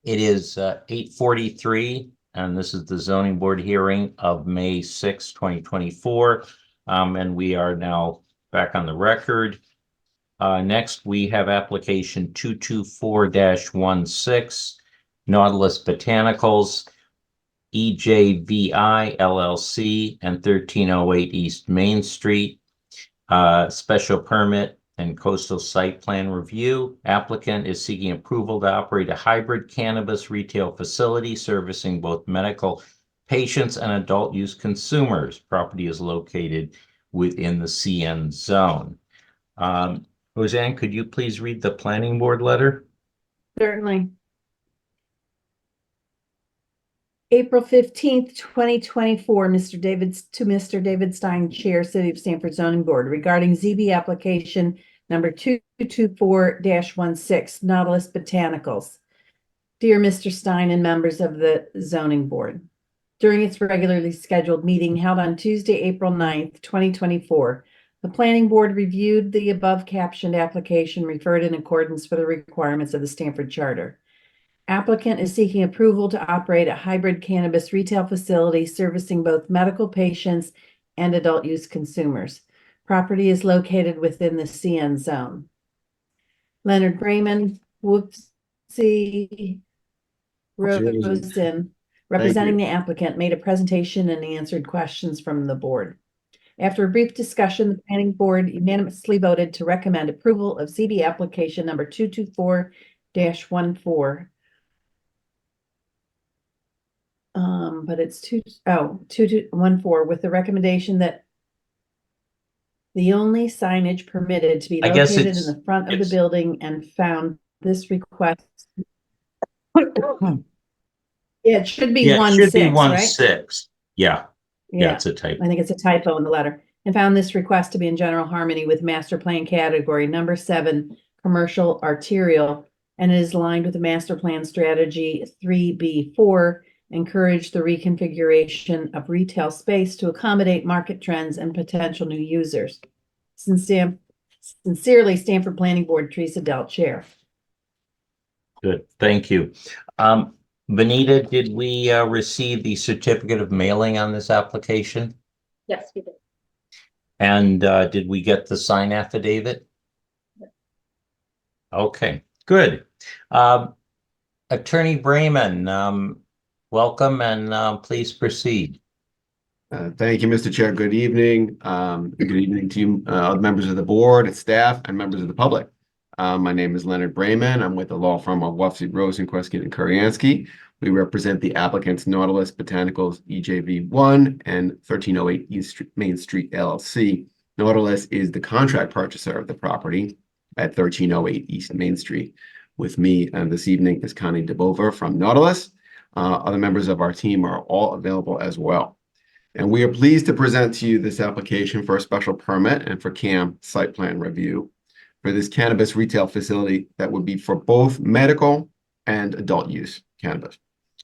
It is 8:43, and this is the zoning board hearing of May 6, 2024. And we are now back on the record. Next, we have application 224-16, Nautilus Botanicals, EJVI LLC, and 1308 East Main Street. Special permit and coastal site plan review. Applicant is seeking approval to operate a hybrid cannabis retail facility servicing both medical patients and adult use consumers. Property is located within the CN zone. Roseanne, could you please read the planning board letter? Certainly. April 15th, 2024, Mr. David Stein, Chair, City of Stamford Zoning Board, regarding ZB application number 224-16, Nautilus Botanicals. Dear Mr. Stein and members of the Zoning Board, during its regularly scheduled meeting held on Tuesday, April 9th, 2024, the Planning Board reviewed the above captioned application referred in accordance with the requirements of the Stamford Charter. Applicant is seeking approval to operate a hybrid cannabis retail facility servicing both medical patients and adult use consumers. Property is located within the CN zone. Leonard Brayman, Rosen, representing the applicant, made a presentation and answered questions from the board. After a brief discussion, the Planning Board unanimously voted to recommend approval of ZB application number 224-14. But it's 2214 with the recommendation that the only signage permitted to be located in the front of the building, and found this request. Yeah, it should be 16, right? 16. Yeah, it's a typo. I think it's a typo in the letter. And found this request to be in general harmony with master plan category number 7, commercial arterial, and it is aligned with the master plan strategy 3B4. Encourage the reconfiguration of retail space to accommodate market trends and potential new users. Sincerely, Stamford Planning Board, Teresa Dell, Chair. Good, thank you. Benita, did we receive the certificate of mailing on this application? Yes, we did. And did we get the sign affidavit? Yes. Okay, good. Attorney Brayman, welcome, and please proceed. Thank you, Mr. Chair. Good evening. Good evening to you, members of the board, staff, and members of the public. My name is Leonard Brayman. I'm with the law firm of Wofsy, Rosen, Kreskin, and Kuryansky. We represent the applicants Nautilus Botanicals, EJV1, and 1308 East Main Street, LLC. Nautilus is the contract purchaser of the property at 1308 East Main Street. With me this evening is Connie DeBover from Nautilus. Other members of our team are all available as well. And we are pleased to present to you this application for a special permit and for CAM site plan review for this cannabis retail facility that would be for both medical and adult use cannabis.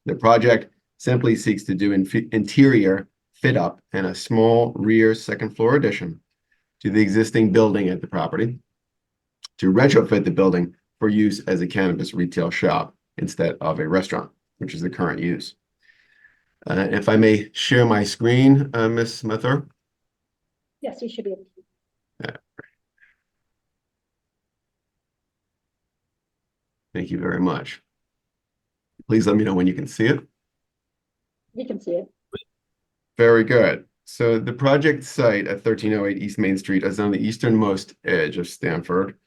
The project simply seeks to do interior fit up and a small rear second floor addition to the existing building at the property to retrofit the building for use as a cannabis retail shop instead of a restaurant, which is the current use. If I may share my screen, Ms. Smither. Yes, you should be able to. Thank you very much. Please let me know when you can see it. You can see it. Very good. So the project site at 1308 East Main Street is on the easternmost edge of Stamford,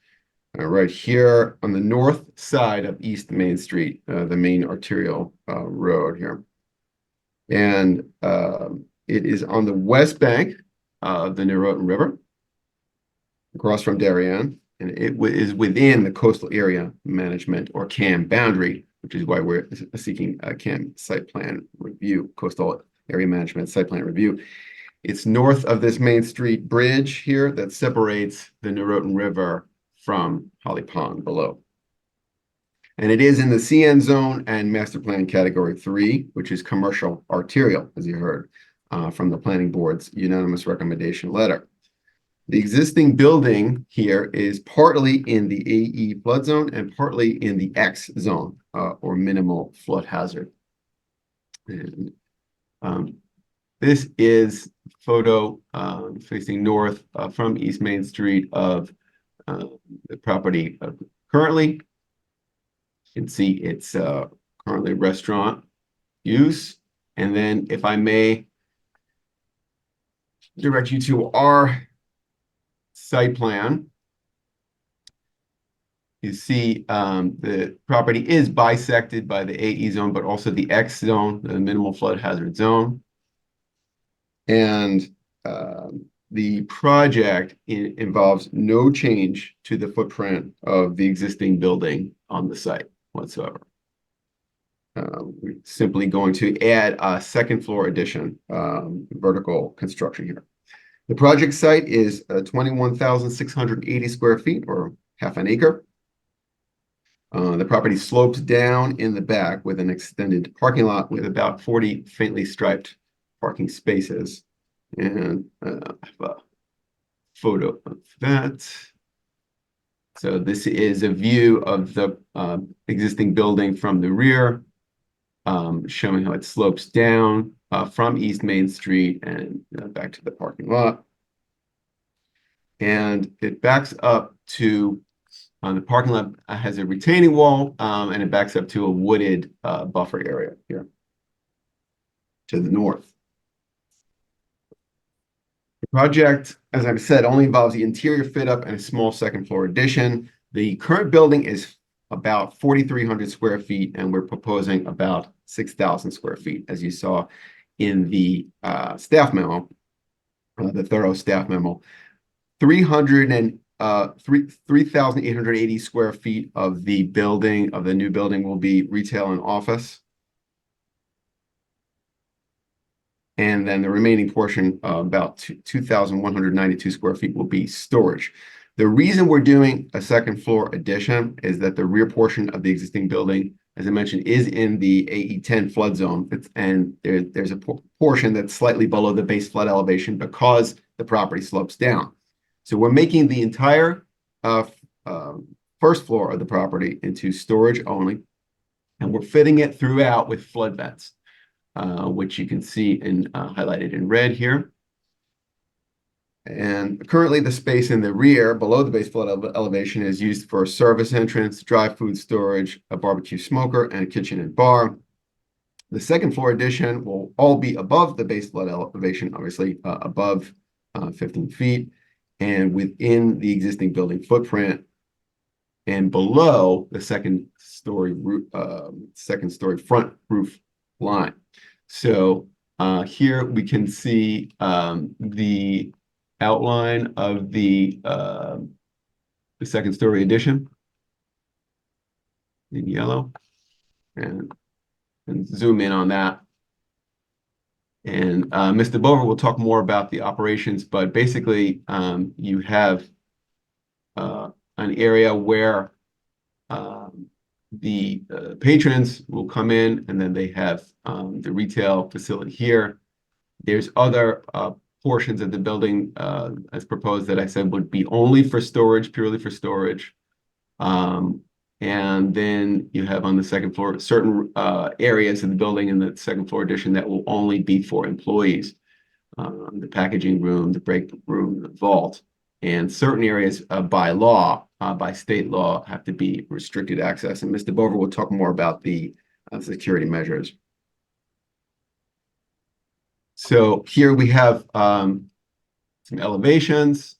right here on the north side of East Main Street, the main arterial road here. And it is on the west bank of the Neurotin River, across from Darien, and it is within the Coastal Area Management, or CAM, boundary, which is why we're seeking a CAM site plan review, Coastal Area Management Site Plan Review. It's north of this Main Street bridge here that separates the Neurotin River from Holly Pond below. And it is in the CN zone and master plan category 3, which is commercial arterial, as you heard from the planning board's unanimous recommendation letter. The existing building here is partly in the AE flood zone and partly in the X zone, or minimal flood hazard. And this is photo facing north from East Main Street of the property currently. You can see it's currently restaurant use. And then if I may direct you to our site plan, you see the property is bisected by the AE zone, but also the X zone, the minimal flood hazard zone. And the project involves no change to the footprint of the existing building on the site whatsoever. We're simply going to add a second floor addition, vertical construction here. The project site is 21,680 square feet, or half an acre. The property slopes down in the back with an extended parking lot with about 40 faintly striped parking spaces. And I have a photo of that. So this is a view of the existing building from the rear, showing how it slopes down from East Main Street and back to the parking lot. And it backs up to, the parking lot has a retaining wall, and it backs up to a wooded buffer area here to the north. The project, as I've said, only involves the interior fit up and a small second floor addition. The current building is about 4,300 square feet, and we're proposing about 6,000 square feet, as you saw in the staff memo, the thorough staff memo. 3,880 square feet of the building, of the new building, will be retail and office. And then the remaining portion, about 2,192 square feet, will be storage. The reason we're doing a second floor addition is that the rear portion of the existing building, as I mentioned, is in the AE10 flood zone. And there's a portion that's slightly below the base flood elevation because the property slopes down. So we're making the entire first floor of the property into storage only, and we're fitting it throughout with flood vents, which you can see in highlighted in red here. And currently the space in the rear below the base flood elevation is used for a service entrance, dry food storage, a barbecue smoker, and a kitchen and bar. The second floor addition will all be above the base flood elevation, obviously above 15 feet, and within the existing building footprint, and below the second story front roof line. So here we can see the outline of the second story addition in yellow, and zoom in on that. And Mr. Bover will talk more about the operations, but basically you have an area where the patrons will come in, and then they have the retail facility here. There's other portions of the building as proposed that I said would be only for storage, purely for storage. And then you have on the second floor certain areas of the building in the second floor addition that will only be for employees. The packaging room, the break room, the vault, and certain areas by law, by state law, have to be restricted access. And Mr. Bover will talk more about the security measures. So here we have some elevations.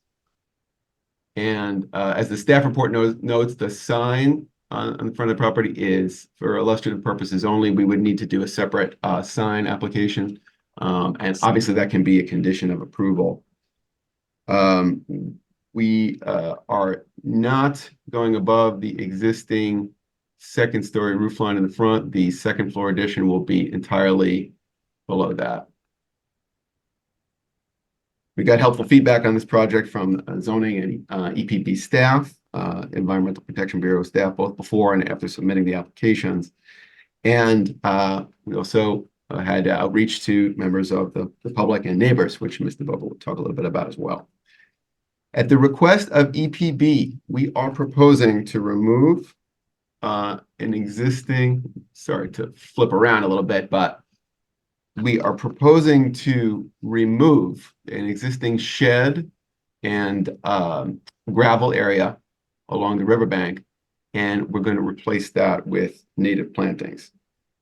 And as the staff report notes, the sign on the front of the property is for illustrative purposes only. We would need to do a separate sign application. And obviously that can be a condition of approval. We are not going above the existing second story roof line in the front. The second floor addition will be entirely below that. We got helpful feedback on this project from zoning and EPB staff, Environmental Protection Bureau staff, both before and after submitting the applications. And we also had outreach to members of the public and neighbors, which Mr. Bover will talk a little bit about as well. At the request of EPB, we are proposing to remove an existing, sorry to flip around a little bit, but we are proposing to remove an existing shed and gravel area along the riverbank, and we're going to replace that with native plantings.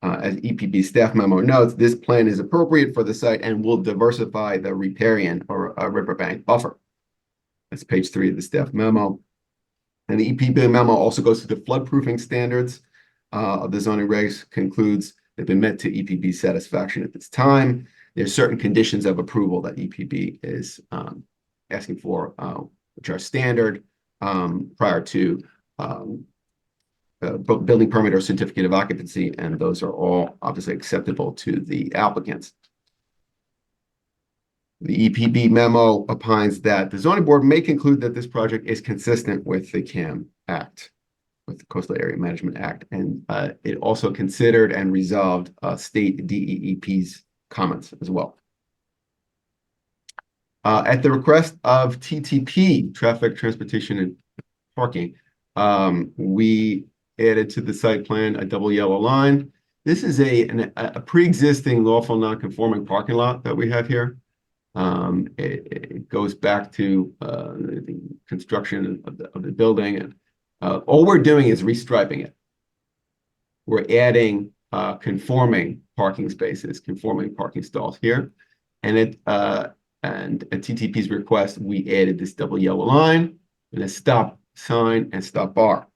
As EPB staff memo notes, this plan is appropriate for the site and will diversify the riparian or riverbank buffer. That's page 3 of the staff memo. And the EPB memo also goes to the floodproofing standards of the zoning regs, concludes they've been met to EPB's satisfaction at this time. There's certain conditions of approval that EPB is asking for, which are standard prior to building permit or certificate of occupancy, and those are all obviously acceptable to the applicants. The EPB memo opines that the zoning board may conclude that this project is consistent with the CAM Act, with the Coastal Area Management Act, and it also considered and resolved state DEEP's comments as well. At the request of TTP, Traffic, Transportation, and Parking, we added to the site plan a double yellow line. This is a pre-existing lawful non-conforming parking lot that we have here. It goes back to the construction of the building, and all we're doing is restriping it. We're adding conforming parking spaces, conforming parking stalls here, and at TTP's request, we added this double yellow line and a stop sign and stop bar.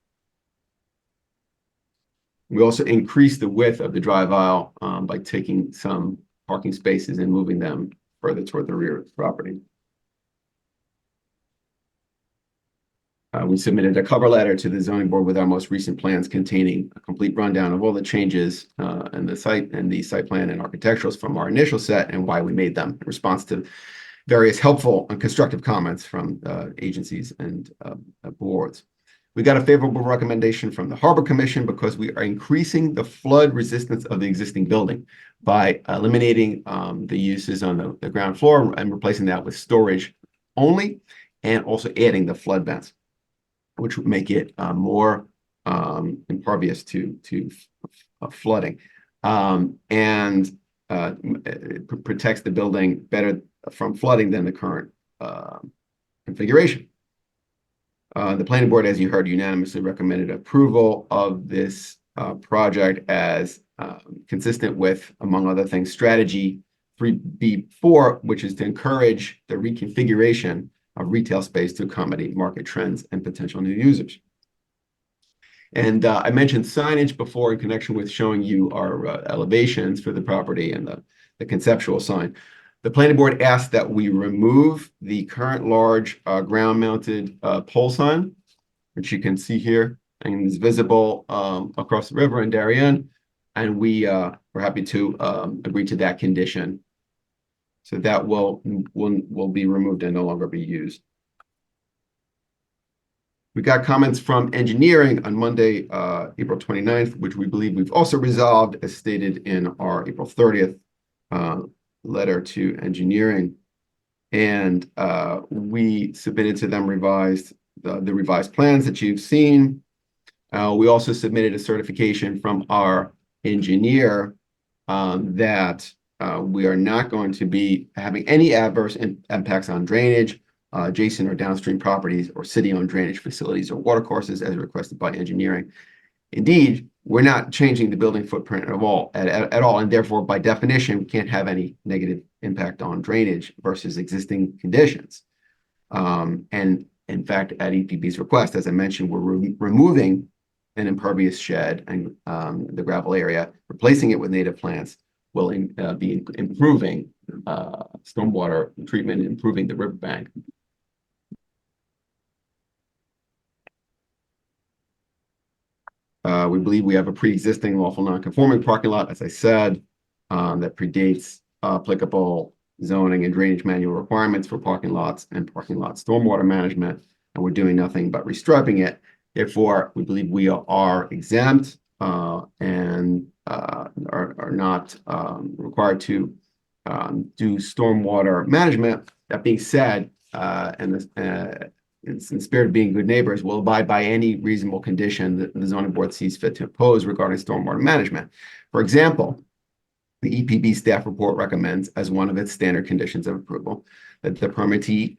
We also increased the width of the drive aisle by taking some parking spaces and moving them further toward the rear of the property. We submitted a cover letter to the zoning board with our most recent plans containing a complete rundown of all the changes in the site plan and architecturals from our initial set and why we made them in response to various helpful and constructive comments from agencies and boards. We got a favorable recommendation from the Harbor Commission because we are increasing the flood resistance of the existing building by eliminating the uses on the ground floor and replacing that with storage only, and also adding the flood vents, which would make it more impervious to flooding, and protects the building better from flooding than the current configuration. The planning board, as you heard, unanimously recommended approval of this project as consistent with, among other things, strategy 3B4, which is to encourage the reconfiguration of retail space to accommodate market trends and potential new users. And I mentioned signage before in connection with showing you our elevations for the property and the conceptual sign. The planning board asked that we remove the current large ground-mounted pole sign, which you can see here and is visible across the river in Darien, and we're happy to agree to that condition. So that will be removed and no longer be used. We got comments from engineering on Monday, April 29th, which we believe we've also resolved as stated in our April 30th letter to engineering, and we submitted to them the revised plans that you've seen. We also submitted a certification from our engineer that we are not going to be having any adverse impacts on drainage, adjacent or downstream properties, or city-owned drainage facilities or watercourses as requested by engineering. Indeed, we're not changing the building footprint at all, and therefore, by definition, we can't have any negative impact on drainage versus existing conditions. And in fact, at EPB's request, as I mentioned, we're removing an impervious shed and the gravel area, replacing it with native plants, will be improving stormwater treatment, improving the riverbank. We believe we have a pre-existing lawful non-conforming parking lot, as I said, that predates applicable zoning and drainage manual requirements for parking lots and parking lot stormwater management, and we're doing nothing but restriping it. Therefore, we believe we are exempt and are not required to do stormwater management. That being said, and this, in spirit of being good neighbors, will abide by any reasonable condition that the zoning board sees fit to impose regarding stormwater management. For example, the EPB staff report recommends as one of its standard conditions of approval that the permittee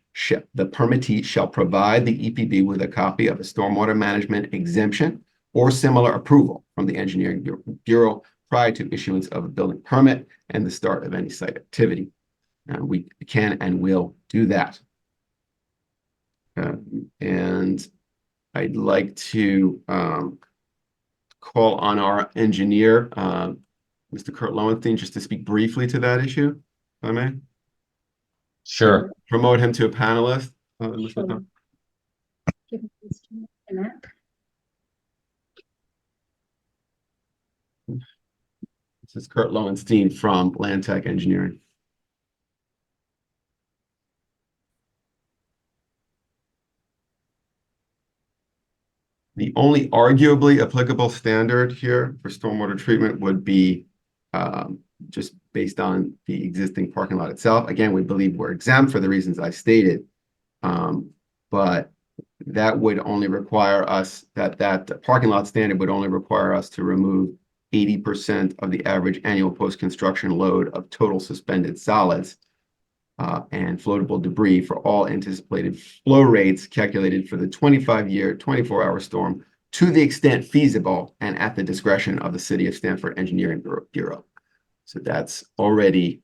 shall provide the EPB with a copy of a stormwater management exemption or similar approval from the engineering bureau prior to issuance of a building permit and the start of any site activity. We can and will do that. And I'd like to call on our engineer, Mr. Kurt Lowenstein, just to speak briefly to that issue, if I may. Sure. Promote him to a panelist. Mr. Sure. Tom. Give me this to me and that. This is Kurt Lowenstein from Land Tech Engineering. The only arguably applicable standard here for stormwater treatment would be just based on the existing parking lot itself. Again, we believe we're exempt for the reasons I stated, but that would only require us, that parking lot standard would only require us to remove 80% of the average annual post-construction load of total suspended solids and floatable debris for all anticipated flow rates calculated for the 25-year, 24-hour storm to the extent feasible and at the discretion of the City of Stamford Engineering Bureau. So that's already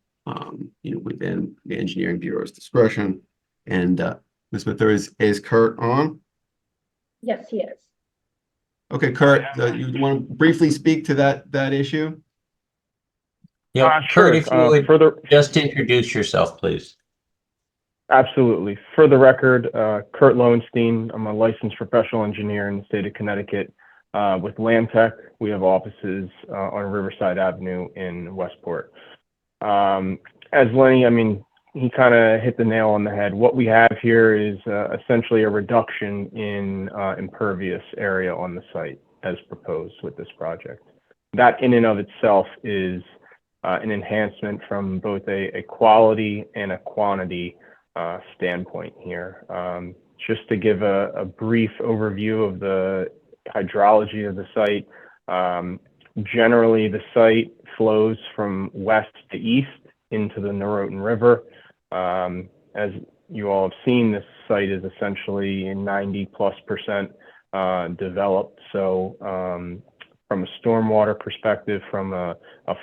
within the Engineering Bureau's discretion. And Ms. Mather, is Kurt on? Yes, he is. Okay, Kurt, you want to briefly speak to that issue? Yeah, Sure. Kurt, if you would just introduce yourself, please. Absolutely. For the record, Kurt Lowenstein. I'm a licensed professional engineer in the state of Connecticut with Land Tech. We have offices on Riverside Avenue in Westport. As Lenny, he kind of hit the nail on the head. What we have here is essentially a reduction in impervious area on the site as proposed with this project. That in and of itself is an enhancement from both a quality and a quantity standpoint here. Just to give a brief overview of the hydrology of the site, generally the site flows from west to east into the Norotan River. As you all have seen, this site is essentially 90+% developed. So from a stormwater perspective, from a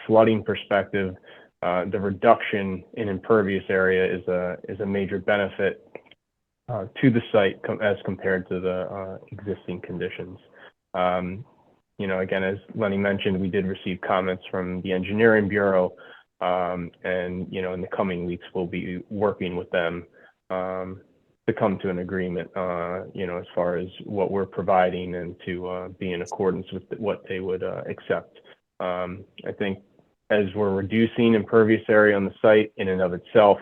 flooding perspective, the reduction in impervious area is a major benefit to the site as compared to the existing conditions. Again, as Lenny mentioned, we did receive comments from the Engineering Bureau, and in the coming weeks we'll be working with them to come to an agreement, as far as what we're providing and to be in accordance with what they would accept. I think as we're reducing impervious area on the site in and of itself,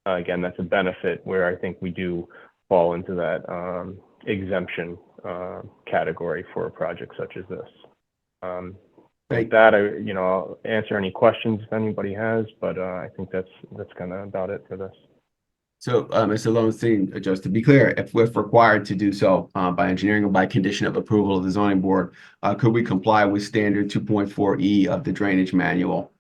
again, that's a benefit where I think we do fall into that exemption category for a project such as this. With that, I'll answer any questions if anybody has, but I think that's kind of about it for this. So, Mr. Lowenstein, just to be clear, if we're required to do so by engineering or by condition of approval of the zoning board, could we comply with standard 2.4E of the drainage manual,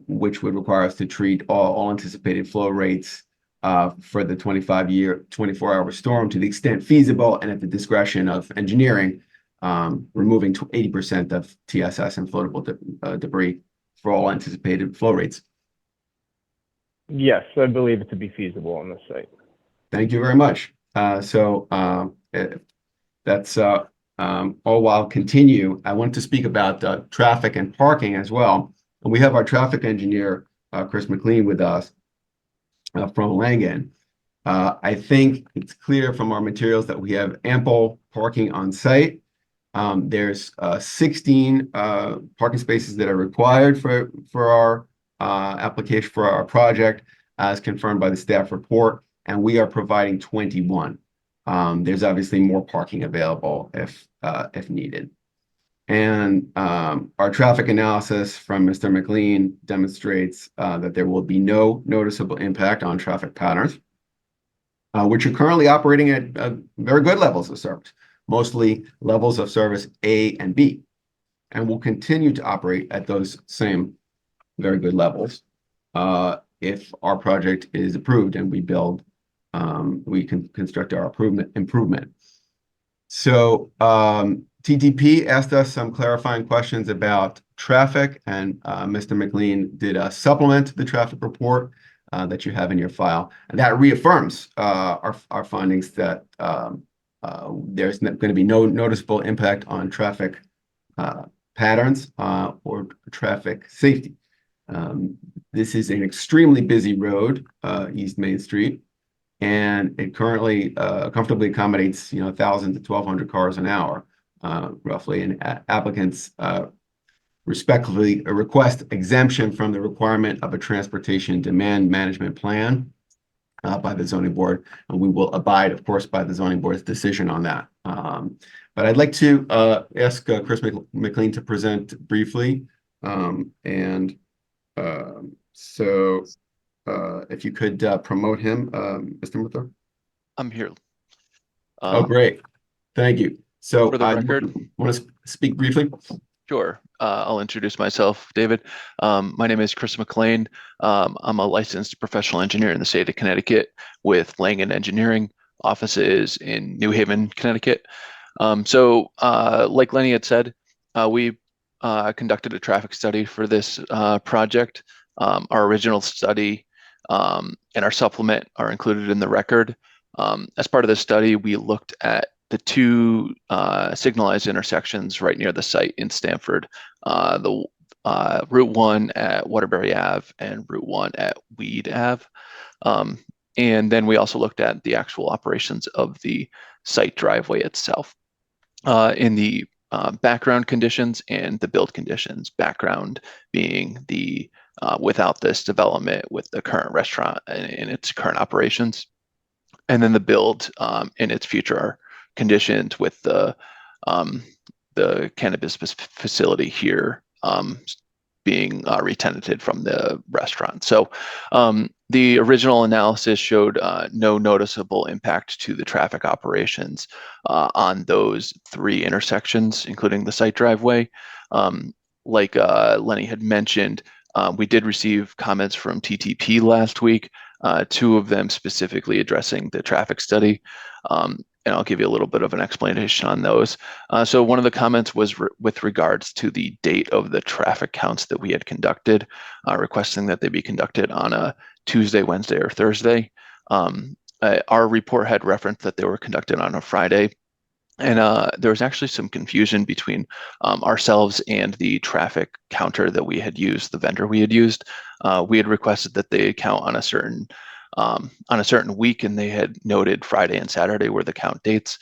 which would require us to treat all anticipated flow rates for the 25-year, 24-hour storm to the extent feasible and at the discretion of engineering, removing 80% of TSS and floatable debris for all anticipated flow rates? Yes, I believe it to be feasible on this site. Thank you very much. That's all. While continue, I want to speak about traffic and parking as well. And we have our traffic engineer, Chris McLean, with us from Langen. I think it's clear from our materials that we have ample parking on site. There's 16 parking spaces that are required for our application for our project, as confirmed by the staff report, and we are providing 21. There's obviously more parking available if needed. And our traffic analysis from Mr. McLean demonstrates that there will be no noticeable impact on traffic patterns. which are currently operating at very good levels of service, mostly levels of service A and B, and will continue to operate at those same very good levels if our project is approved and we can construct our improvement. So TTP asked us some clarifying questions about traffic, and Mr. McLean did a supplement to the traffic report that you have in your file, and that reaffirms our findings that there's going to be no noticeable impact on traffic patterns or traffic safety. This is an extremely busy road, East Main Street, and it currently comfortably accommodates 1,000 to 1,200 cars an hour, roughly. And applicants respectfully request exemption from the requirement of a transportation demand management plan by the zoning board, and we will abide, of course, by the zoning board's decision on that. But I'd like to ask Chris McLean to present briefly, so if you could promote him, Mr. Murtha. I'm here. Oh, great. Thank you. So For the record, want to speak briefly? Sure. I'll introduce myself, David. My name is Chris McLean. I'm a licensed professional engineer in the state of Connecticut with Langen Engineering. Office is in New Haven, Connecticut. Like Lenny had said, we conducted a traffic study for this project. Our original study and our supplement are included in the record. As part of the study, we looked at the two signalized intersections right near the site in Stamford, the Route 1 at Waterbury Ave and Route 1 at Weed Ave. And then we also looked at the actual operations of the site driveway itself. In the background conditions and the build conditions, background being the without this development with the current restaurant in its current operations, and then the build in its future conditions with the cannabis facility here being re-tenanted from the restaurant. So the original analysis showed no noticeable impact to the traffic operations on those three intersections, including the site driveway. Like Lenny had mentioned, we did receive comments from TTP last week, two of them specifically addressing the traffic study. And I'll give you a little bit of an explanation on those. So one of the comments was with regards to the date of the traffic counts that we had conducted, requesting that they be conducted on a Tuesday, Wednesday, or Thursday. Our report had referenced that they were conducted on a Friday. And there was actually some confusion between ourselves and the traffic counter that we had used, the vendor we had used. We had requested that they count on a certain week, and they had noted Friday and Saturday were the count dates.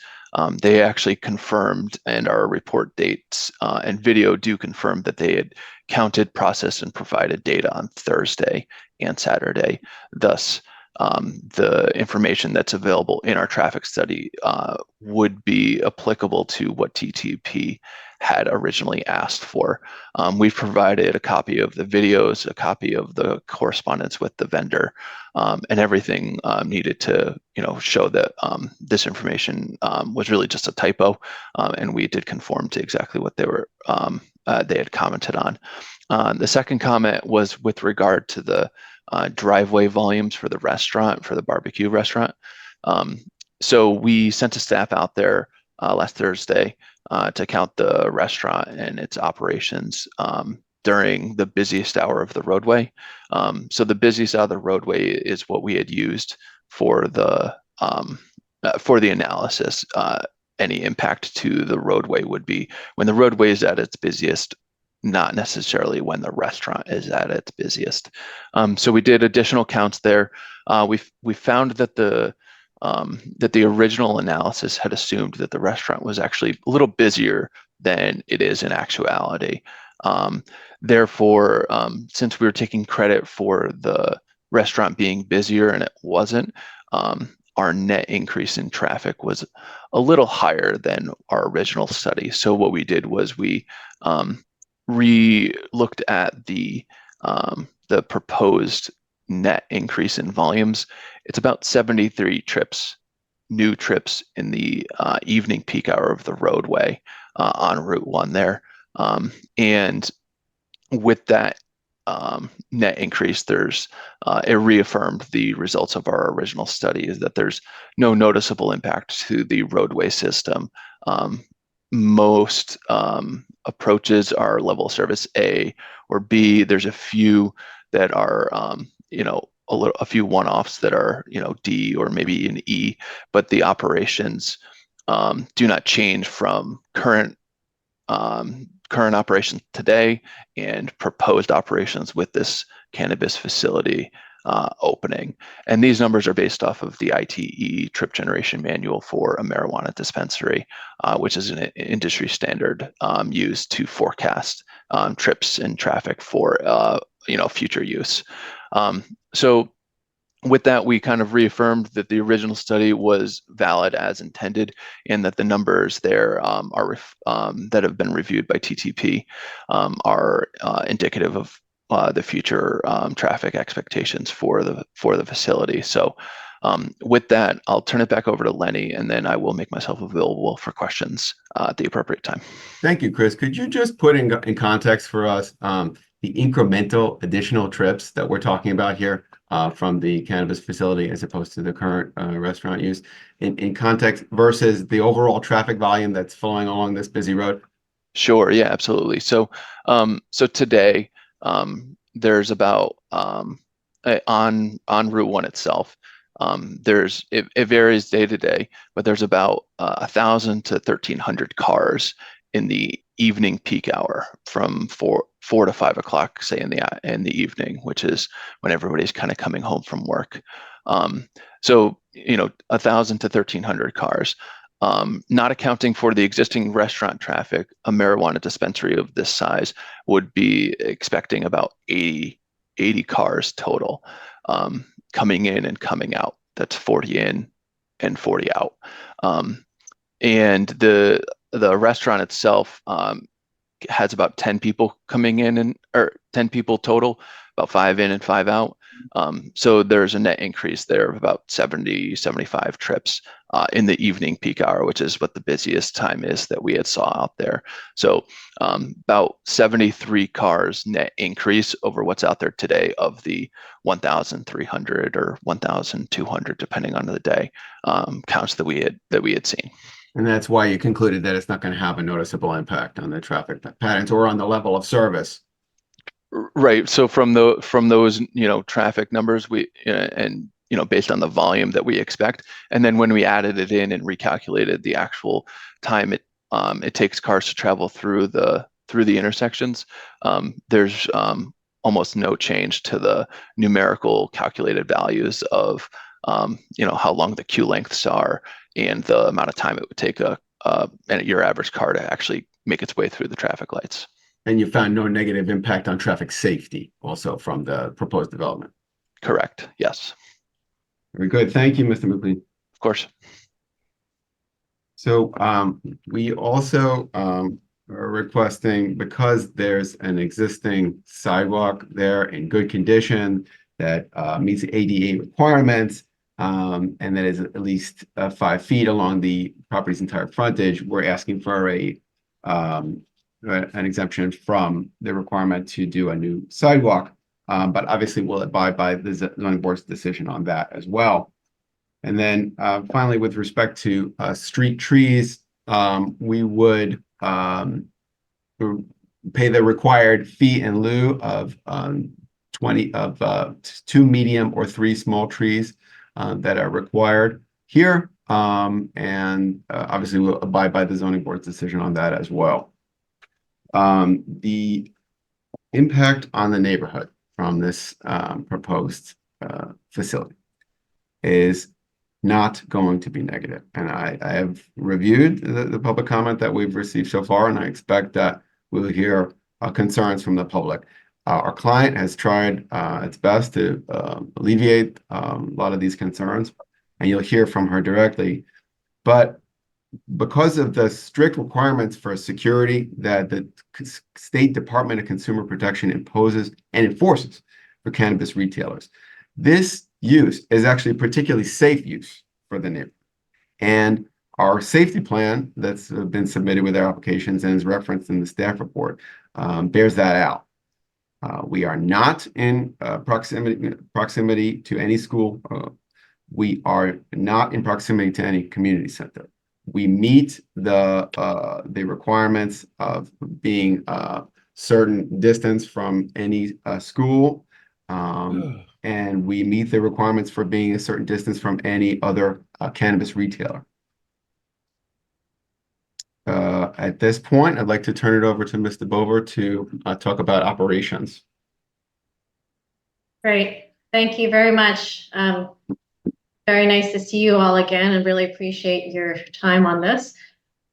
They actually confirmed, and our report dates and video do confirm that they had counted, processed, and provided data on Thursday and Saturday. Thus, the information that's available in our traffic study would be applicable to what TTP had originally asked for. We've provided a copy of the videos, a copy of the correspondence with the vendor, and everything needed to, show that this information was really just a typo, and we did conform to exactly what they had commented on. The second comment was with regard to the driveway volumes for the restaurant, for the barbecue restaurant. So we sent a staff out there last Thursday to count the restaurant and its operations during the busiest hour of the roadway. So the busiest hour of the roadway is what we had used for the analysis. Any impact to the roadway would be when the roadway is at its busiest, not necessarily when the restaurant is at its busiest. So we did additional counts there. We found that the original analysis had assumed that the restaurant was actually a little busier than it is in actuality. Therefore, since we were taking credit for the restaurant being busier and it wasn't, our net increase in traffic was a little higher than our original study. So what we did was we re-looked at the proposed net increase in volumes, it's about 73 trips, new trips in the evening peak hour of the roadway on Route 1 there. And with that net increase, it reaffirmed the results of our original study, is that there's no noticeable impact to the roadway system. Most approaches are level of service A or B. There's a few that are, a few one-offs that are, D or maybe an E, but the operations do not change from current operations today and proposed operations with this cannabis facility opening. And these numbers are based off of the ITE trip generation manual for a marijuana dispensary, which is an industry standard used to forecast trips and traffic for future use. So with that, we kind of reaffirmed that the original study was valid as intended, and that the numbers there that have been reviewed by TTP are indicative of the future traffic expectations for the facility. So with that, I'll turn it back over to Lenny, and then I will make myself available for questions at the appropriate time. Thank you, Chris. Could you just put in context for us the incremental additional trips that we're talking about here from the cannabis facility as opposed to the current restaurant use in context versus the overall traffic volume that's flowing along this busy road? Sure. Yeah, absolutely. So today there's about on Route 1 itself, it varies day to day, but there's about 1,000 to 1,300 cars in the evening peak hour from 4 to 5 o'clock, say in the evening, which is when everybody's kind of coming home from work. So 1,000 to 1,300 cars. Not accounting for the existing restaurant traffic, a marijuana dispensary of this size would be expecting about 80 cars total coming in and coming out. That's 40 in and 40 out. And the restaurant itself has about 10 people coming in or 10 people total, about 5 in and 5 out. So there's a net increase there of about 70, 75 trips in the evening peak hour, which is what the busiest time is that we had saw out there. So about 73 cars net increase over what's out there today of the 1,300 or 1,200, depending on the day, counts that we had seen. And that's why you concluded that it's not going to have a noticeable impact on the traffic patterns or on the level of service. Right. So from those traffic numbers, based on the volume that we expect, and then when we added it in and recalculated the actual time it takes cars to travel through the intersections, there's almost no change to the numerical calculated values of how long the queue lengths are and the amount of time it would take your average car to actually make its way through the traffic lights. And you found no negative impact on traffic safety also from the proposed development? Correct. Yes. Very good. Thank you, Mr. McLean. Of course. So we also are requesting, because there's an existing sidewalk there in good condition that meets the ADA requirements, and that is at least 5 feet along the property's entire frontage, we're asking for an exemption from the requirement to do a new sidewalk, but obviously we'll abide by the zoning board's decision on that as well. And then finally, with respect to street trees, we would pay the required fee in lieu of 2 medium or 3 small trees that are required here, and obviously we'll abide by the zoning board's decision on that as well. The impact on the neighborhood from this proposed facility is not going to be negative. And I have reviewed the public comment that we've received so far, and I expect that we'll hear concerns from the public. Our client has tried its best to alleviate a lot of these concerns, and you'll hear from her directly. But because of the strict requirements for security that the State Department of Consumer Protection imposes and enforces for cannabis retailers, This use is actually a particularly safe use for the neighborhood. And our safety plan that's been submitted with our applications and is referenced in the staff report bears that out. We are not in proximity to any school. We are not in proximity to any community center. We meet the requirements of being a certain distance from any school, and we meet the requirements for being a certain distance from any other cannabis retailer. At this point, I'd like to turn it over to Mr. Bover to talk about operations. Great. Thank you very much. Very nice to see you all again and really appreciate your time on this.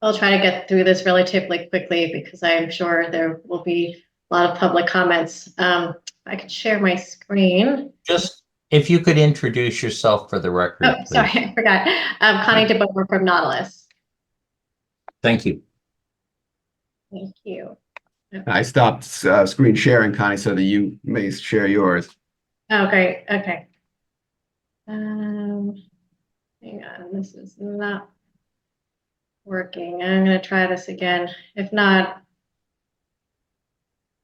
I'll try to get through this relatively quickly because I'm sure there will be a lot of public comments. I could share my screen. Just if you could introduce yourself for the record. Oh, sorry, I forgot. I'm Connie DeBoer from Nautilus. Thank you. Thank you. I stopped screen sharing, Connie, so that you may share yours. Oh, great. Okay. Hang on, this is not working. I'm going to try this again. If not,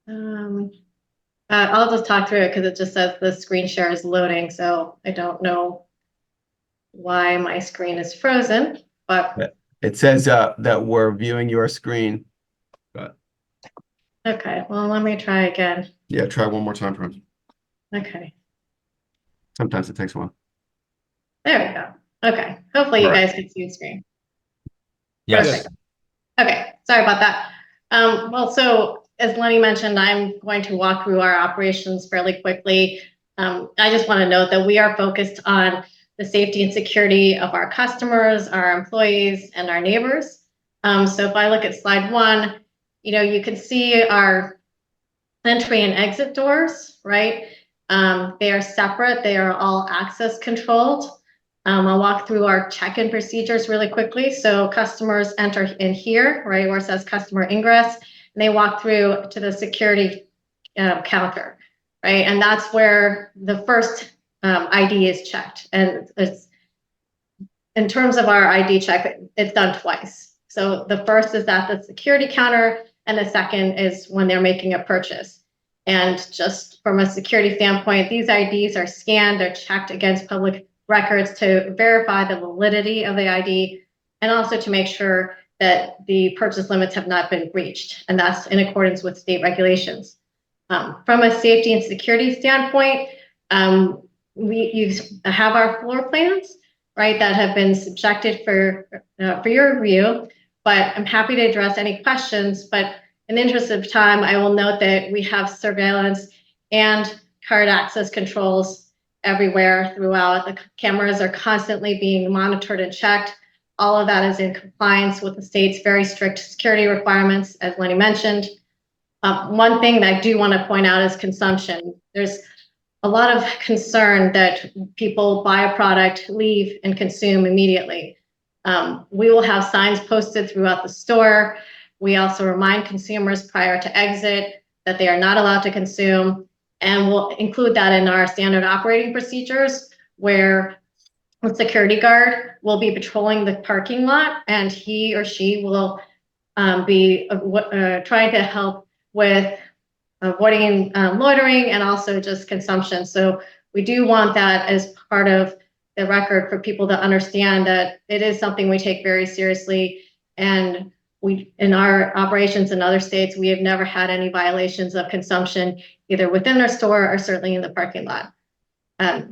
I'll just talk through it because it just says the screen share is loading. So I don't know why my screen is frozen, but it says that we're viewing your screen. But okay, well, let me try again. yeah, try one more time for him. Okay, Sometimes it takes a while. there we go. Okay, hopefully you All right. guys can see the screen. Yes. Perfect. Okay, sorry about that. Well, so as Lenny mentioned, I'm going to walk through our operations fairly quickly. I just want to note that we are focused on the safety and security of our customers, our employees, and our neighbors. So if I look at slide 1, you can see our entry and exit doors, right? They are separate. They are all access controlled. I'll walk through our check-in procedures really quickly. So customers enter in here, right, where it says customer ingress, and they walk through to the security counter, right? And that's where the first ID is checked. And it's, in terms of our ID check, it's done twice. So the first is at the security counter, and the second is when they're making a purchase. And just from a security standpoint, these IDs are scanned, they're checked against public records to verify the validity of the ID, and also to make sure that the purchase limits have not been breached, and that's in accordance with state regulations. From a safety and security standpoint, you have our floor plans, right, that have been subjected for your review, but I'm happy to address any questions. But in the interest of time, I will note that we have surveillance and card access controls everywhere throughout. The cameras are constantly being monitored and checked. All of that is in compliance with the state's very strict security requirements, as Lenny mentioned. One thing that I do want to point out is consumption. There's a lot of concern that people buy a product, leave, and consume immediately. We will have signs posted throughout the store. We also remind consumers prior to exit that they are not allowed to consume, and we'll include that in our standard operating procedures, where a security guard will be patrolling the parking lot, and he or she will be trying to help with avoiding loitering and also just consumption. So we do want that as part of the record for people to understand that it is something we take very seriously. And we, in our operations in other states, we have never had any violations of consumption, either within our store or certainly in the parking lot.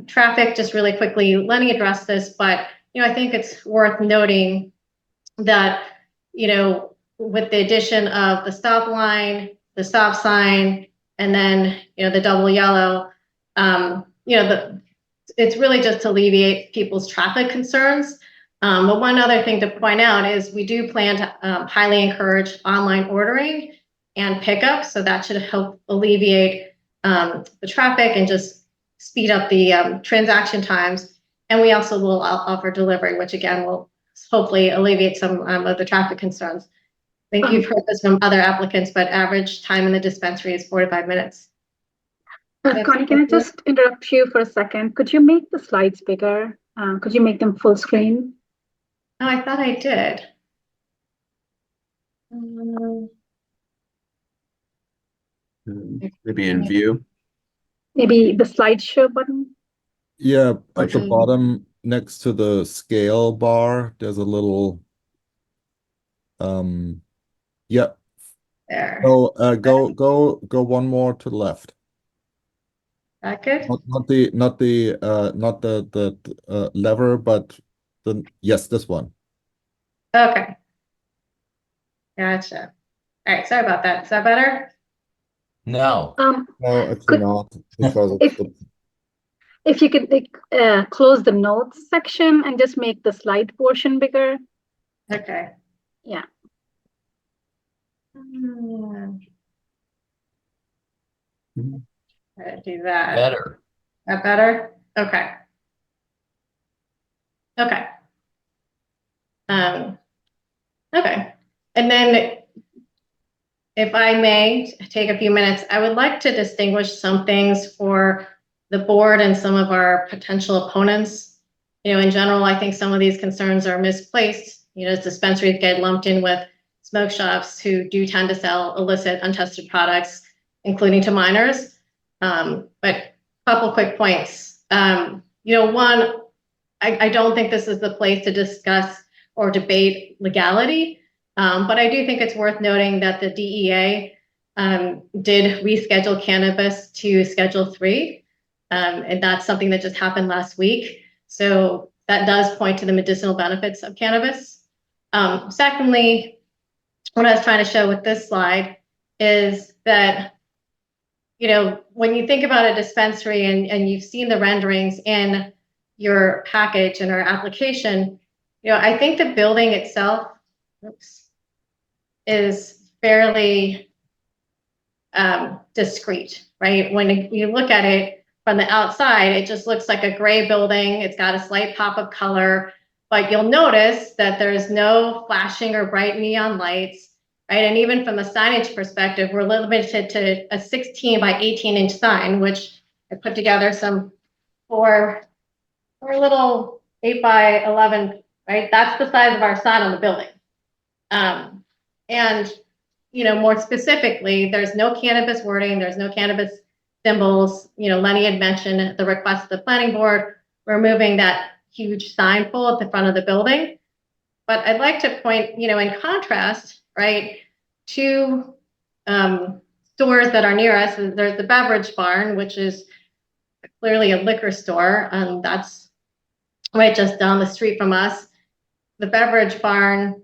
Traffic, just really quickly, Lenny addressed this, but I think it's worth noting that with the addition of the stop line, the stop sign, and then the double yellow, it's really just to alleviate people's traffic concerns. But one other thing to point out is we do plan to highly encourage online ordering and pickup, so that should help alleviate the traffic and just speed up the transaction times. And we also will offer delivery, which again will hopefully alleviate some of the traffic concerns. I think you've heard this from other applicants, but average time in the dispensary is 4 to 5 minutes. Connie, can I just interrupt you for a second? Could you make the slides bigger? Could you make them full screen? Oh, I thought I did. Maybe in view. Maybe the slideshow button? Yeah, at the Okay. bottom next to the scale bar, there's a little yeah. There. Go one more to the left. That good? Not the lever, but yes, this one. Okay. Gotcha. All right, sorry about that. Is that better? No, No, actually Could- not, because it's if you could close the notes section and just make the slide portion bigger. Okay. Yeah. Try to do that. better. That better? Okay. Okay. Okay. And then if I may take a few minutes, I would like to distinguish some things for the board and some of our potential opponents. You know, in general, I think some of these concerns are misplaced. You know, dispensaries get lumped in with smoke shops who do tend to sell illicit, untested products, including to minors. But a couple quick points. You know, one, I don't think this is the place to discuss or debate legality, but I do think it's worth noting that the DEA did reschedule cannabis to Schedule 3, and that's something that just happened last week. So that does point to the medicinal benefits of cannabis. Secondly, what I was trying to show with this slide is that, you know, when you think about a dispensary and you've seen the renderings in your package and our application, you know, I think the building itself is fairly discreet, right? When you look at it from the outside, it just looks like a gray building. It's got a slight pop of color, but you'll notice that there's no flashing or bright neon lights, right? And even from a signage perspective, we're limited to a 16 by 18 inch sign, which I put together some four little 8 by 11, right? That's the size of our sign on the building. And, you know, more specifically, there's no cannabis wording, there's no cannabis symbols. You know, Lenny had mentioned at the request of the planning board, removing that huge sign pole at the front of the building. But I'd like to point, you know, in contrast, right, to stores that are near us. There's the Beverage Barn, which is clearly a liquor store, and that's right just down the street from us. The Beverage Barn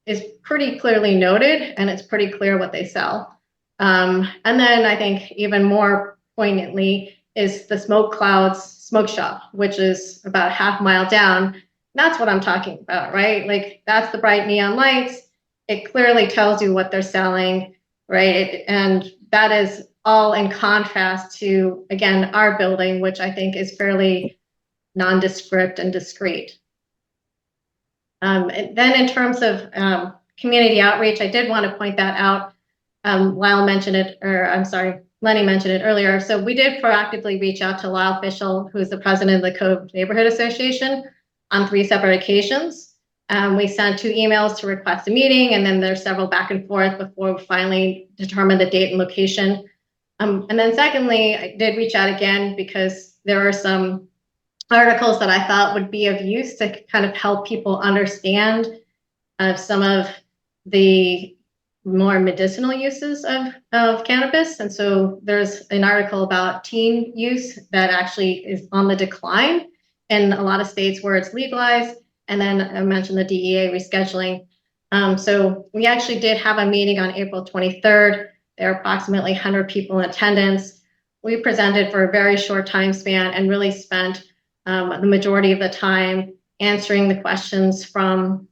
is pretty clearly noted, and it's pretty clear what they sell. And then I think even more poignantly is the Smoke Clouds Smoke Shop, which is about a half mile down. That's what I'm talking about, right? Like, that's the bright neon lights. It clearly tells you what they're selling, right? And that is all in contrast to, again, our building, which I think is fairly nondescript and discreet. And then in terms of community outreach, I did want to point that out. Lyle mentioned it, or I'm sorry, Lenny mentioned it earlier. So we did proactively reach out to Lyle Fishel, who is the president of the Cove Neighborhood Association, on 3 separate occasions. We sent 2 emails to request a meeting, and then there's several back and forth before we finally determined the date and location. And then secondly, I did reach out again because there are some articles that I thought would be of use to kind of help people understand some of the more medicinal uses of cannabis. And so there's an article about teen use that actually is on the decline in a lot of states where it's legalized. And then I mentioned the DEA rescheduling. So we actually did have a meeting on April 23rd. There are approximately 100 people in attendance. We presented for a very short time span and really spent the majority of the time answering the questions from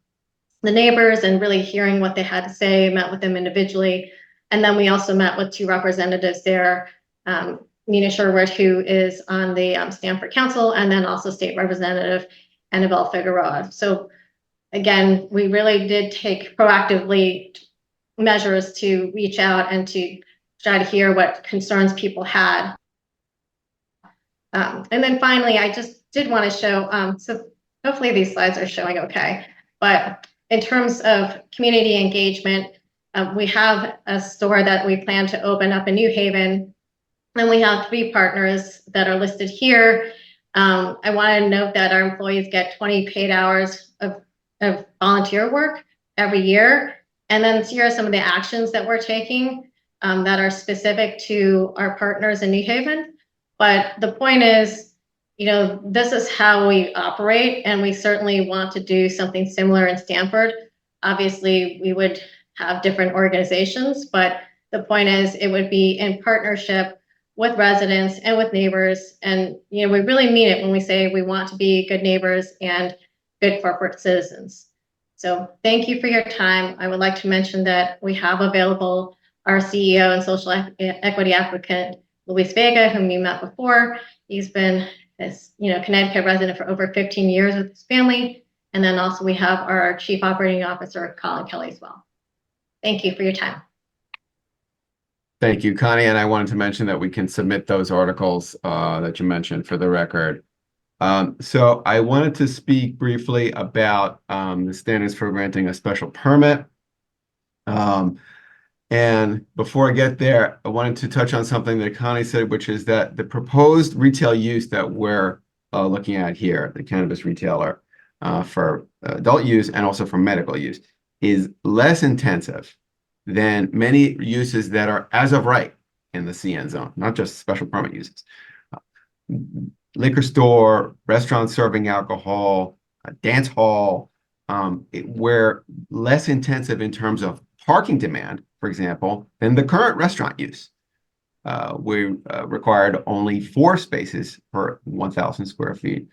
the neighbors and really hearing what they had to say, met with them individually. And then we also met with 2 representatives there, Nina Sherwood, who is on the Stamford Council, and then also State Representative Annabelle Figueroa. So again, we really did take proactively measures to reach out and to try to hear what concerns people had. And then finally, I just did want to show, so hopefully these slides are showing okay, but in terms of community engagement, we have a store that we plan to open up in New Haven, and we have 3 partners that are listed here. I want to note that our employees get 20 paid hours of volunteer work every year. And then here are some of the actions that we're taking that are specific to our partners in New Haven. But the point is, you know, this is how we operate, and we certainly want to do something similar in Stamford. Obviously, we would have different organizations, but the point is it would be in partnership with residents and with neighbors. And, you know, we really mean it when we say we want to be good neighbors and good corporate citizens. So thank you for your time. I would like to mention that we have available our CEO and social equity applicant, Luis Vega, whom you met before. He's been this, you know, Connecticut resident for over 15 years with his family. And then also we have our Chief Operating Officer, Colin Kelly, as well. Thank you for your time. Thank you, Connie. And I wanted to mention that we can submit those articles that you mentioned for the record. So I wanted to speak briefly about the standards for granting a special permit. And before I get there, I wanted to touch on something that Connie said, which is that the proposed retail use that we're looking at here, the cannabis retailer for adult use and also for medical use, is less intensive than many uses that are as of right in the CN zone, not just special permit uses. Liquor store, restaurants serving alcohol, a dance hall, we're less intensive in terms of parking demand, for example, than the current restaurant use. We required only 4 spaces per 1,000 square feet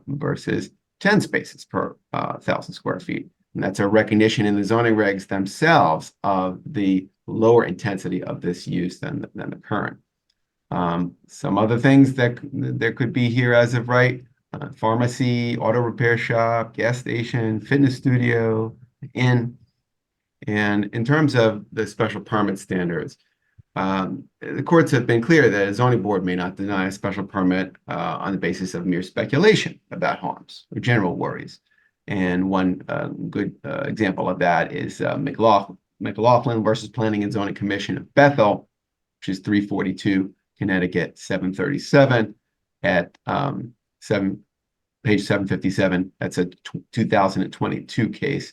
versus 10 spaces per 1,000 square feet. And that's a recognition in the zoning regs themselves of the lower intensity of this use than the current. Some other things that there could be here as of right, pharmacy, auto repair shop, gas station, fitness studio, inn. And in terms of the special permit standards, the courts have been clear that a zoning board may not deny a special permit on the basis of mere speculation about harms or general worries. And one good example of that is McLaughlin versus Planning and Zoning Commission of Bethel, which is 342 Connecticut 737 at page 757. That's a 2022 case.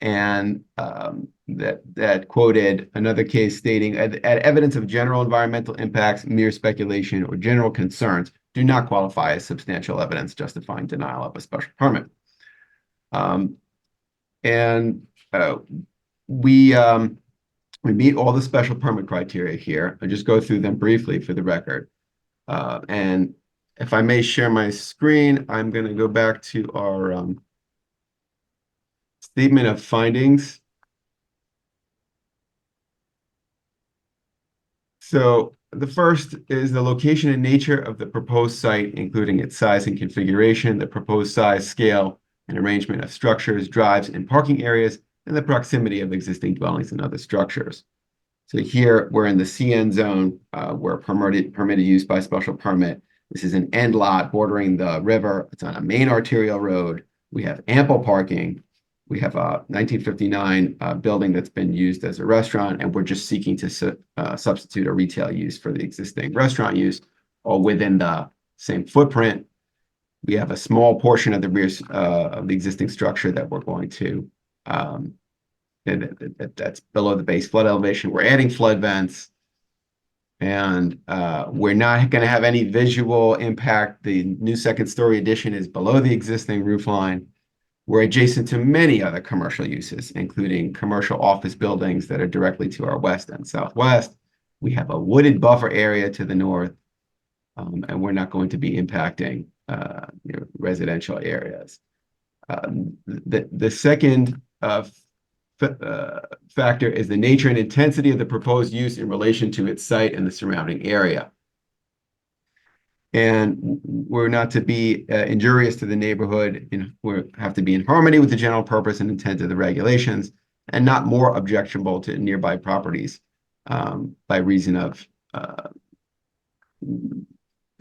And that quoted another case stating, at evidence of general environmental impacts, mere speculation, or general concerns do not qualify as substantial evidence justifying denial of a special permit. We meet all the special permit criteria here. I'll just go through them briefly for the record. And if I may share my screen, I'm going to go back to our statement of findings. So the first is the location and nature of the proposed site, including its size and configuration, the proposed size, scale, and arrangement of structures, drives, and parking areas, and the proximity of existing dwellings and other structures. So here we're in the CN zone, we're permitted use by special permit. This is an end lot bordering the river. It's on a main arterial road. We have ample parking. We have a 1959 building that's been used as a restaurant, and we're just seeking to substitute a retail use for the existing restaurant use, all within the same footprint. We have a small portion of the rear of the existing structure that we're going to, that's below the base flood elevation. We're adding flood vents, and we're not going to have any visual impact. The new second-story addition is below the existing roof line. We're adjacent to many other commercial uses, including commercial office buildings that are directly to our west and southwest. We have a wooded buffer area to the north, and we're not going to be impacting residential areas. The second factor is the nature and intensity of the proposed use in relation to its site and the surrounding area. And we're not to be injurious to the neighborhood. We have to be in harmony with the general purpose and intent of the regulations, and not more objectionable to nearby properties by reason of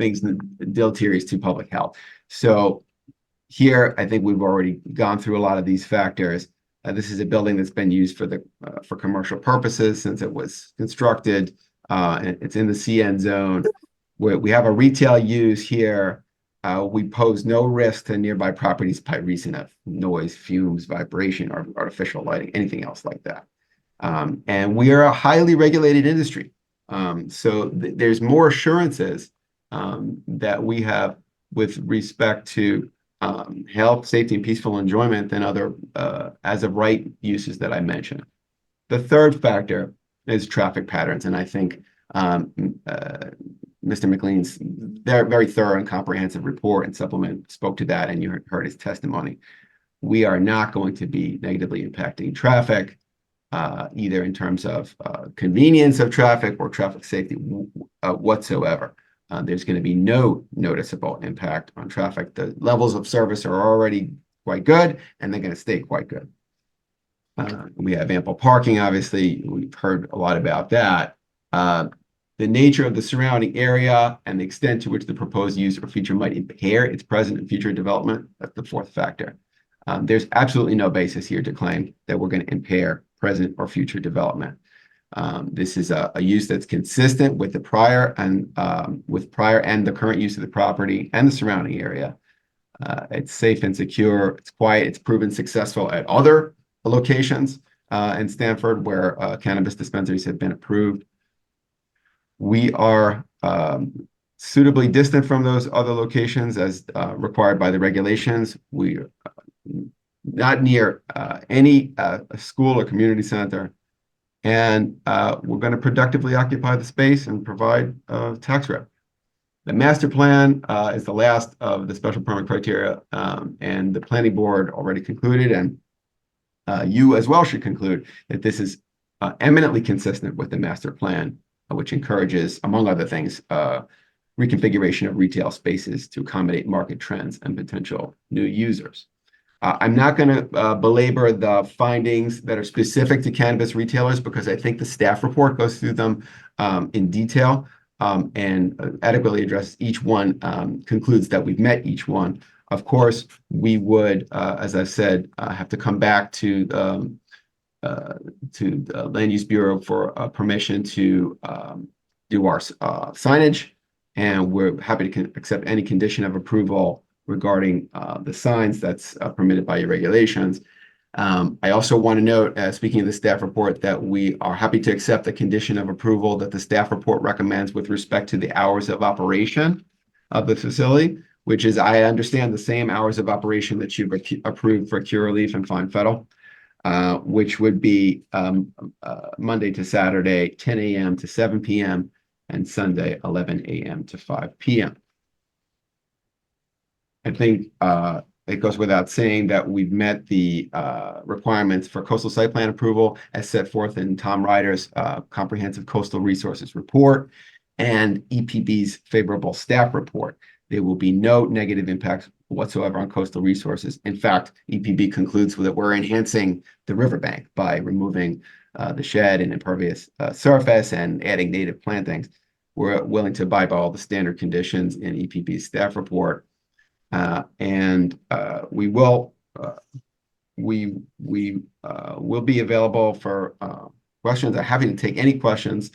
things deleterious to public health. So here, I think we've already gone through a lot of these factors. This is a building that's been used for commercial purposes since it was constructed. It's in the CN zone. We have a retail use here. We pose no risk to nearby properties by reason of noise, fumes, vibration, or artificial lighting, anything else like that. And we are a highly regulated industry. So there's more assurances that we have with respect to health, safety, and peaceful enjoyment than other as of right uses that I mentioned. The third factor is traffic patterns, and I think Mr. McLean's very thorough and comprehensive report and supplement spoke to that, and you heard his testimony. We are not going to be negatively impacting traffic, either in terms of convenience of traffic or traffic safety whatsoever. There's going to be no noticeable impact on traffic. The levels of service are already quite good, and they're going to stay quite good. We have ample parking, obviously. We've heard a lot about that. The nature of the surrounding area and the extent to which the proposed use or feature might impair its present and future development, that's the fourth factor. There's absolutely no basis here to claim that we're going to impair present or future development. This is a use that's consistent with the prior and the current use of the property and the surrounding area. It's safe and secure. It's quiet. It's proven successful at other locations in Stamford where cannabis dispensaries have been approved. We are suitably distant from those other locations as required by the regulations. We are not near any school or community center. And we're going to productively occupy the space and provide tax revenue. The master plan is the last of the special permit criteria, and the planning board already concluded, and you as well should conclude that this is eminently consistent with the master plan, which encourages, among other things, reconfiguration of retail spaces to accommodate market trends and potential new users. I'm not going to belabor the findings that are specific to cannabis retailers because I think the staff report goes through them in detail and adequately addresses each one, concludes that we've met each one. Of course, we would, as I said, have to come back to the Land Use Bureau for permission to do our signage, and we're happy to accept any condition of approval regarding the signs that's permitted by your regulations. I also want to note, speaking of the staff report, that we are happy to accept the condition of approval that the staff report recommends with respect to the hours of operation of the facility, which is, I understand, the same hours of operation that you've approved for Curaleaf and Fine Fettle, which would be Monday to Saturday, 10 a.m. to 7 p.m., and Sunday, 11 a.m. to 5 p.m. I think it goes without saying that we've met the requirements for coastal site plan approval as set forth in Tom Ryder's comprehensive coastal resources report and EPB's favorable staff report. There will be no negative impacts whatsoever on coastal resources. In fact, EPB concludes that we're enhancing the riverbank by removing the shed and impervious surface and adding native plantings. We're willing to abide by all the standard conditions in EPB's staff report. And we will be available for questions. I'm happy to take any questions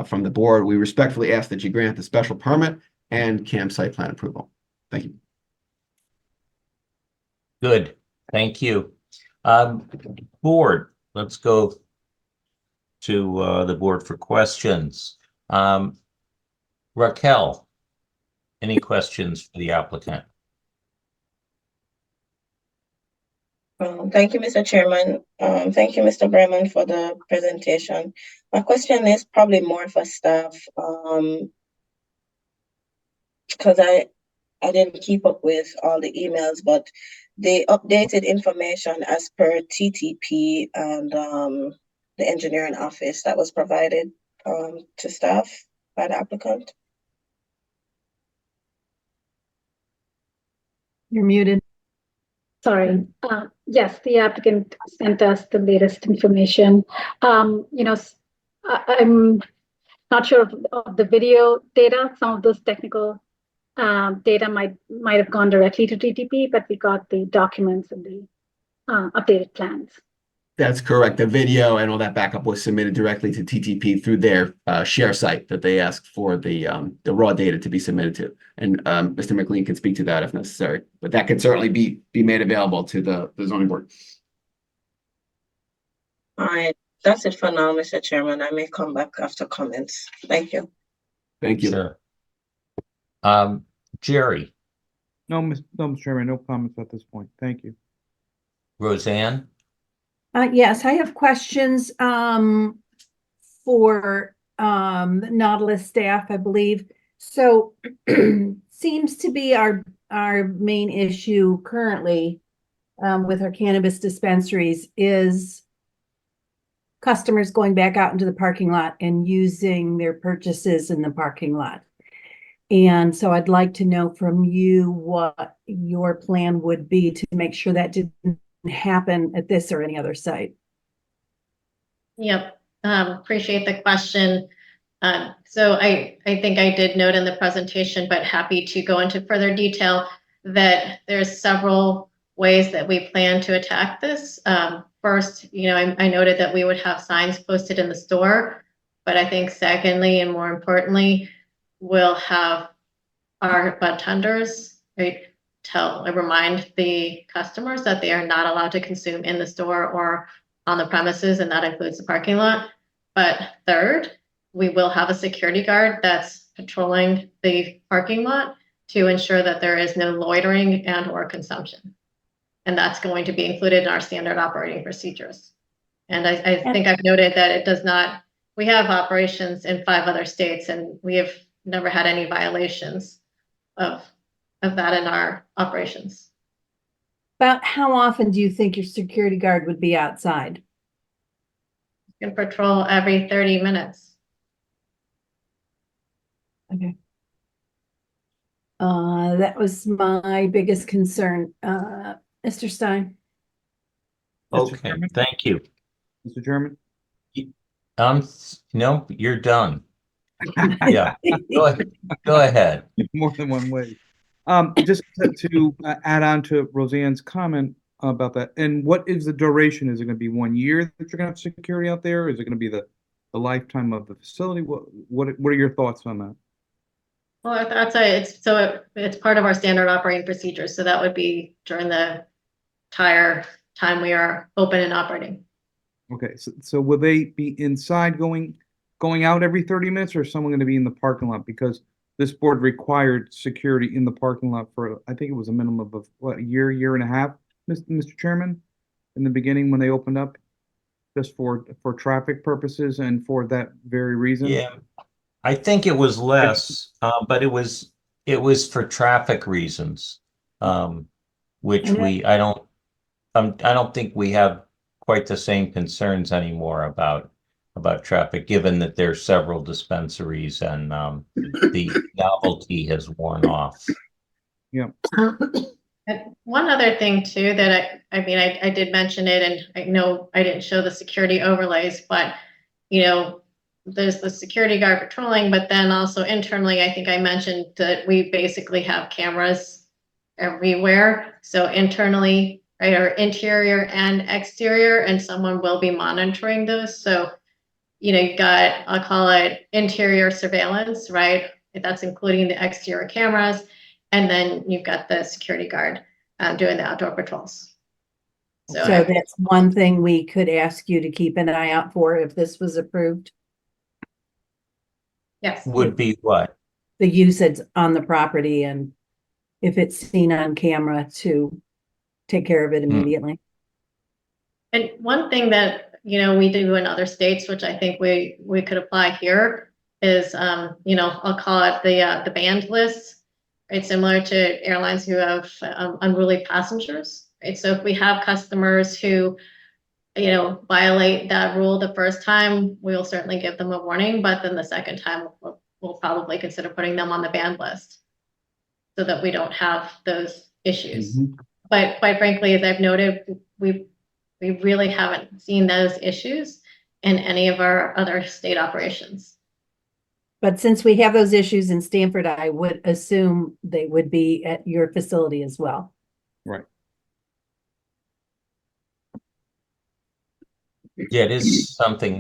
from the board. We respectfully ask that you grant the special permit and CAM site plan approval. Thank you. Good. Thank you. Board, let's go to the board for questions. Raquel, any questions for the applicant? Thank you, Mr. Chairman. Thank you, Mr. Bremen, for the presentation. My question is probably more for staff, because I didn't keep up with all the emails, but the updated information as per TTP and the engineering office that was provided to staff by the applicant. You're muted. Sorry. Yes, the applicant sent us the latest information. I'm not sure of the video data, some of those technical data might have gone directly to TTP, but we got the documents and the updated plans. That's correct. The video and all that backup was submitted directly to TTP through their share site that they asked for the raw data to be submitted to. And Mr. McLean can speak to that if necessary, but that can certainly be made available to the zoning board. All right, that's it for now, Mr. Chairman. I may come back after comments. Thank you. Thank you. Sure. Jerry, No, Mr. Chairman, no comments at this point. Thank you. Roseanne, Yes, I have questions for Nautilus staff, I believe. So seems to be our main issue currently with our cannabis dispensaries is customers going back out into the parking lot and using their purchases in the parking lot. And so I'd like to know from you what your plan would be to make sure that didn't happen at this or any other site. Yep, appreciate the question. So I think I did note in the presentation, but happy to go into further detail that there's several ways that we plan to attack this. First, I noted that we would have signs posted in the store, but I think secondly, and more importantly, we'll have our budtenders, right, remind the customers that they are not allowed to consume in the store or on the premises, and that includes the parking lot. But third, we will have a security guard that's patrolling the parking lot to ensure that there is no loitering and or consumption. And that's going to be included in our standard operating procedures. And I think I've noted that it does not, we have operations in 5 other states, and we have never had any violations of that in our operations. About how often do you think your security guard would be outside? You can patrol every 30 minutes. Okay. That was my biggest concern. Mr. Stein? Mr. okay, Chairman? thank you. Mr. Chairman? No, you're done. Yeah, go ahead. More than one way. Just to add on to Roseanne's comment about that, and what is the duration? Is it going to be 1 year that you're going to have security out there? Is it going to be the lifetime of the facility? What are your thoughts on that? Well, that's it's part of our standard operating procedures. So that would be during the entire time we are open and operating. Okay, so will they be inside going out every 30 minutes, or is someone going to be in the parking lot? Because this board required security in the parking lot for, I think it was a minimum of what, a year and a half, Mr. Chairman, in the beginning when they opened up, just for traffic purposes and for that very reason. Yeah, I think it was less, but it was for traffic reasons, which I don't think we have quite the same concerns anymore about traffic, given that there's several dispensaries and the novelty has worn off. Yeah. And one other thing too that I did mention it, and I know I didn't show the security overlays, but there's the security guard patrolling, but then also internally, I think I mentioned that we basically have cameras everywhere. So internally, right, or interior and exterior, and someone will be monitoring those. So, you've got, I'll call it interior surveillance, right? That's including the exterior cameras. And then you've got the security guard doing the outdoor patrols. So that's one thing we could ask you to keep an eye out for if this was approved. Yes. Would be what? The usage on the property, and if it's seen on camera, to take care of it immediately. And one thing that we do in other states, which I think we could apply here, is I'll call it the banned list. Right, similar to airlines who have unruly passengers. Right, so if we have customers who violate that rule the first time, we will certainly give them a warning, but then the second time we'll probably consider putting them on the banned list so that we don't have those issues. Mm-hmm. But quite frankly, as I've noted, we really haven't seen those issues in any of our other state operations. But since we have those issues in Stamford, I would assume they would be at your facility as well. Right. Yeah, it is something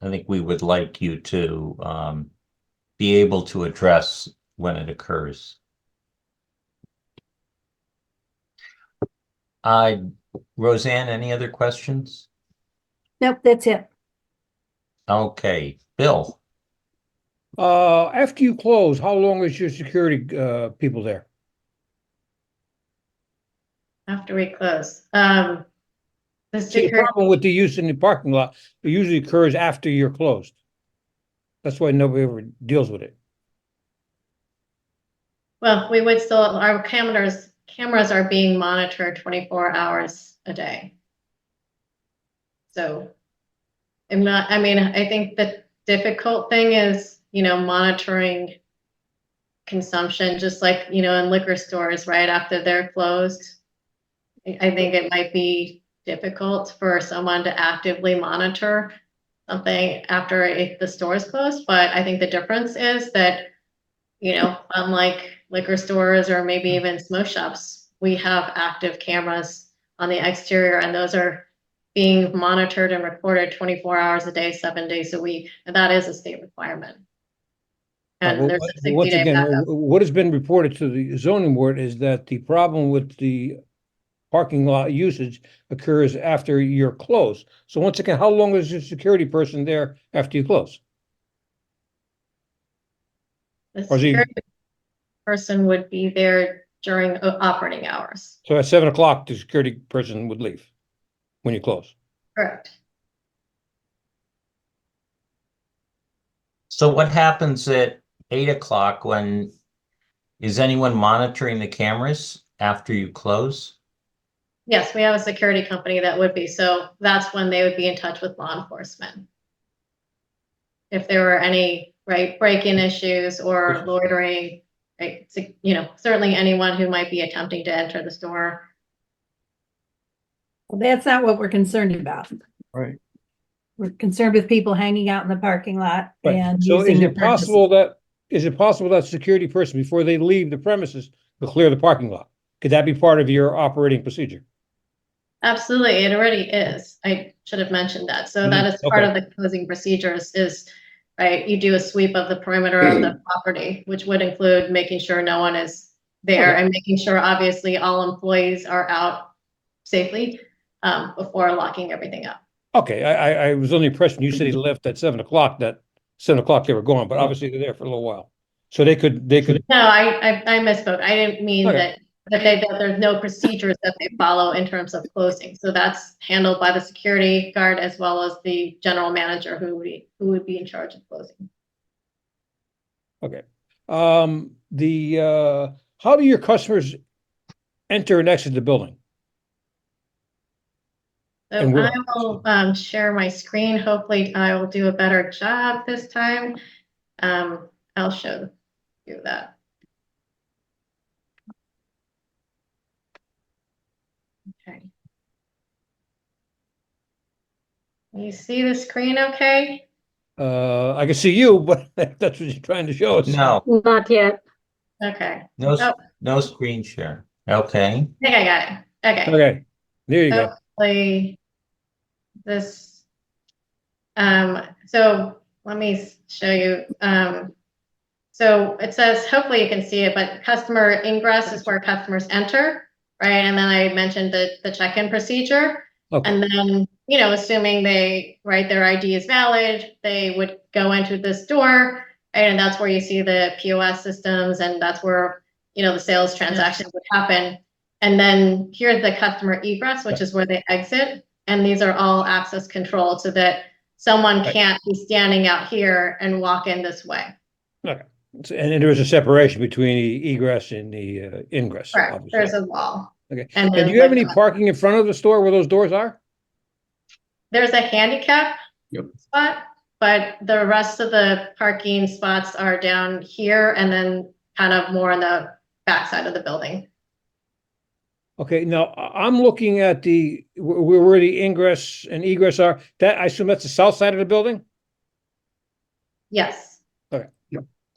I think we would like you to be able to address when it occurs. Roseanne, any other questions? Nope, that's it. Okay, Bill. After you close, how long is your security people there? After we close. The See, the security, problem with the use in the parking lot, it usually occurs after you're closed. That's why nobody ever deals with it. well, we would still, our cameras are being monitored 24 hours a day. So I think the difficult thing is, monitoring consumption, just like, in liquor stores right after they're closed. I think it might be difficult for someone to actively monitor something after the store is closed. But I think the difference is that, unlike liquor stores or maybe even smoke shops, we have active cameras on the exterior, and those are being monitored and recorded 24 hours a day, 7 days a week. And that is a state requirement. And there's a 60-day backup. What has been reported to the zoning board is that the problem with the parking lot usage occurs after you're closed. So once again, how long is your security person there after you close? The Or is he- security person would be there during operating hours. So at 7 o'clock, the security person would leave when you close. Correct. So what happens at 8 o'clock is anyone monitoring the cameras after you close? Yes, we have a security company that would be. So that's when they would be in touch with law enforcement. If there were any, break-in issues or loitering, right? So, certainly anyone who might be attempting to enter the store. Well, that's not what we're concerned about. Right. We're concerned with people hanging out in the parking lot and So using is their it possible that security person, before they leave the premises, will clear the parking lot? Could that be part of your operating procedure? Absolutely, it already is. I should have mentioned that. So that is part of the closing procedures is, you do a sweep of the perimeter of the property, which would include making sure no one is there and making sure obviously all employees are out safely before locking everything up. Okay, I was under the impression you said he left at 7 o'clock, that 7 o'clock they were gone, but obviously they're there for a little while. So they could. No, I misspoke. I didn't mean Okay. that there's no procedures that they follow in terms of closing. So that's handled by the security guard as well as the general manager who would be in charge of closing. Okay. How do your customers enter and exit the building? So And where? I will share my screen. Hopefully I will do a better job this time. I'll show you that. Okay. You see the screen okay? I can see you, but that's what you're trying to show us. No, Not yet. Okay. no, Oh. no screen share. Okay. I think I got it. Okay. Okay, there you go. Hopefully this, so let me show you. So it says, hopefully you can see it, but customer ingress is where customers enter, right? And then I mentioned the check-in procedure. Okay. And then, assuming their ID is valid, they would go into this door, right? And that's where you see the POS systems, and that's where, the sales transaction would happen. And then here's the customer egress, which is where they exit. And these are all access controlled so that someone can't be standing out here and walk in this way. Okay. And there is a separation between the egress and the ingress. Correct. Obviously. There's a wall. Okay. And And do you have any parking in front of the store where those doors are? There's a handicap Yep. spot, but the rest of the parking spots are down here and then kind of more on the back side of the building. Okay, now I'm looking at where the ingress and egress are. That I assume that's the south side of the building? Yes. Okay.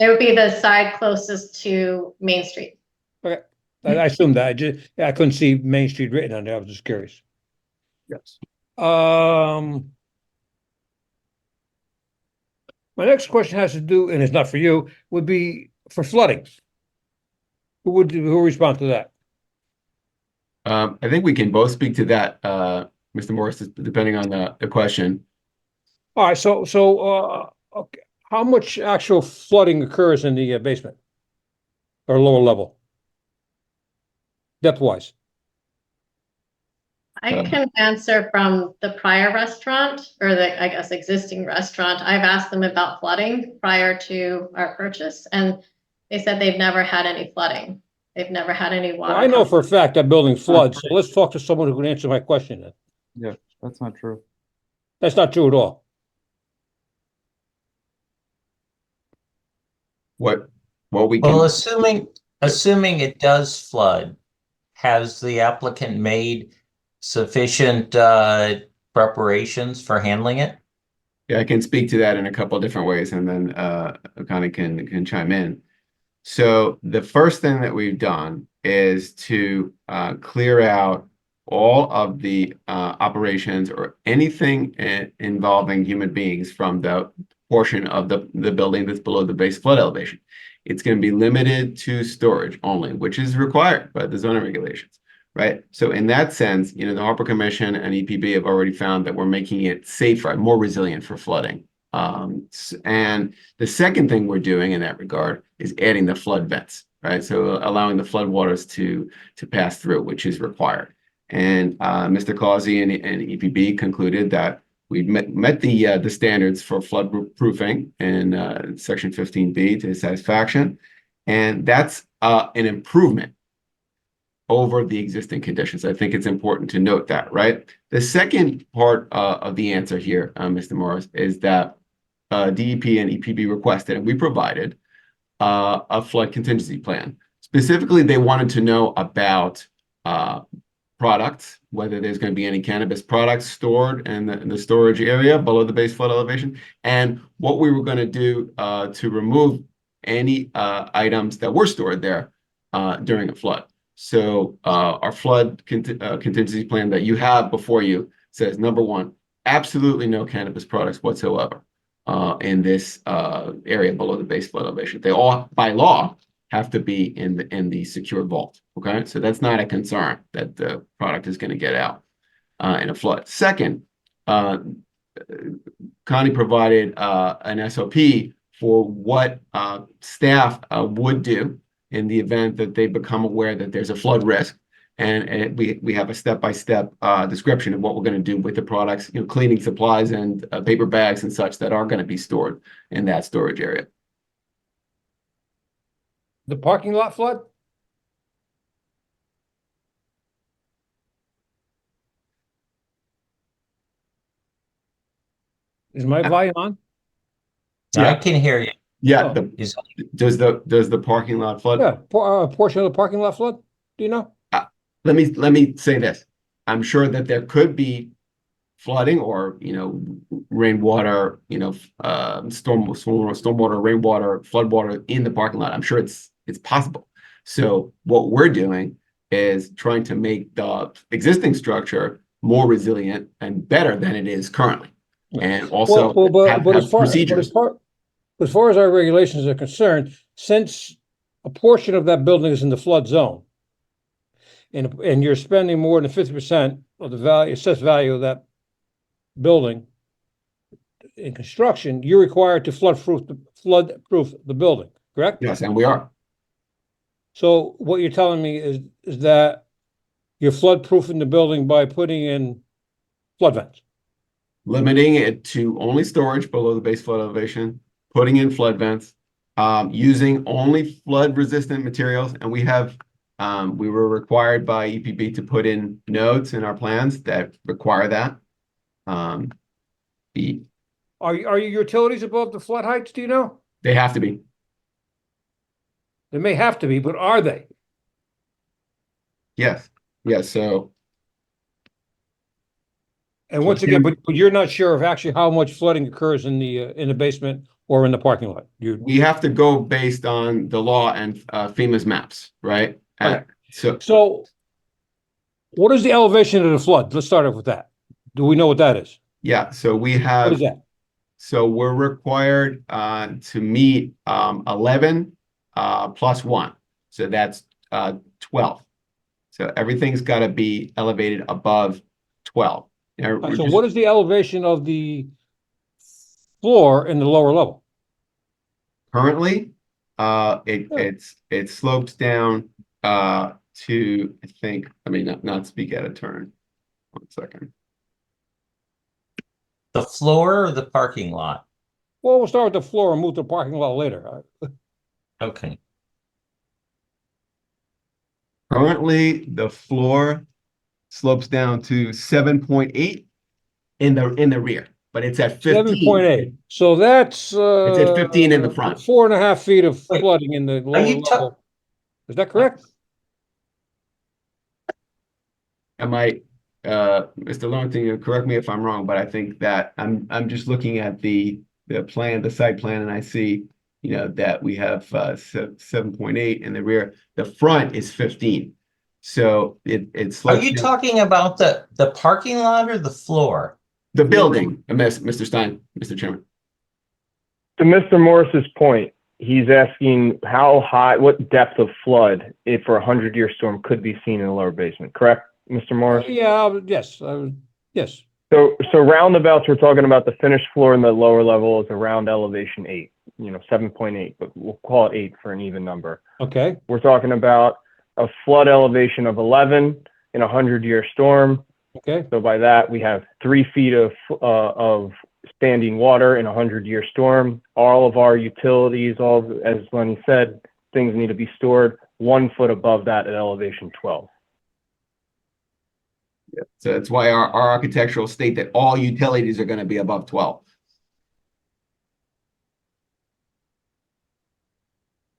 It would be the side closest to Main Street. Okay, I assumed that. I couldn't see Main Street written on there. I was just curious. Yes. My next question has to do, and it's not for you, would be for flooding. Who will respond to that? I think we can both speak to that, Mr. Morris, depending on the question. All right, okay. How much actual flooding occurs in the basement or lower level? Depth-wise? I can answer from the prior restaurant or the, I guess, existing restaurant. I've asked them about flooding prior to our purchase, and they said they've never had any flooding. They've never had any water. Well, I know for a fact that building floods, so let's talk to someone who can answer my question then. Yeah, that's not true. That's not true at all. What we Well, can, assuming it does flood, has the applicant made sufficient preparations for handling it? yeah, I can speak to that in a couple of different ways, and then Connie can chime in. So the first thing that we've done is to clear out all of the operations or anything involving human beings from the portion of the building that's below the base flood elevation. It's going to be limited to storage only, which is required by the zoning regulations, right? So in that sense, the Harbor Commission and EPB have already found that we're making it safer, more resilient for flooding. And the second thing we're doing in that regard is adding the flood vents, right? So allowing the flood waters to pass through, which is required. And Mr. Causey and EPB concluded that we've met the standards for flood proofing in section 15B to his satisfaction. And that's an improvement over the existing conditions. I think it's important to note that, right? The second part of the answer here, Mr. Morris, is that DEP and EPB requested, and we provided a flood contingency plan. Specifically, they wanted to know about products, whether there's going to be any cannabis products stored in the storage area below the base flood elevation, and what we were going to do to remove any items that were stored there during a flood. So our flood contingency plan that you have before you says, number one, absolutely no cannabis products whatsoever in this area below the base flood elevation. They all, by law, have to be in the secure vault. Okay, so that's not a concern that the product is going to get out in a flood. Second, Connie provided an SOP for what staff would do in the event that they become aware that there's a flood risk. And we have a step-by-step description of what we're going to do with the products, cleaning supplies and paper bags and such that are going to be stored in that storage area. The parking lot flood? Is my volume on? I can hear you. Yeah. Oh. Does the parking lot flood? Yeah, a portion of the parking lot flood? Do you know? Let me say this. I'm sure that there could be flooding or rainwater, stormwater, rainwater, floodwater in the parking lot. I'm sure it's possible. So what we're doing is trying to make the existing structure more resilient and better than it is currently, and also have procedures. As far as our regulations are concerned, since a portion of that building is in the flood zone, and you're spending more than 50% of the value, assessed value of that building in construction, you're required to flood-proof the building, correct? Yes, and we are. So what you're telling me is that you're flood-proofing the building by putting in flood vents? Limiting it to only storage below the base flood elevation, putting in flood vents, using only flood-resistant materials, and we were required by EPB to put in notes in our plans that require that. Are your utilities above the flood heights? Do you know? They have to be. They may have to be, but are they? Yes. So. And once again, but you're not sure of actually how much flooding occurs in the basement or in the parking lot. We have to go based on the law and FEMA's maps, right? Okay. So So what is the elevation of the flood? Let's start off with that. Do we know what that is? yeah, so we What have is that? so we're required to meet 11 plus 1. So that's 12. So everything's got to be elevated above 12. So what is the elevation of the floor in the lower level? Currently, it slopes down to, I think, I mean, not speak out of turn. 1 second. The floor or the parking lot? Well, we'll start with the floor and move to the parking lot later. Okay. Currently, the floor slopes down to 7.8 in the rear, but it's at 15. 7.8. So that's It's at 15 in the front. 4.5 feet of Wait, flooding in the lower you level. Is that correct? Am I, Mr. Lawrence, correct me if I'm wrong, but I think that I'm just looking at the plan, the site plan, and I see, that we have 7.8 in the rear. The front is 15. So it slopes. Are you talking about the parking lot or the floor? The building, Mr. Stein, Mr. Chairman. To Mr. Morris's point, he's asking how high, what depth of flood if for a 100-year storm could be seen in the lower basement, correct, Mr. Morris? Yeah, yes, yes. So roundabouts, we're talking about the finished floor in the lower level is around elevation 8, 7.8, but we'll call it 8 for an even number. Okay. We're talking about a flood elevation of 11 in a 100-year storm. Okay. So by that, we have 3 feet of standing water in a 100-year storm. All of our utilities, as Lenny said, things need to be stored 1 foot above that at elevation 12. Yeah. So that's why our architectural state that all utilities are going to be above 12.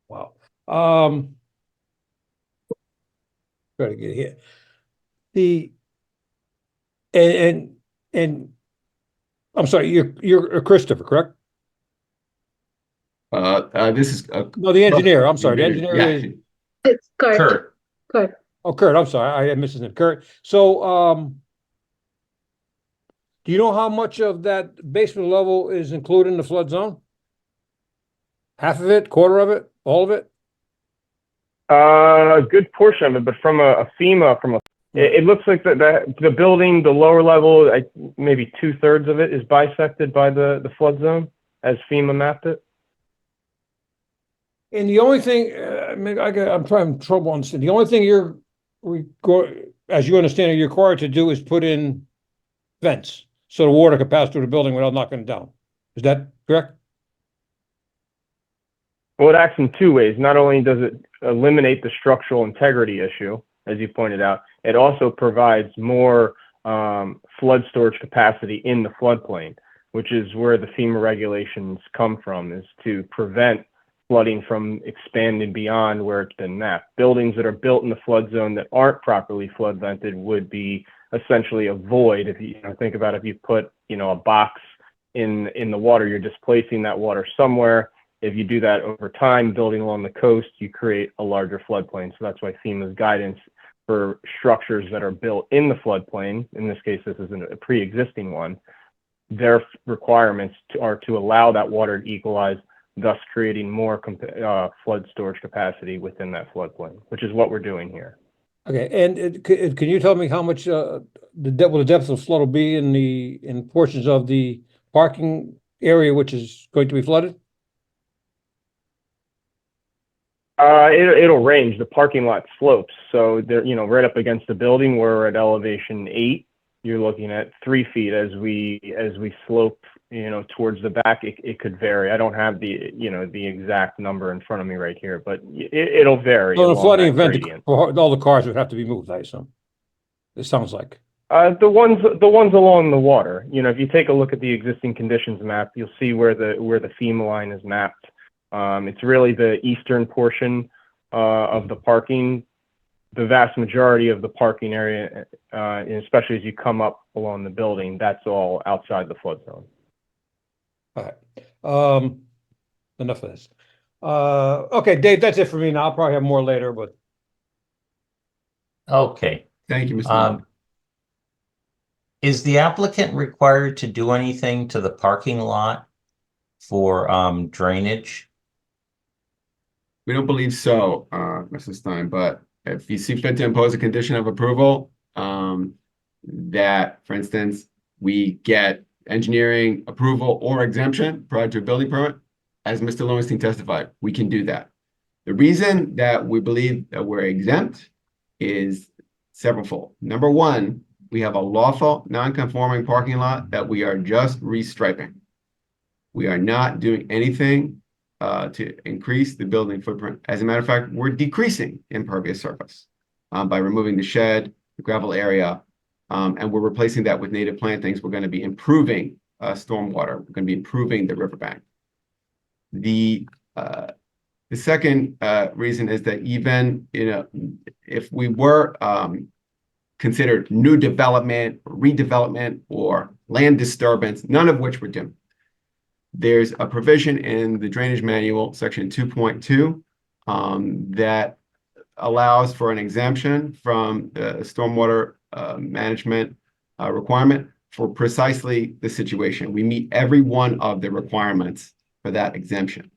Wow. Try to get here. And I'm sorry, you're Christopher, correct? This is No, the engineer. I'm sorry, the engineer yeah. is It's Kurt. Kurt. Kurt. Oh, Kurt. I'm sorry, I missed his name. Kurt. So, do you know how much of that basement level is included in the flood zone? Half of it, quarter of it, all of it? A good portion of it, but from a FEMA, it looks like the building, the lower level, maybe 2/3 of it is bisected by the flood zone as FEMA mapped it. And the only thing, I'm trying trouble understanding. The only thing as you understand it, you're required to do is put in vents so the water can pass through the building without knocking it down. Is that correct? Well, it acts in 2 ways. Not only does it eliminate the structural integrity issue, as you pointed out, it also provides more flood storage capacity in the floodplain, which is where the FEMA regulations come from, is to prevent flooding from expanding beyond where it's been mapped. Buildings that are built in the flood zone that aren't properly flood vented would be essentially a void. If you think about if you put a box in the water, you're displacing that water somewhere. If you do that over time, building along the coast, you create a larger floodplain. So that's why FEMA's guidance for structures that are built in the floodplain, in this case, this is a pre-existing one, their requirements are to allow that water to equalize, thus creating more flood storage capacity within that floodplain, which is what we're doing here. Okay, and can you tell me how much the depth of flood will be in portions of the parking area which is going to be flooded? It'll range. The parking lot slopes, so they're right up against the building. We're at elevation 8. You're looking at 3 feet as we slope towards the back. It could vary. I don't have the exact number in front of me right here, but it'll vary. So the flooding event, gradient. all the cars would have to be moved, I assume. It sounds like. The ones along the water. If you take a look at the existing conditions map, you'll see where the FEMA line is mapped. It's really the eastern portion of the parking the vast majority of the parking area, and especially as you come up along the building, that's all outside the flood zone. All right. Enough of this. Okay, Dave, that's it for me now. I'll probably have more later, but Okay. Thank you, Mr. Leonard. Is the applicant required to do anything to the parking lot for drainage? We don't believe so, Mr. Stein, but if you see fit to impose a condition of approval, that, for instance, we get engineering approval or exemption prior to a building permit, as Mr. Lowenstein testified, we can do that. The reason that we believe that we're exempt is severalfold. Number one, we have a lawful non-conforming parking lot that we are just restriping. We are not doing anything to increase the building footprint. As a matter of fact, we're decreasing impervious surface by removing the shed, the gravel area, and we're replacing that with native plantings. We're going to be improving stormwater. We're going to be improving the riverbank. The second reason is that even if we were considered new development, redevelopment, or land disturbance, none of which we're doing. There's a provision in the drainage manual, section 2.2, that allows for an exemption from the stormwater management requirement for precisely the situation. We meet every one of the requirements for that exemption.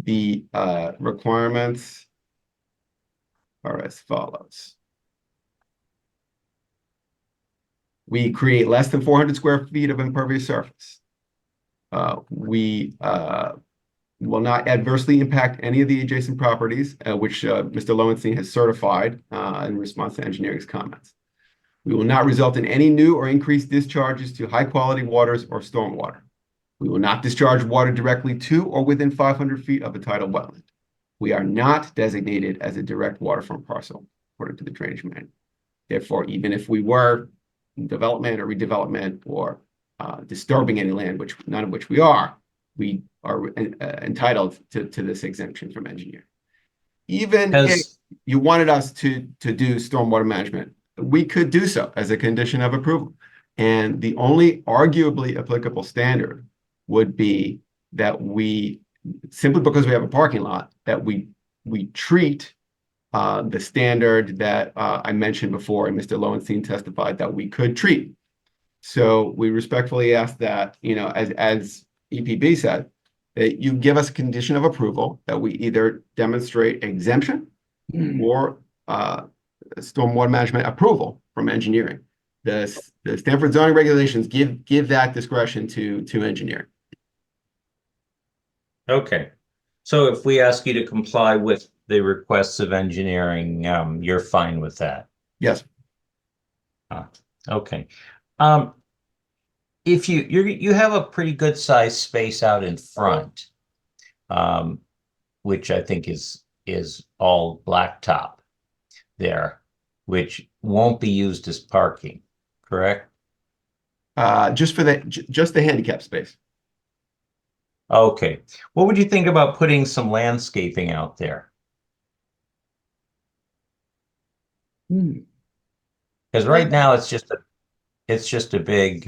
The requirements are as follows. We create less than 400 square feet of impervious surface. We will not adversely impact any of the adjacent properties, which Mr. Lowenstein has certified in response to engineering's comments. We will not result in any new or increased discharges to high-quality waters or stormwater. We will not discharge water directly to or within 500 feet of a tidal wetland. We are not designated as a direct waterfront parcel, according to the drainage manual. Therefore, even if we were development or redevelopment or disturbing any land, which none of which we are entitled to this exemption from engineering. Even if you wanted us to do stormwater management, we could do so as a condition of approval. And the only arguably applicable standard would be that we, simply because we have a parking lot, that we treat the standard that I mentioned before, and Mr. Lowenstein testified that we could treat. So we respectfully ask that, as EPB said, that you give us a condition of approval that we either demonstrate exemption or stormwater management approval from engineering. The Stamford zoning regulations give that discretion to engineering. Okay. So if we ask you to comply with the requests of engineering, you're fine with that? Yes. Okay. If you have a pretty good sized space out in front, which I think is all blacktop there, which won't be used as parking, correct? Just the handicap space. Okay. What would you think about putting some landscaping out there? Because right now it's just a big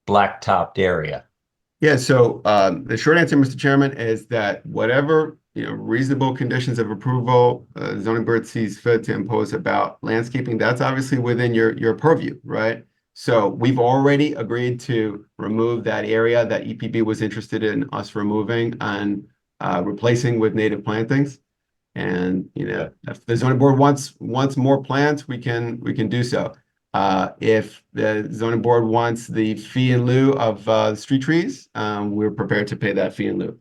black-topped area. Yeah, so the short answer, Mr. Chairman, is that whatever reasonable conditions of approval zoning board sees fit to impose about landscaping, that's obviously within your purview, right? So we've already agreed to remove that area that EPB was interested in us removing and replacing with native plantings. And if the zoning board wants more plants, we can do so. If the zoning board wants the fee in lieu of street trees, we're prepared to pay that fee in lieu.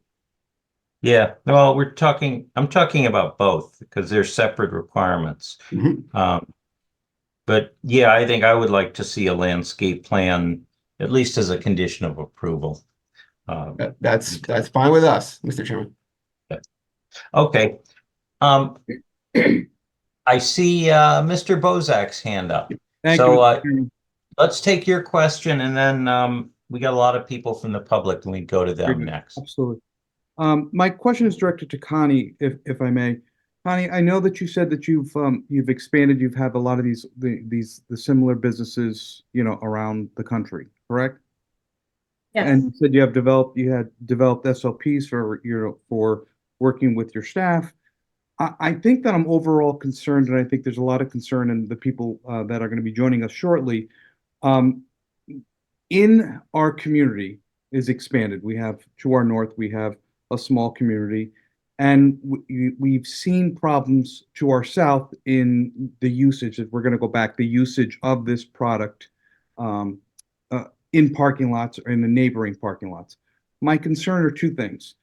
Yeah, well, I'm talking about both because they're separate requirements. But yeah, I think I would like to see a landscape plan, at least as a condition of approval. That's fine with us, Mr. Chairman. Okay. I see Mr. Bozak's hand up. Thank So you. let's take your question, and then we got a lot of people from the public, and we go to them next. Absolutely. My question is directed to Connie, if I may. Connie, I know that you said that you've expanded, you've had a lot of the similar businesses, around the country, correct? Yes. And you said you had developed SOPs for working with your staff. I think that I'm overall concerned, and I think there's a lot of concern in the people that are going to be joining us shortly. Um, in our community is expanded. We have to our north, we have a small community, and we've seen problems to our south in the usage. If we're going to go back, the usage of this product um, in parking lots or in the neighboring parking lots. My concern are two things.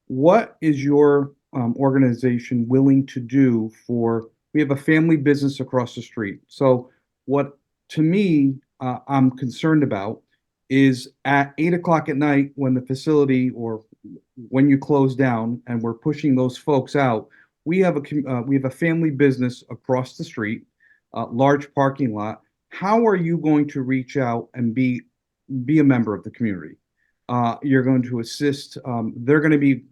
What is your organization willing to do we have a family business across the street. So what to me, I'm concerned about is at 8 o'clock at night when the facility or when you close down and we're pushing those folks out, we have a family business across the street, large parking lot. How are you going to reach out and be a member of the community? You're going to assist. They're going to be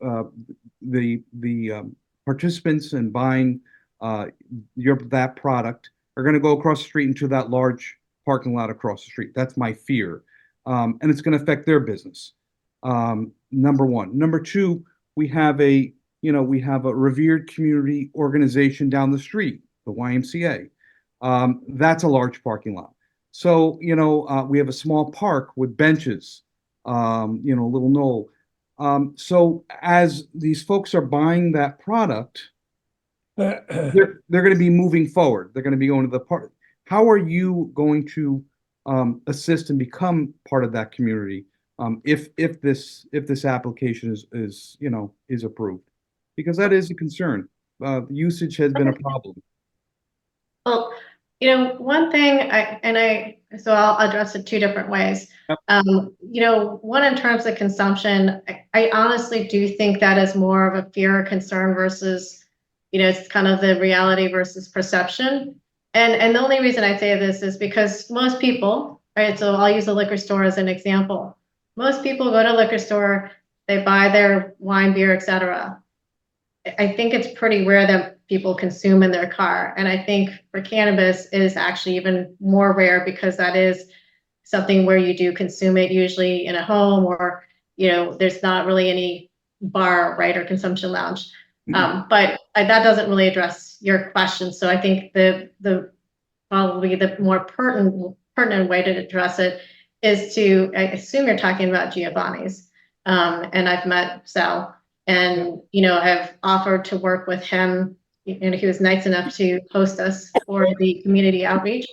the participants in buying that product are going to go across the street into that large parking lot across the street. That's my fear, and it's going to affect their business. Number one. Number two, we have a revered community organization down the street, the YMCA. That's a large parking lot. So, we have a small park with benches, a little knoll. So as these folks are buying that product, they're going to be moving forward. They're going to be going to the park. How are you going to assist and become part of that community if this application is approved? Because that is a concern. Usage has been a problem. Well, one thing so I'll address it two different ways. Yep. One in terms of consumption, I honestly do think that is more of a fear or concern versus, it's kind of the reality versus perception. And the only reason I say this is because most people, right? So I'll use a liquor store as an example. Most people go to a liquor store, they buy their wine, beer, etc. I think it's pretty rare that people consume in their car. And I think for cannabis it is actually even more rare because that is something where you do consume it usually in a home or, there's not really any bar, right, or consumption lounge. But that doesn't really address your question. So I think the probably the more pertinent way to address it is I assume you're talking about Giovanni's. And I've met Sal and, have offered to work with him. And he was nice enough to host us for the community outreach.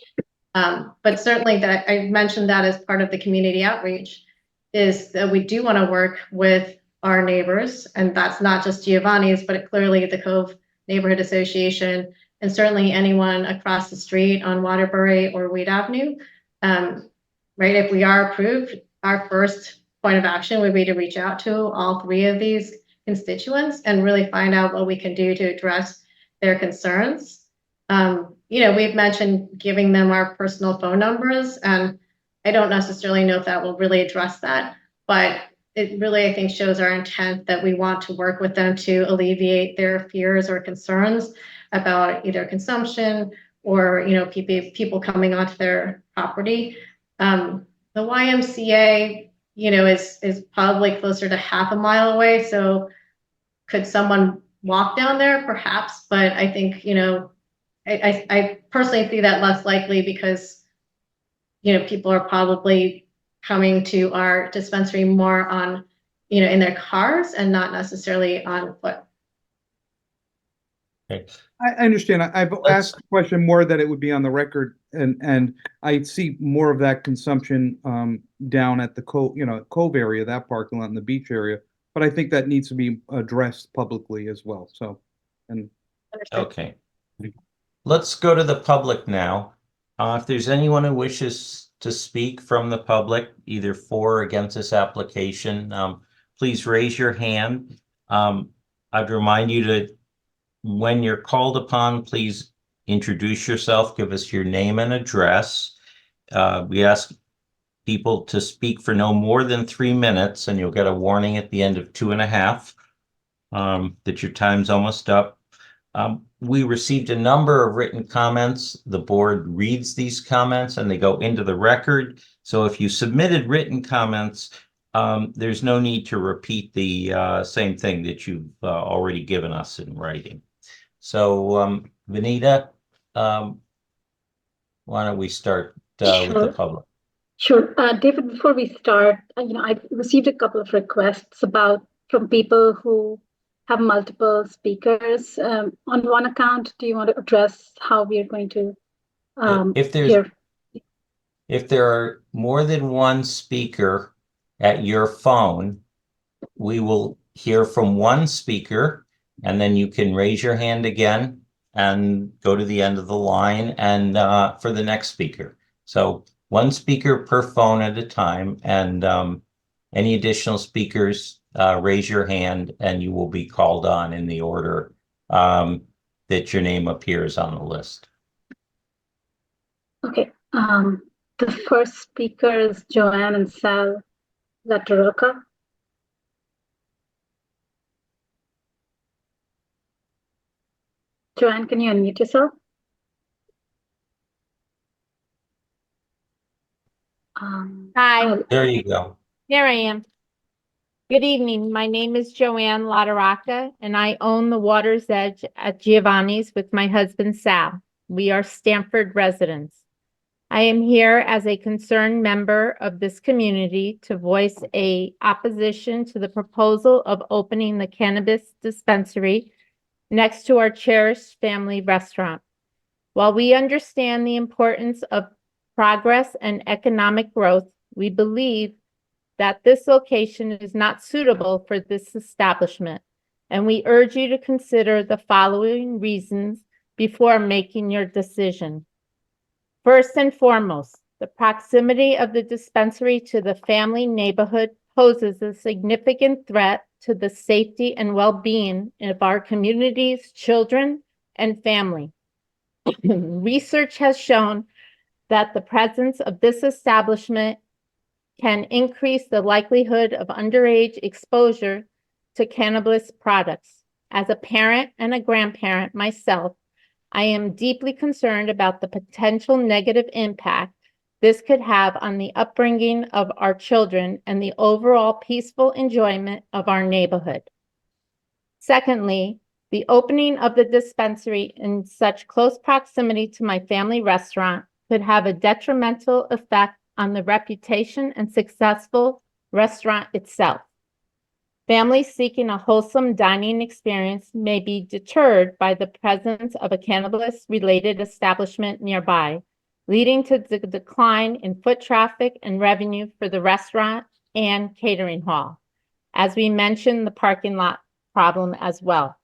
But certainly that I mentioned that as part of the community outreach is that we do want to work with our neighbors, and that's not just Giovanni's, but clearly the Cove Neighborhood Association, and certainly anyone across the street on Waterbury or Wade Avenue. Right, if we are approved, our first point of action would be to reach out to all three of these constituents and really find out what we can do to address their concerns. We've mentioned giving them our personal phone numbers, and I don't necessarily know if that will really address that, but it really, I think, shows our intent that we want to work with them to alleviate their fears or concerns about either consumption or, people coming onto their property. The YMCA, is probably closer to half a mile away. So could someone walk down there? Perhaps, but I think, I personally see that less likely because, people are probably coming to our dispensary more on, in their cars and not necessarily on foot. Okay. I understand. I've asked the question more that it would be on the record, and I see more of that consumption down at the Cove area, that parking lot in the beach area. But I think that needs to be addressed publicly as well. So, Okay. Let's go to the public now. If there's anyone who wishes to speak from the public, either for or against this application, please raise your hand. I'd remind you to, when you're called upon, please introduce yourself, give us your name and address. We ask people to speak for no more than 3 minutes, and you'll get a warning at the end of 2.5 that your time's almost up. We received a number of written comments. The board reads these comments and they go into the record. So if you submitted written comments, there's no need to repeat the same thing that you've already given us in writing. So, Vanita, why don't we start with the public? Sure. David, before we start, I received a couple of requests from people who have multiple speakers on one account. Do you want to address how we are going to If there are more than one speaker at your phone, we will hear from one speaker, and then you can raise your hand again and go to the end of the line and for the next speaker. So one speaker per phone at a time, and any additional speakers, raise your hand and you will be called on in the order that your name appears on the list. Okay. The first speaker is Joanne and Sal Lataroca. Joanne, can you unmute yourself? Hi, There you go. here I am. Good evening. My name is Joanne Lataraca, and I own the Water's Edge at Giovanni's with my husband, Sal. We are Stamford residents. I am here as a concerned member of this community to voice a opposition to the proposal of opening the Cannabis Dispensary next to our cherished family restaurant. While we understand the importance of progress and economic growth, we believe that this location is not suitable for this establishment, and we urge you to consider the following reasons before making your decision. First and foremost, the proximity of the dispensary to the family neighborhood poses a significant threat to the safety and well-being of our community's children and family. Research has shown that the presence of this establishment can increase the likelihood of underage exposure to cannabis products. As a parent and a grandparent myself, I am deeply concerned about the potential negative impact this could have on the upbringing of our children and the overall peaceful enjoyment of our neighborhood. Secondly, the opening of the dispensary in such close proximity to my family restaurant could have a detrimental effect on the reputation and successful restaurant itself. Families seeking a wholesome dining experience may be deterred by the presence of a cannabis-related establishment nearby, leading to the decline in foot traffic and revenue for the restaurant and catering hall. As we mentioned, the parking lot problem as well.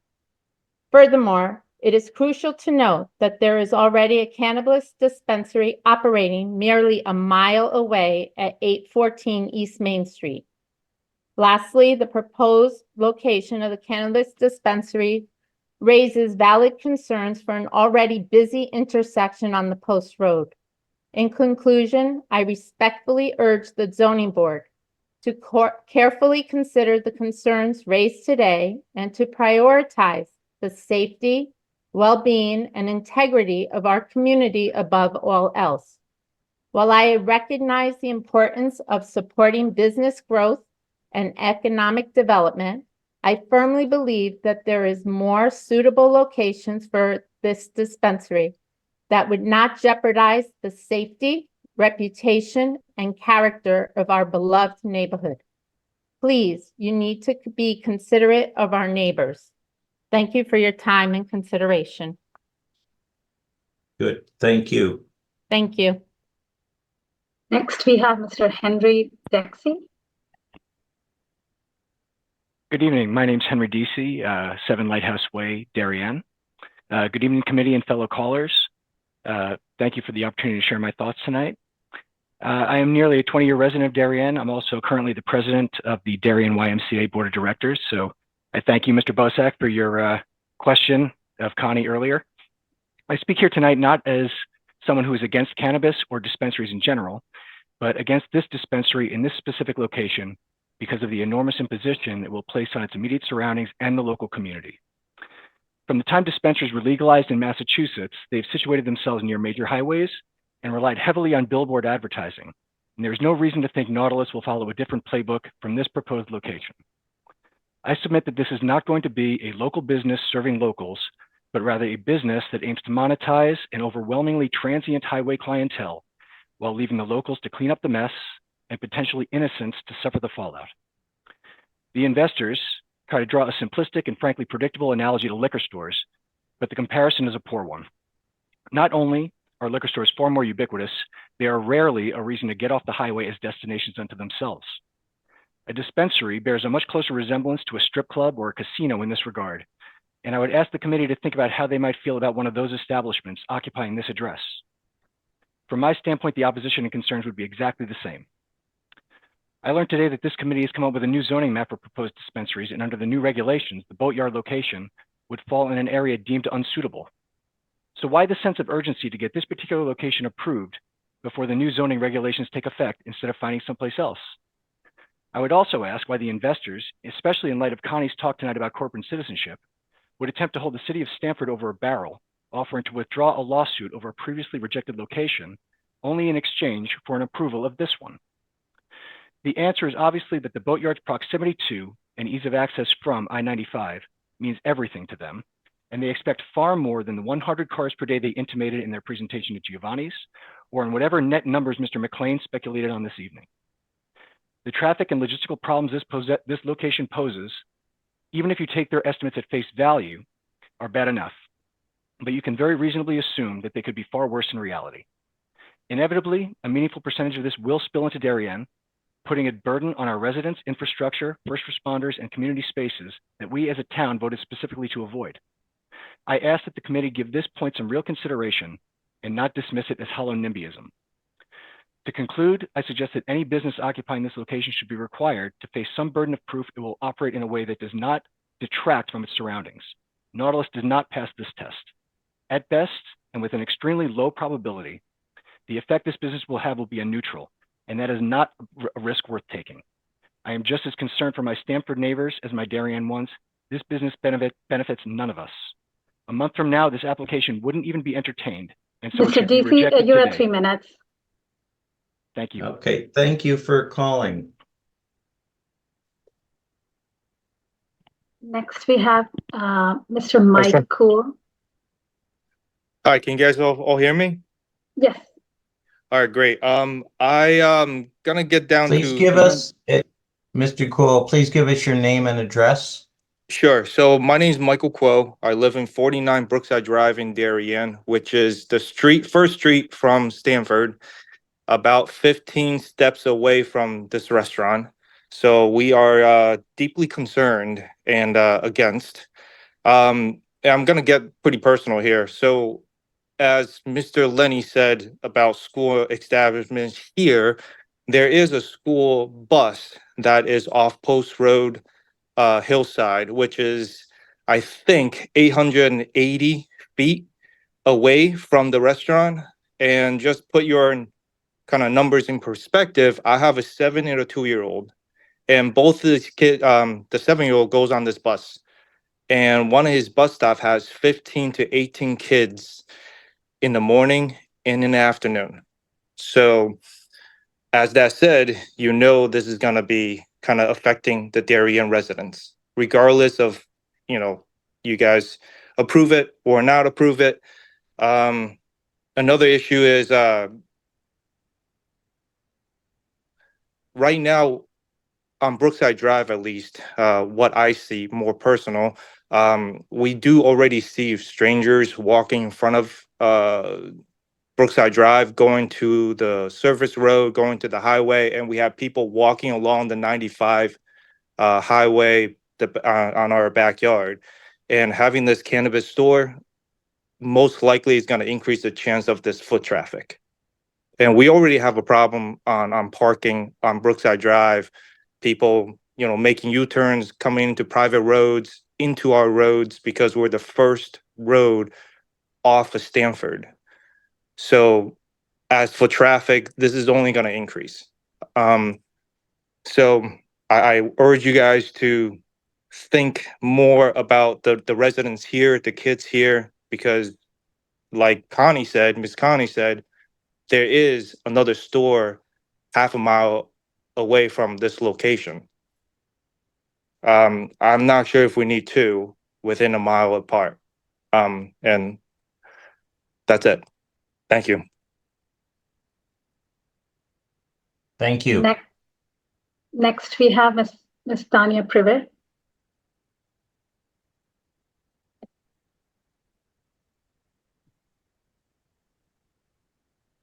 Furthermore, it is crucial to note that there is already a cannabis dispensary operating merely a mile away at 814 East Main Street. Lastly, the proposed location of the cannabis dispensary raises valid concerns for an already busy intersection on the Post Road. In conclusion, I respectfully urge the zoning board to carefully consider the concerns raised today and to prioritize the safety, well-being, and integrity of our community above all else. While I recognize the importance of supporting business growth and economic development, I firmly believe that there is more suitable locations for this dispensary that would not jeopardize the safety, reputation, and character of our beloved neighborhood. Please, you need to be considerate of our neighbors. Thank you for your time and consideration. Good. Thank you. Thank you. Next, we have Mr. Henry Dexy. Good evening. My name's Henry Dexy, 7 Lighthouse Way, Darien. Good evening, committee and fellow callers. Thank you for the opportunity to share my thoughts tonight. I am nearly a 20-year resident of Darien. I'm also currently the president of the Darien YMCA Board of Directors. So I thank you, Mr. Bosak, for your question of Connie earlier. I speak here tonight not as someone who is against cannabis or dispensaries in general, but against this dispensary in this specific location because of the enormous imposition it will place on its immediate surroundings and the local community. From the time dispensaries were legalized in Massachusetts, they've situated themselves near major highways and relied heavily on billboard advertising. And there is no reason to think Nautilus will follow a different playbook from this proposed location. I submit that this is not going to be a local business serving locals, but rather a business that aims to monetize an overwhelmingly transient highway clientele while leaving the locals to clean up the mess and potentially innocents to suffer the fallout. The investors try to draw a simplistic and frankly predictable analogy to liquor stores, but the comparison is a poor one. Not only are liquor stores far more ubiquitous, they are rarely a reason to get off the highway as destinations unto themselves. A dispensary bears a much closer resemblance to a strip club or a casino in this regard, and I would ask the committee to think about how they might feel about one of those establishments occupying this address. From my standpoint, the opposition and concerns would be exactly the same. I learned today that this committee has come up with a new zoning map for proposed dispensaries, and under the new regulations, the boatyard location would fall in an area deemed unsuitable. So why the sense of urgency to get this particular location approved before the new zoning regulations take effect instead of finding someplace else? I would also ask why the investors, especially in light of Connie's talk tonight about corporate citizenship, would attempt to hold the city of Stamford over a barrel, offering to withdraw a lawsuit over a previously rejected location, only in exchange for an approval of this one. The answer is obviously that the boatyard's proximity to and ease of access from I-95 means everything to them, and they expect far more than the 100 cars per day they intimated in their presentation at Giovanni's, or in whatever net numbers Mr. McLean speculated on this evening. The traffic and logistical problems this location poses, even if you take their estimates at face value, are bad enough, but you can very reasonably assume that they could be far worse in reality. Inevitably, a meaningful percentage of this will spill into Darien, putting a burden on our residents, infrastructure, first responders, and community spaces that we as a town voted specifically to avoid. I ask that the committee give this point some real consideration and not dismiss it as hollow NIMBYism. To conclude, I suggest that any business occupying this location should be required to face some burden of proof it will operate in a way that does not detract from its surroundings. Nautilus does not pass this test. At best, and with an extremely low probability, the effect this business will have will be a neutral, and that is not a risk worth taking. I am just as concerned for my Stamford neighbors as my Darien ones. This business benefits none of us. A month from now, this application wouldn't even be entertained, and so it Mr. should be DC, rejected you're today. at 3 minutes. Thank you. Okay, thank you for calling. Next, we have Mr. Mike Cool. Hi, can you guys all hear me? Yes. All right, great. I gonna get down Please to give us, Mr. Cool, please give us your name and address. Sure. So my name is Michael Kuo. I live in 49 Brookside Drive in Darien, which is the first street from Stamford, about 15 steps away from this restaurant. So we are deeply concerned and against. I'm gonna get pretty personal here. So as Mr. Lenny said about school establishments here, there is a school bus that is off Post Road Hillside, which is, I think, 880 feet away from the restaurant. And just put your kind of numbers in perspective, I have a 7 and a 2-year-old, and both of these kids, the 7-year-old goes on this bus, and one of his bus staff has 15 to 18 kids in the morning and in the afternoon. So as that said, you know this is going to be kind of affecting the Darien residents, regardless of, you guys approve it or not approve it. Another issue is right now on Brookside Drive, at least, what I see more personal, we do already see strangers walking in front of Brookside Drive, going to the service road, going to the highway, and we have people walking along the 95 highway on our backyard. And having this cannabis store most likely is going to increase the chance of this foot traffic. And we already have a problem on parking on Brookside Drive. People, making U-turns, coming into private roads, into our roads, because we're the first road off of Stamford. So as for traffic, this is only going to increase. So I urge you guys to think more about the residents here, the kids here, because like Miss Connie said, there is another store half a mile away from this location. I'm not sure if we need two within a mile apart. And that's it. Thank you. Thank you. Next we have Ms. Tanya Privet.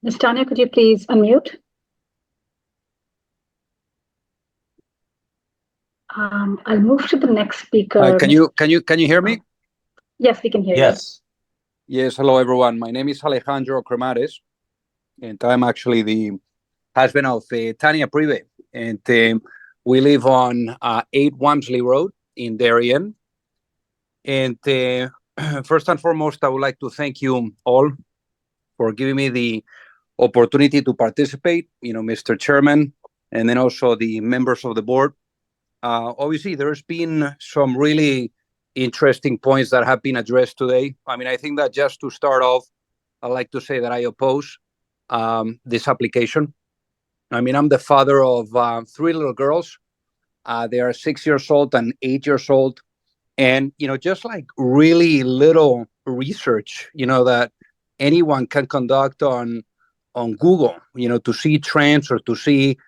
Ms. Tanya, could you please unmute? I'll move to the next speaker. Can you hear me? Yes, we can hear you. Yes. Yes, hello everyone. My name is Alejandro Cremades, and I'm actually the husband of Tanya Prive, and we live on 8 Wamsley Road in Darien. And first and foremost, I would like to thank you all for giving me the opportunity to participate, Mr. Chairman, and then also the members of the board. Obviously, there's been some really interesting points that have been addressed today. I mean, I think that just to start off, I'd like to say that I oppose this application. I mean, I'm the father of 3 little girls. They are 6 years old and 8 years old. And, just like really little research, that anyone can conduct on Google, to see trends or to see,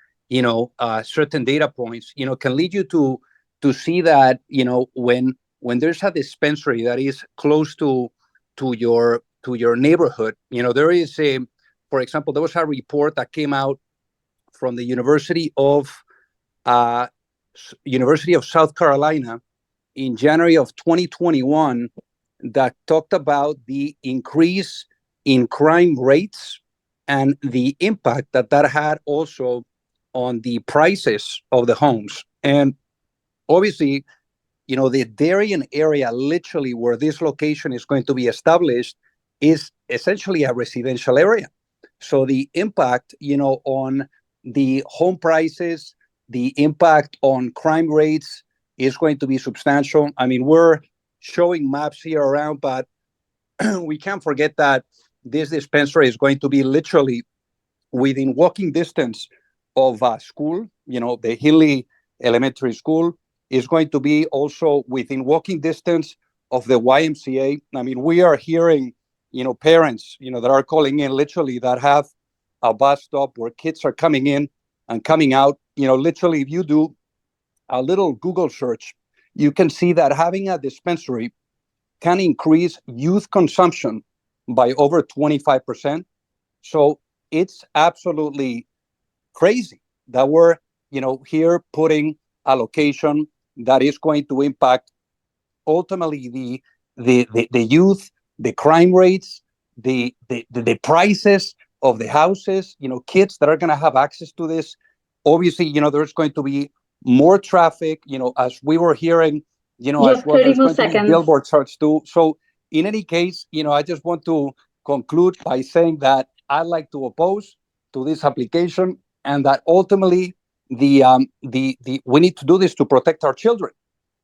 certain data points, can lead you to see that, when there's a dispensary that is close to your neighborhood, there is for example, there was a report that came out from the University of South Carolina in January of 2021 that talked about the increase in crime rates and the impact that had also on the prices of the homes. And obviously, the Darien area, literally where this location is going to be established, is essentially a residential area. So the impact, on the home prices, the impact on crime rates is going to be substantial. I mean, we're showing maps here around, but we can't forget that this dispensary is going to be literally within walking distance of a school. The Hilly Elementary School is going to be also within walking distance of the YMCA. I mean, we are hearing, parents, that are calling in literally that have a bus stop where kids are coming in and coming out. Literally, if you do a little Google search, you can see that having a dispensary can increase youth consumption by over 25%. So it's absolutely crazy that we're, here putting a location that is going to impact ultimately the youth, the crime rates, the prices of the houses, kids that are going to have access to this. Obviously, there's going to be more traffic, as we were hearing, as well, there's going to be billboard charts too. So in any case, I just want to conclude by saying that I'd like to oppose to this application, and that ultimately we need to do this to protect our children.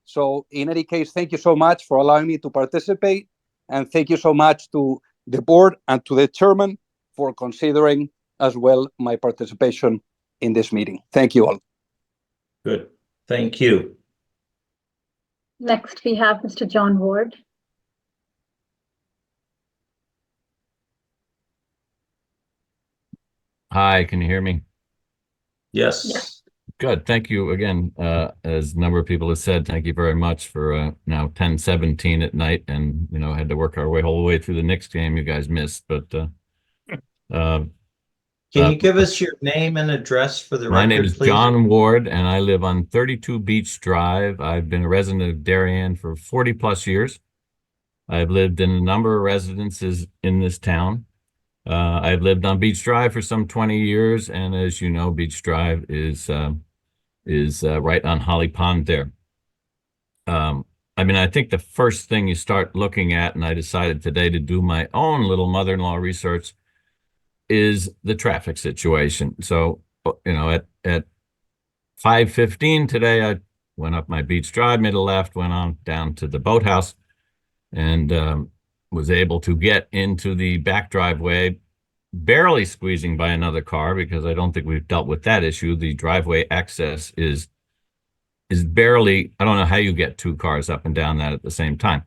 So in any case, thank you so much for allowing me to participate, and thank you so much to the board and to the chairman for considering as well my participation in this meeting. Thank you all. Good. Thank you. Next, we have Mr. John Ward. Hi, can you hear me? Yes. Yes. Good. Thank you again. As a number of people have said, thank you very much for now 10:17 at night, and had to work our way whole way through the Knicks game you guys missed. But can you give us your name and address for the record, my name is please? John Ward, and I live on 32 Beach Drive. I've been a resident of Darien for 40 plus years. I've lived in a number of residences in this town. I've lived on Beach Drive for some 20 years, and as you know, Beach Drive is right on Holly Pond there. I mean, I think the first thing you start looking at, and I decided today to do my own little mother-in-law research, is the traffic situation. So, you know, at 5:15 today, I went up my beach drive, made a left, went on down to the boathouse, and was able to get into the back driveway, barely squeezing by another car, because I don't think we've dealt with that issue. The driveway access is barely, I don't know how you get two cars up and down that at the same time.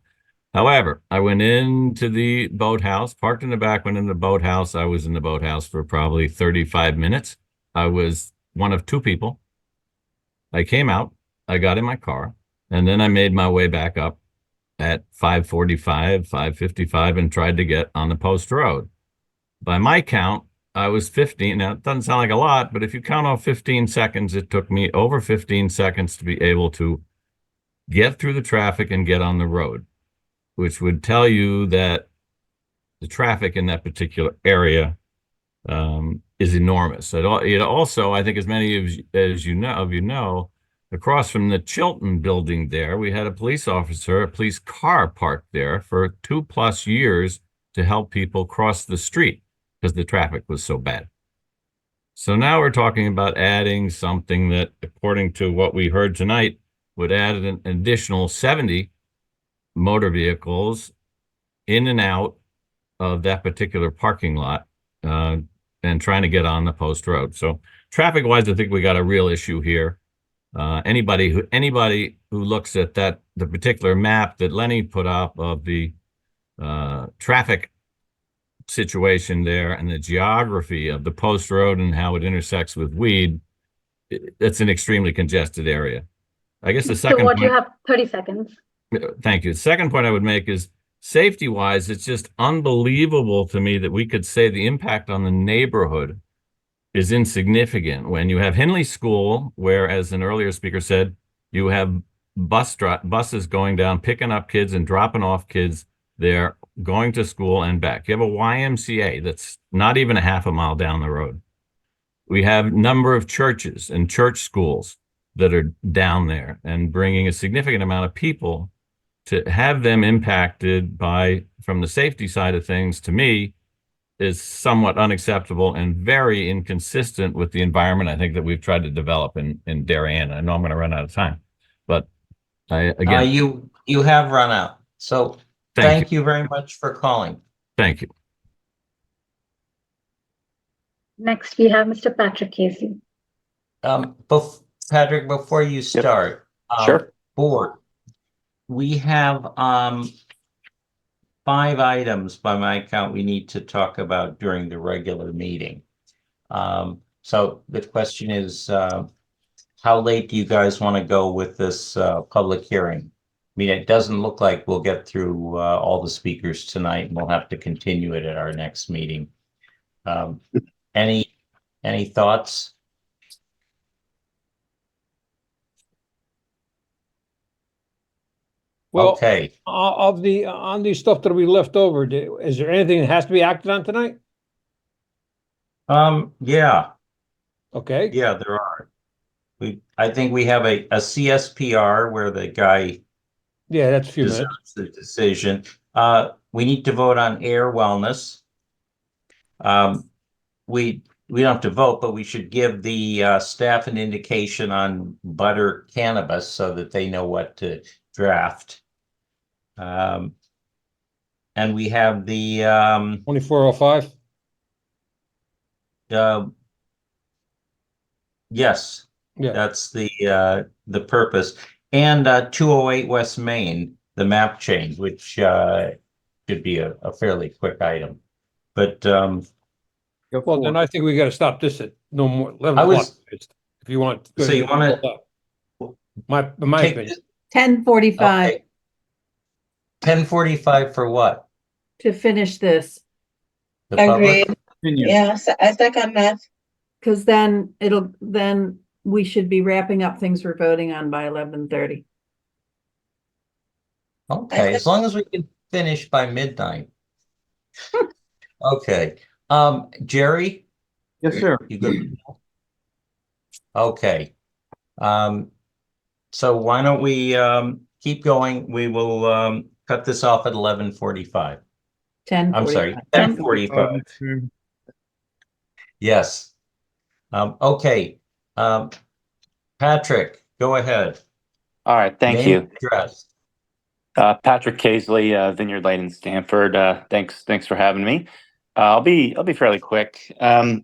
However, I went into the boathouse, parked in the back, went in the boathouse. I was in the boathouse for probably 35 minutes. I was one of two people. I came out, I got in my car, and then I made my way back up at 5:45, 5:55, and tried to get on the post road. By my count, I was 15. Now, it doesn't sound like a lot, but if you count off 15 seconds, it took me over 15 seconds to be able to get through the traffic and get on the road, which would tell you that the traffic in that particular area is enormous. It also, I think, as many of you know, across from the Chilton building there, we had a police car parked there for 2+ years to help people cross the street because the traffic was so bad. So now we're talking about adding something that, according to what we heard tonight, would add an additional 70 motor vehicles in and out of that particular parking lot, and trying to get on the post road. So traffic-wise, I think we got a real issue here. Anybody who looks at the particular map that Lenny put up of the traffic situation there and the geography of the post road and how it intersects with Weed, it's an extremely congested area. I guess the second So what, point, you have 30 seconds. Thank you. The second point I would make is safety-wise, it's just unbelievable to me that we could say the impact on the neighborhood is insignificant when you have Henley School, where, as an earlier speaker said, you have buses going down, picking up kids and dropping off kids there, going to school and back. You have a YMCA that's not even a half a mile down the road. We have a number of churches and church schools that are down there and bringing a significant amount of people. To have them impacted from the safety side of things, to me, is somewhat unacceptable and very inconsistent with the environment I think that we've tried to develop in Darien. I know I'm going to run out of time, but you have run out. So thank you very much for calling. Thank you. Next, we have Mr. Patrick Casey. Patrick, before you start, Sure. Board, we have 5 items by my count we need to talk about during the regular meeting. So the question is, how late do you guys want to go with this public hearing? I mean, it doesn't look like we'll get through all the speakers tonight, and we'll have to continue it at our next meeting. Any thoughts? Well, okay. On the stuff that we left over, is there anything that has to be acted on tonight? Yeah. Okay. Yeah, there are. I think we have a CSPR where the guy that's a few minutes. deserves the decision. We need to vote on air wellness. We don't have to vote, but we should give the staff an indication on butter cannabis so that they know what to draft. And we have the 2405. Yes, yeah, that's the purpose. And 208 West Main, the map change, which should be a fairly quick item. But well, then I think we got to stop this at no more 11 I o'clock. was- If you want. So you want to? My opinion. 10:45 okay. 10:45 for what? to finish this, The public? Agreed. Yes, I second that. because then we should be wrapping up things we're voting on by 11:30. Okay, as long as we can finish by midnight. Okay. Jerry? Yes, sir. You good? Okay. So why don't we keep going? We will cut this off at 11:45. I'm sorry, 10:45. Yes. Okay. Patrick, go ahead. All right, thank Name you. and address. Patrick Casely, Vineyard Light in Stamford. Thanks for having me. I'll be fairly quick. I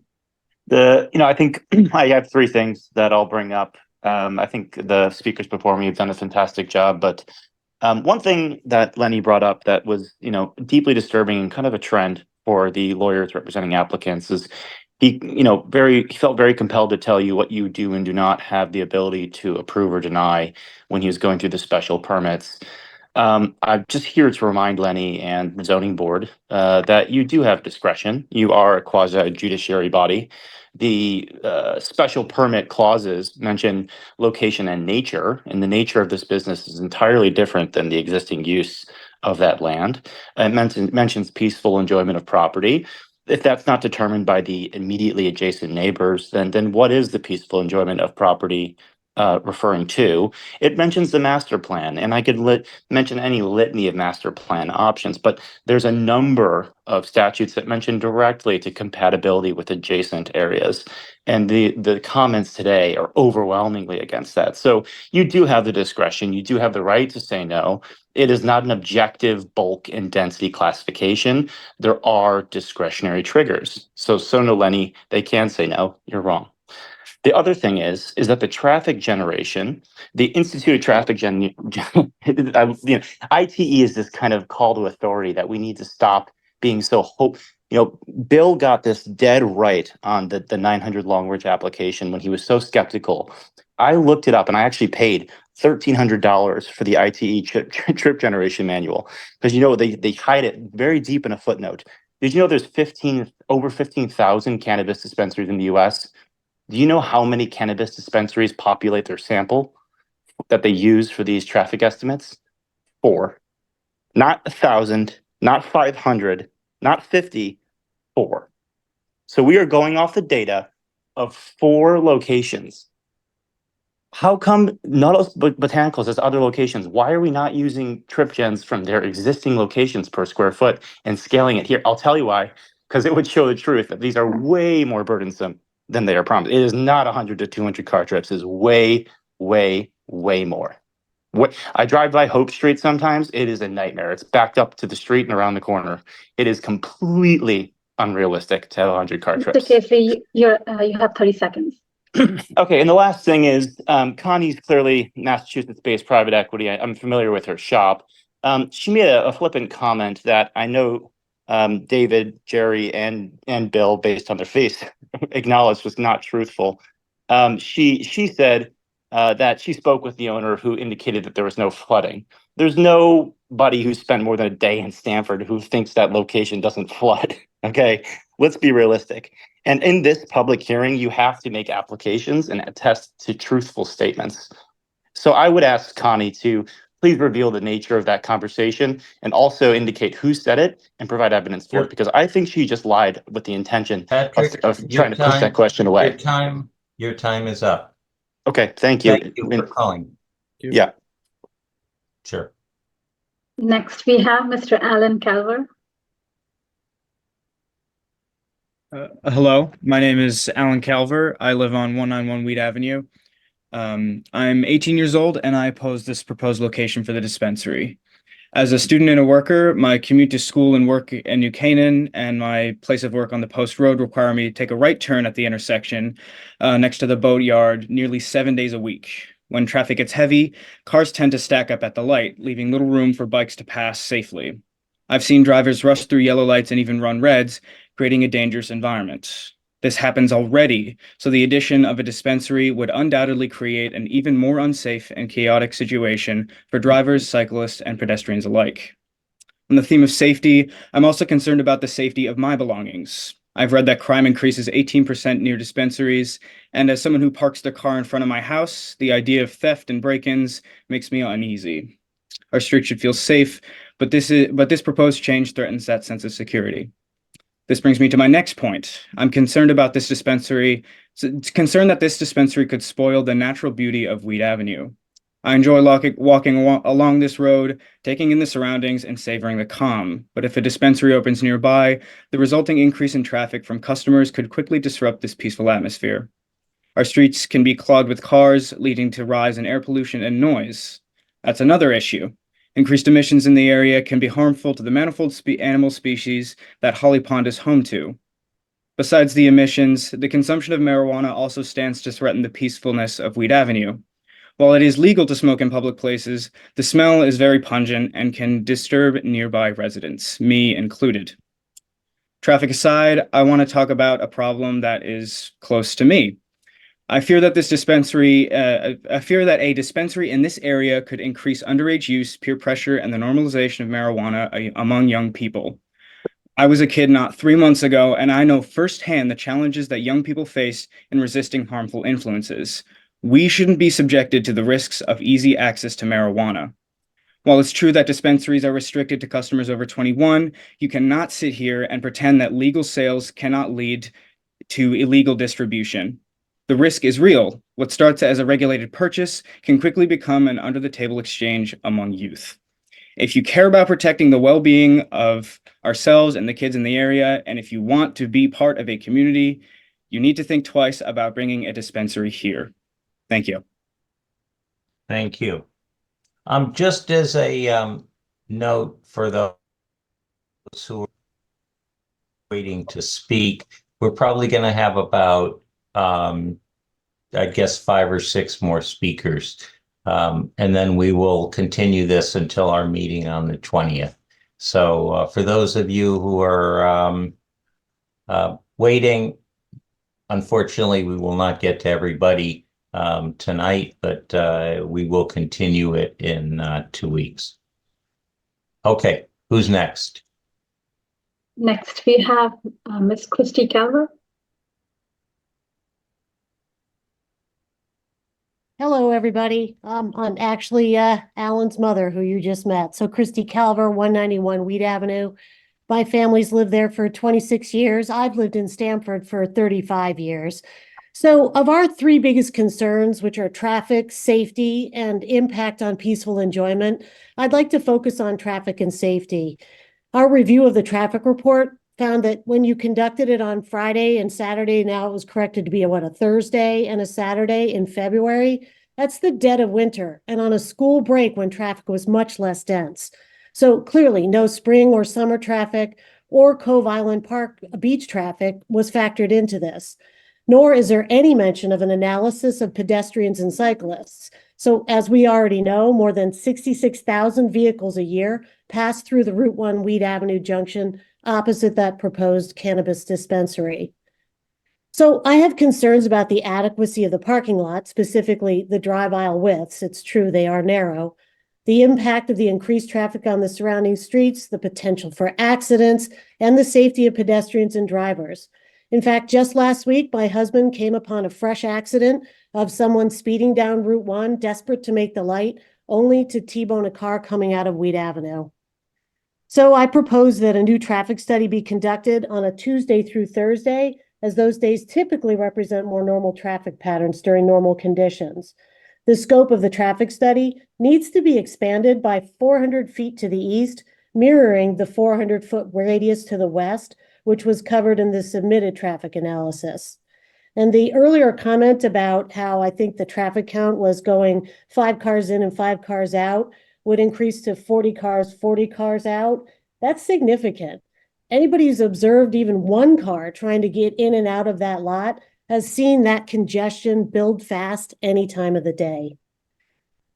think I have three things that I'll bring up. I think the speakers before me have done a fantastic job, but one thing that Lenny brought up that was, deeply disturbing and kind of a trend for the lawyers representing applicants is he felt very compelled to tell you what you do and do not have the ability to approve or deny when he was going through the special permits. I'm just here to remind Lenny and the zoning board that you do have discretion. You are a quasi judiciary body. The special permit clauses mention location and nature, and the nature of this business is entirely different than the existing use of that land. It mentions peaceful enjoyment of property. If that's not determined by the immediately adjacent neighbors, then what is the peaceful enjoyment of property referring to? It mentions the master plan, and I could mention any litany of master plan options, but there's a number of statutes that mention directly to compatibility with adjacent areas. And the comments today are overwhelmingly against that. So you do have the discretion, you do have the right to say no. It is not an objective bulk and density classification. There are discretionary triggers. So no, Lenny, they can say no, you're wrong. The other thing is that the traffic generation, the Institute of Traffic ITE is this kind of call to authority that we need to stop being so Bill got this dead right on the 900 Long Ridge application when he was so skeptical. I looked it up and I actually paid $1,300 for the ITE trip generation manual because they hide it very deep in a footnote. Did you know there's over 15,000 cannabis dispensaries in the US? Do you know how many cannabis dispensaries populate their sample that they use for these traffic estimates? 4. Not 1,000, not 500, not 50, 4. So we are going off the data of 4 locations. How come not us botanicals as other locations? Why are we not using trip gens from their existing locations per square foot and scaling it here? I'll tell you why, because it would show the truth that these are way more burdensome than they are promised. It is not 100 to 200 car trips. It is way, way, way more. I drive by Hope Street sometimes. It is a nightmare. It's backed up to the street and around the corner. It is completely unrealistic to have 100 car trips. Mr. Casey, you have 30 seconds. Okay, and the last thing is Connie's clearly Massachusetts-based private equity. I'm familiar with her shop. She made a flippant comment that I know David, Jerry, and Bill, based on their face, acknowledged was not truthful. She said that she spoke with the owner who indicated that there was no flooding. There's nobody who spent more than a day in Stamford who thinks that location doesn't flood. Okay, let's be realistic. And in this public hearing, you have to make applications and attest to truthful statements. So I would ask Connie to please reveal the nature of that conversation and also indicate who said it and provide evidence for it, because I think she just lied with the intention Patrick, of trying to push that question away. Your time is up. Okay, thank you. Thank you for calling. Yeah. Sure. Next, we have Mr. Alan Calver. Hello, my name is Alan Calver. I live on 191 Weed Avenue. I'm 18 years old and I oppose this proposed location for the dispensary. As a student and a worker, my commute to school and work in New Canaan and my place of work on the Post Road require me to take a right turn at the intersection next to the boatyard nearly 7 days a week. When traffic gets heavy, cars tend to stack up at the light, leaving little room for bikes to pass safely. I've seen drivers rush through yellow lights and even run reds, creating a dangerous environment. This happens already, so the addition of a dispensary would undoubtedly create an even more unsafe and chaotic situation for drivers, cyclists, and pedestrians alike. On the theme of safety, I'm also concerned about the safety of my belongings. I've read that crime increases 18% near dispensaries, and as someone who parks their car in front of my house, the idea of theft and break-ins makes me uneasy. Our street should feel safe, but this proposed change threatens that sense of security. This brings me to my next point. I'm concerned about this dispensary, concerned that this dispensary could spoil the natural beauty of Weed Avenue. I enjoy walking along this road, taking in the surroundings and savoring the calm. But if a dispensary opens nearby, the resulting increase in traffic from customers could quickly disrupt this peaceful atmosphere. Our streets can be clogged with cars, leading to rise in air pollution and noise. That's another issue. Increased emissions in the area can be harmful to the manifold animal species that Holly Pond is home to. Besides the emissions, the consumption of marijuana also stands to threaten the peacefulness of Weed Avenue. While it is legal to smoke in public places, the smell is very pungent and can disturb nearby residents, me included. Traffic aside, I want to talk about a problem that is close to me. I fear that a dispensary in this area could increase underage use, peer pressure, and the normalization of marijuana among young people. I was a kid not 3 months ago, and I know firsthand the challenges that young people face in resisting harmful influences. We shouldn't be subjected to the risks of easy access to marijuana. While it's true that dispensaries are restricted to customers over 21, you cannot sit here and pretend that legal sales cannot lead to illegal distribution. The risk is real. What starts as a regulated purchase can quickly become an under-the-table exchange among youth. If you care about protecting the well-being of ourselves and the kids in the area, and if you want to be part of a community, you need to think twice about bringing a dispensary here. Thank you. Thank you. Just as a note for those who are waiting to speak, we're probably going to have about I guess 5 or 6 more speakers. And then we will continue this until our meeting on the 20th. So for those of you who are waiting, unfortunately, we will not get to everybody tonight, but we will continue it in 2 weeks. Okay, who's next? Next, we have Ms. Christy Calver. Hello, everybody. I'm actually Alan's mother, who you just met. So Christy Calver, 191 Weed Avenue. My family's lived there for 26 years. I've lived in Stamford for 35 years. So of our 3 biggest concerns, which are traffic, safety, and impact on peaceful enjoyment, I'd like to focus on traffic and safety. Our review of the traffic report found that when you conducted it on Friday and Saturday, now it was corrected to be a Thursday and a Saturday in February. That's the dead of winter and on a school break when traffic was much less dense. So clearly no spring or summer traffic or Cove Island Park beach traffic was factored into this, nor is there any mention of an analysis of pedestrians and cyclists. So as we already know, more than 66,000 vehicles a year pass through the Route 1 Weed Avenue junction opposite that proposed cannabis dispensary. So I have concerns about the adequacy of the parking lot, specifically the drive aisle widths. It's true they are narrow. The impact of the increased traffic on the surrounding streets, the potential for accidents, and the safety of pedestrians and drivers. In fact, just last week, my husband came upon a fresh accident of someone speeding down Route 1, desperate to make the light, only to T-bone a car coming out of Weed Avenue. So I propose that a new traffic study be conducted on a Tuesday through Thursday, as those days typically represent more normal traffic patterns during normal conditions. The scope of the traffic study needs to be expanded by 400 feet to the east, mirroring the 400-foot radius to the west, which was covered in the submitted traffic analysis. And the earlier comment about how I think the traffic count was going 5 cars in and 5 cars out would increase to 40 cars out. That's significant. Anybody who's observed even 1 car trying to get in and out of that lot has seen that congestion build fast any time of the day.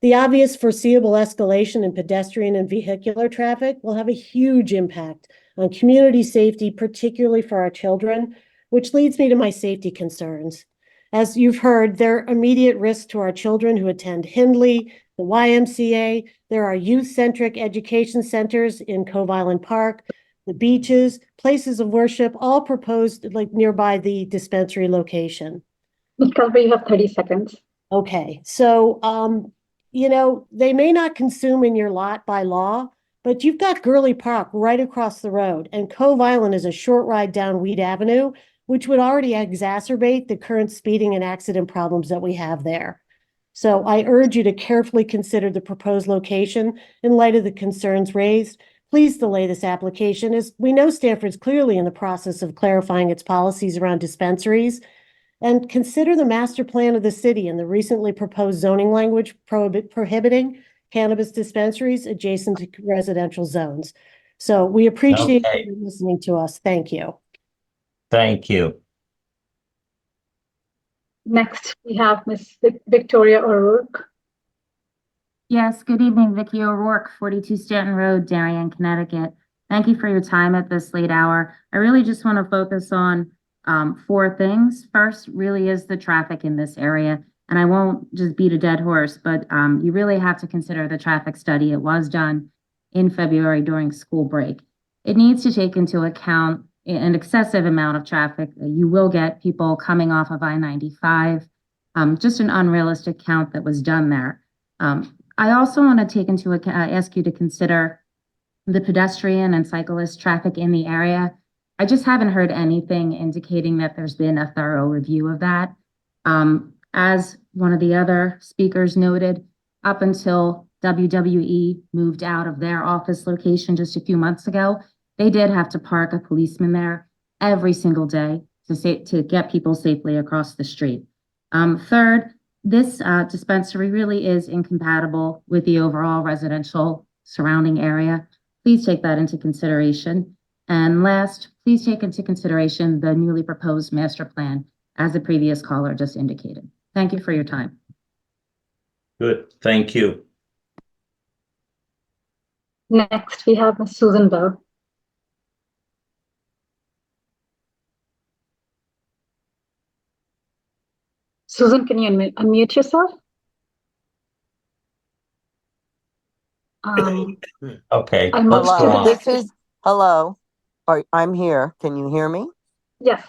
The obvious foreseeable escalation in pedestrian and vehicular traffic will have a huge impact on community safety, particularly for our children, which leads me to my safety concerns. As you've heard, there are immediate risks to our children who attend Hindley, the YMCA. There are youth-centric education centers in Cove Island Park, the beaches, places of worship, all proposed like nearby the dispensary location. Ms. Calver, you have 30 seconds. Okay, so, they may not consume in your lot by law, but you've got Gurley Park right across the road, and Cove Island is a short ride down Weed Avenue, which would already exacerbate the current speeding and accident problems that we have there. So I urge you to carefully consider the proposed location in light of the concerns raised. Please delay this application, as we know Stamford's clearly in the process of clarifying its policies around dispensaries. And consider the master plan of the city and the recently proposed zoning language prohibiting cannabis dispensaries adjacent to residential zones. So we appreciate Okay. you listening to us. Thank you. Thank you. Next, we have Ms. Victoria O'Rourke. Yes, good evening, Vicki O'Rourke, 42 Stanton Road, Darien, Connecticut. Thank you for your time at this late hour. I really just want to focus on 4 things. First really is the traffic in this area. And I won't just beat a dead horse, but you really have to consider the traffic study. It was done in February during school break. It needs to take into account an excessive amount of traffic. You will get people coming off of I-95, just an unrealistic count that was done there. I also want to take into account, ask you to consider the pedestrian and cyclist traffic in the area. I just haven't heard anything indicating that there's been a thorough review of that. As one of the other speakers noted, up until WWE moved out of their office location just a few months ago, they did have to park a policeman there every single day to get people safely across the street. Third, this dispensary really is incompatible with the overall residential surrounding area. Please take that into consideration. And last, please take into consideration the newly proposed master plan, as the previous caller just indicated. Thank you for your time. Good. Thank you. Next, we have Ms. Susan Bell. Susan, can you unmute yourself? Okay, I'll move let's to go the on. next. Hello. I'm here. Can you hear me? Yes.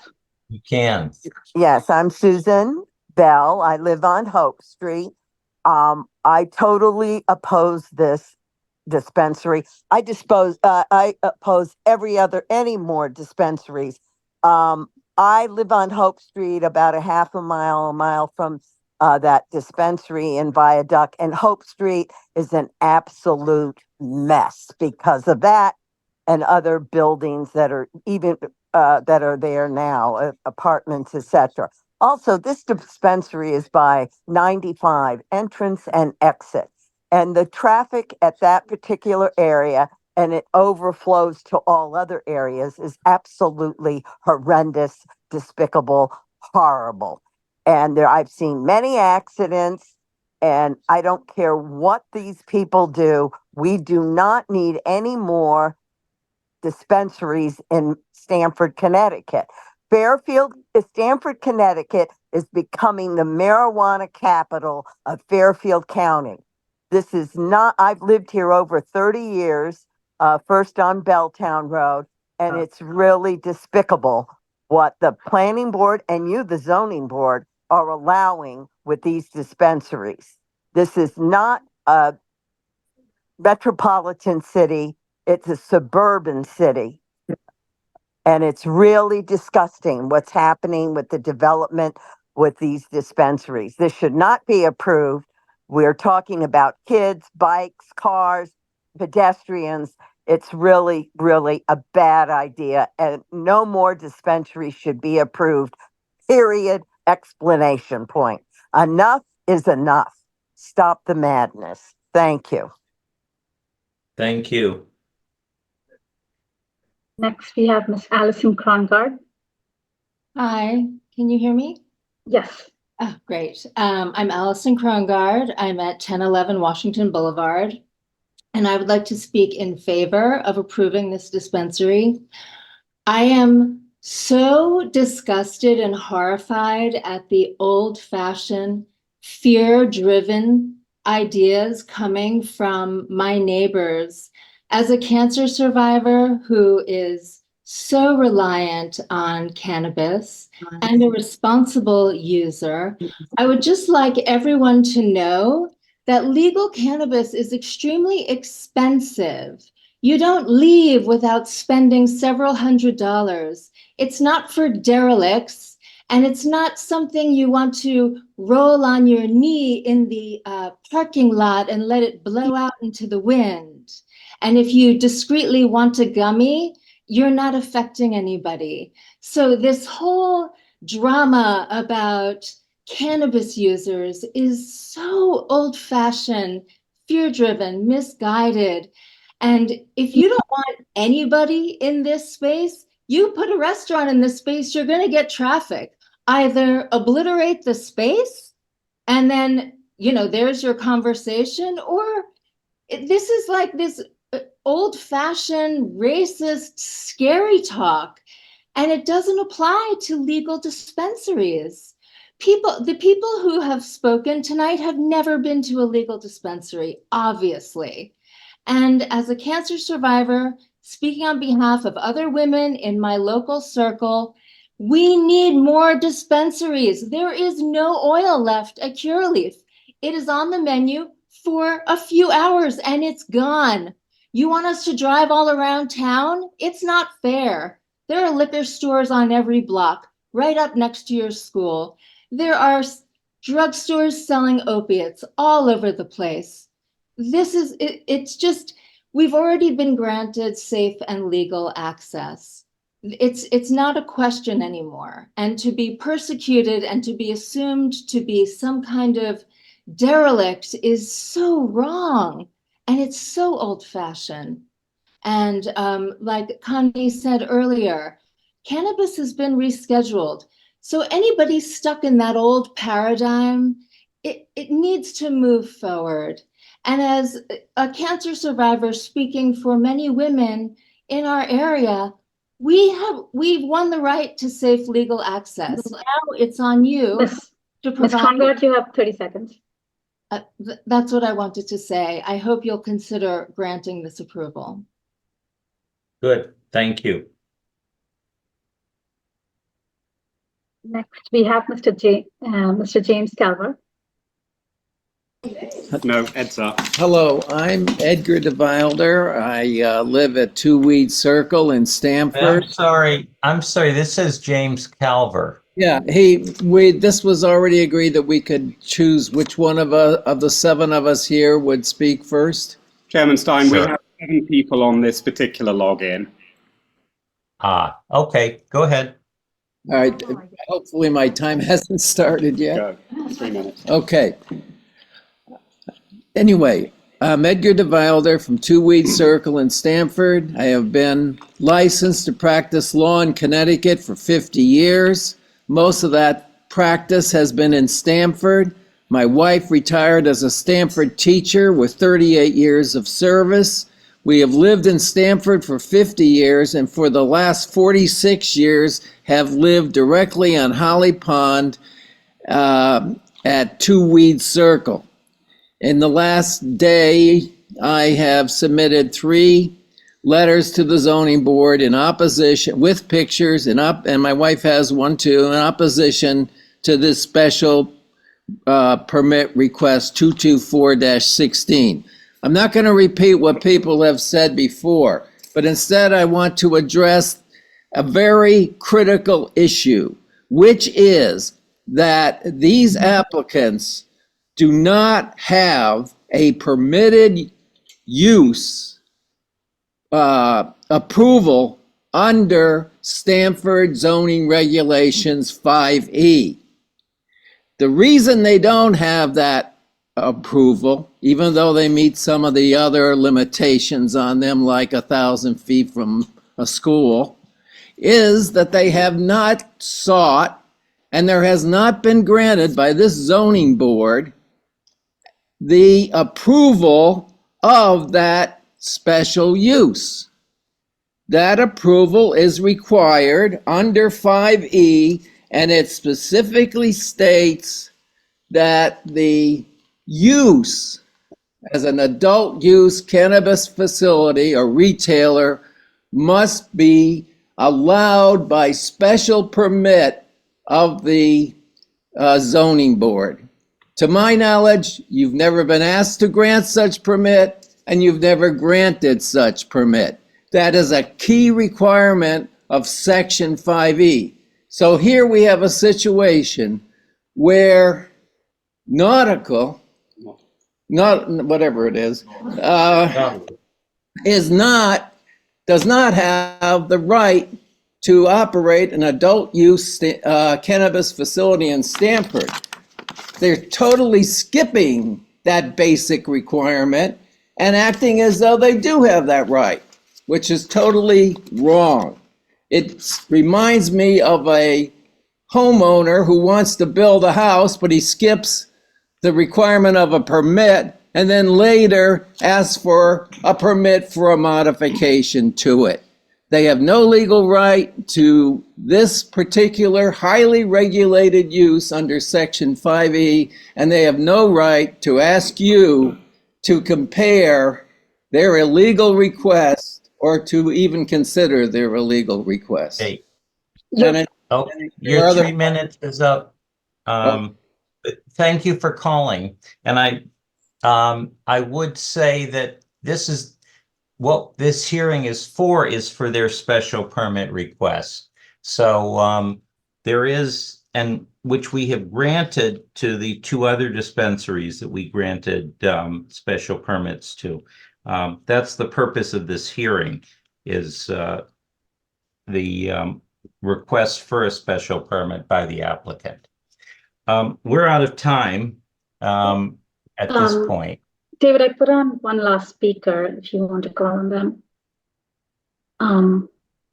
You can. Yes, I'm Susan Bell. I live on Hope Street. I totally oppose this dispensary. I oppose any more dispensaries. I live on Hope Street, about a mile from that dispensary in Viaduct, and Hope Street is an absolute mess because of that and other buildings that are even that are there now, apartments, etc. Also, this dispensary is by 95, entrance and exit. And the traffic at that particular area, and it overflows to all other areas, is absolutely horrendous, despicable, horrible. And I've seen many accidents, and I don't care what these people do. We do not need any more dispensaries in Stamford, Connecticut. Stamford, Connecticut is becoming the marijuana capital of Fairfield County. This is not, I've lived here over 30 years, first on Belltown Road, and it's really despicable what the planning board and you, the zoning board, are allowing with these dispensaries. This is not a metropolitan city. It's a suburban city. And it's really disgusting what's happening with the development with these dispensaries. This should not be approved. We're talking about kids, bikes, cars, pedestrians. It's really, really a bad idea. And no more dispensaries should be approved. Period. Explanation point. Enough is enough. Stop the madness. Thank you. Thank you. Next, we have Ms. Allison Krongard. Hi, can you hear me? Yes. Oh, great. I'm Allison Krongard. I'm at 1011 Washington Boulevard, and I would like to speak in favor of approving this dispensary. I am so disgusted and horrified at the old-fashioned, fear-driven ideas coming from my neighbors. As a cancer survivor who is so reliant on cannabis and a responsible user, I would just like everyone to know that legal cannabis is extremely expensive. You don't leave without spending several $100s. It's not for derelicts. And it's not something you want to roll on your knee in the parking lot and let it blow out into the wind. And if you discreetly want a gummy, you're not affecting anybody. So this whole drama about cannabis users is so old-fashioned, fear-driven, misguided. And if you don't want anybody in this space, you put a restaurant in this space, you're going to get traffic. Either obliterate the space and then, there's your conversation, or this is like this old-fashioned, racist, scary talk. And it doesn't apply to legal dispensaries. The people who have spoken tonight have never been to a legal dispensary, obviously. And as a cancer survivor, speaking on behalf of other women in my local circle, we need more dispensaries. There is no oil left at Curaleaf. It is on the menu for a few hours and it's gone. You want us to drive all around town? It's not fair. There are liquor stores on every block, right up next to your school. There are drugstores selling opiates all over the place. It's just, we've already been granted safe and legal access. It's not a question anymore. And to be persecuted and to be assumed to be some kind of derelict is so wrong. And it's so old-fashioned. And like Connie said earlier, cannabis has been rescheduled. So anybody stuck in that old paradigm, it needs to move forward. And as a cancer survivor speaking for many women in our area, we've won the right to safe legal access. Now it's on you to provide. Ms. Krongard, you have 30 seconds. That's what I wanted to say. I hope you'll consider granting this approval. Good, thank you. Next, we have Mr. James Calver. No, Ed's up. Hello, I'm Edgar DeVilder. I live at Two Weed Circle in Stamford. I'm sorry, this says James Calver. Yeah, this was already agreed that we could choose which one of the 7 of us here would speak first. Chairman Stein, Sure. we have 7 people on this particular login. Okay, go ahead. All right, hopefully my time hasn't started yet. Go, 3 minutes. Okay. Anyway, I'm Edgar DeVilder from Two Weed Circle in Stamford. I have been licensed to practice law in Connecticut for 50 years. Most of that practice has been in Stamford. My wife retired as a Stamford teacher with 38 years of service. We have lived in Stamford for 50 years and for the last 46 years have lived directly on Holly Pond at Two Weed Circle. In the last day, I have submitted 3 letters to the zoning board in opposition, with pictures, and my wife has one too, in opposition to this special permit request 224-16. I'm not going to repeat what people have said before, but instead I want to address a very critical issue, which is that these applicants do not have a permitted use approval under Stamford Zoning Regulations 5E. The reason they don't have that approval, even though they meet some of the other limitations on them, like 1,000 feet from a school, is that they have not sought, and there has not been granted by this zoning board, the approval of that special use. That approval is required under 5E, and it specifically states that the use as an adult use cannabis facility or retailer must be allowed by special permit of the zoning board. To my knowledge, you've never been asked to grant such permit, and you've never granted such permit. That is a key requirement of Section 5E. So here we have a situation where nautical, not whatever it is does not have the right to operate an adult use cannabis facility in Stamford. They're totally skipping that basic requirement and acting as though they do have that right, which is totally wrong. It reminds me of a homeowner who wants to build a house, but he skips the requirement of a permit and then later asks for a permit for a modification to it. They have no legal right to this particular highly regulated use under Section 5E, and they have no right to ask you to compare their illegal request or to even consider their illegal request. Hey. And Your 3 minutes is up. Thank you for calling. And I would say that this is what this hearing is for their special permit request. So there is, and which we have granted to the 2 other dispensaries that we granted special permits to. That's the purpose of this hearing, is the request for a special permit by the applicant. We're out of time at this point. David, I put on one last speaker if you want to call on them. I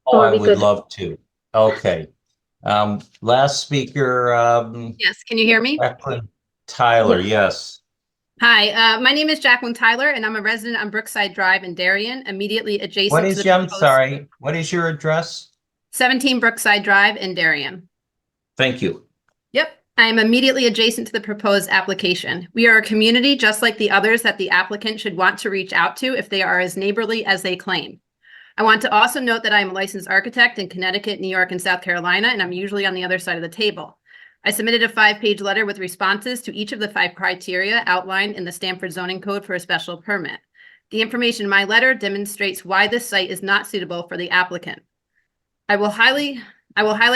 would love to. Okay. Last speaker. Yes, can you hear me? Jacqueline Tyler, yes. Hi, my name is Jacqueline Tyler, and I'm a resident on Brookside Drive in Darien, immediately adjacent to the I'm sorry, what is your address? 17 Brookside Drive in Darien. Thank you. Yep, I am immediately adjacent to the proposed application. We are a community just like the others that the applicant should want to reach out to if they are as neighborly as they claim. I want to also note that I am a licensed architect in Connecticut, New York, and South Carolina, and I'm usually on the other side of the table. I submitted a 5-page letter with responses to each of the 5 criteria outlined in the Stamford Zoning Code for a special permit. The information in my letter demonstrates why this site is not suitable for the applicant. I will highlight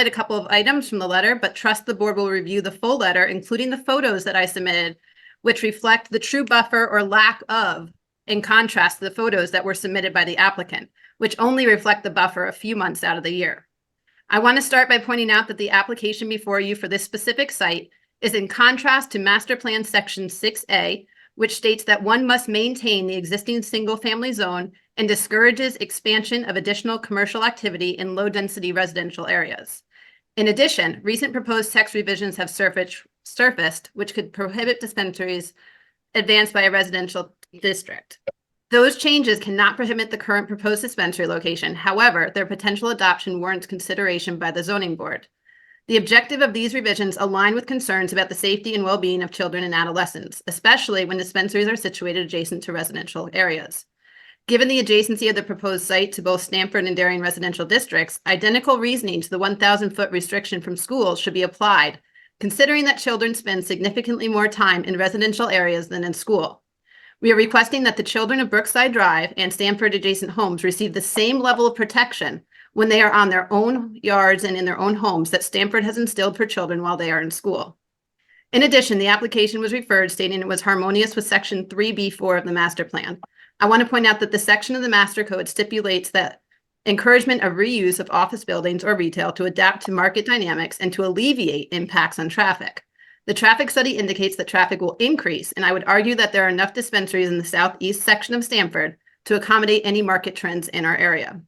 a couple of items from the letter, but trust the board will review the full letter, including the photos that I submitted, which reflect the true buffer or lack of, in contrast to the photos that were submitted by the applicant, which only reflect the buffer a few months out of the year. I want to start by pointing out that the application before you for this specific site is in contrast to Master Plan Section 6A, which states that one must maintain the existing single-family zone and discourages expansion of additional commercial activity in low-density residential areas. In addition, recent proposed text revisions have surfaced, which could prohibit dispensaries advanced by a residential district. Those changes cannot prohibit the current proposed dispensary location. However, their potential adoption warrants consideration by the zoning board. The objective of these revisions align with concerns about the safety and well-being of children and adolescents, especially when dispensaries are situated adjacent to residential areas. Given the adjacency of the proposed site to both Stamford and Darien residential districts, identical reasoning to the 1,000-foot restriction from schools should be applied, considering that children spend significantly more time in residential areas than in school. We are requesting that the children of Brookside Drive and Stamford adjacent homes receive the same level of protection when they are on their own yards and in their own homes that Stamford has instilled for children while they are in school. In addition, the application was referred stating it was harmonious with Section 3B4 of the master plan. I want to point out that the section of the master code stipulates that encouragement of reuse of office buildings or retail to adapt to market dynamics and to alleviate impacts on traffic. The traffic study indicates that traffic will increase, and I would argue that there are enough dispensaries in the southeast section of Stamford to accommodate any market trends in our area.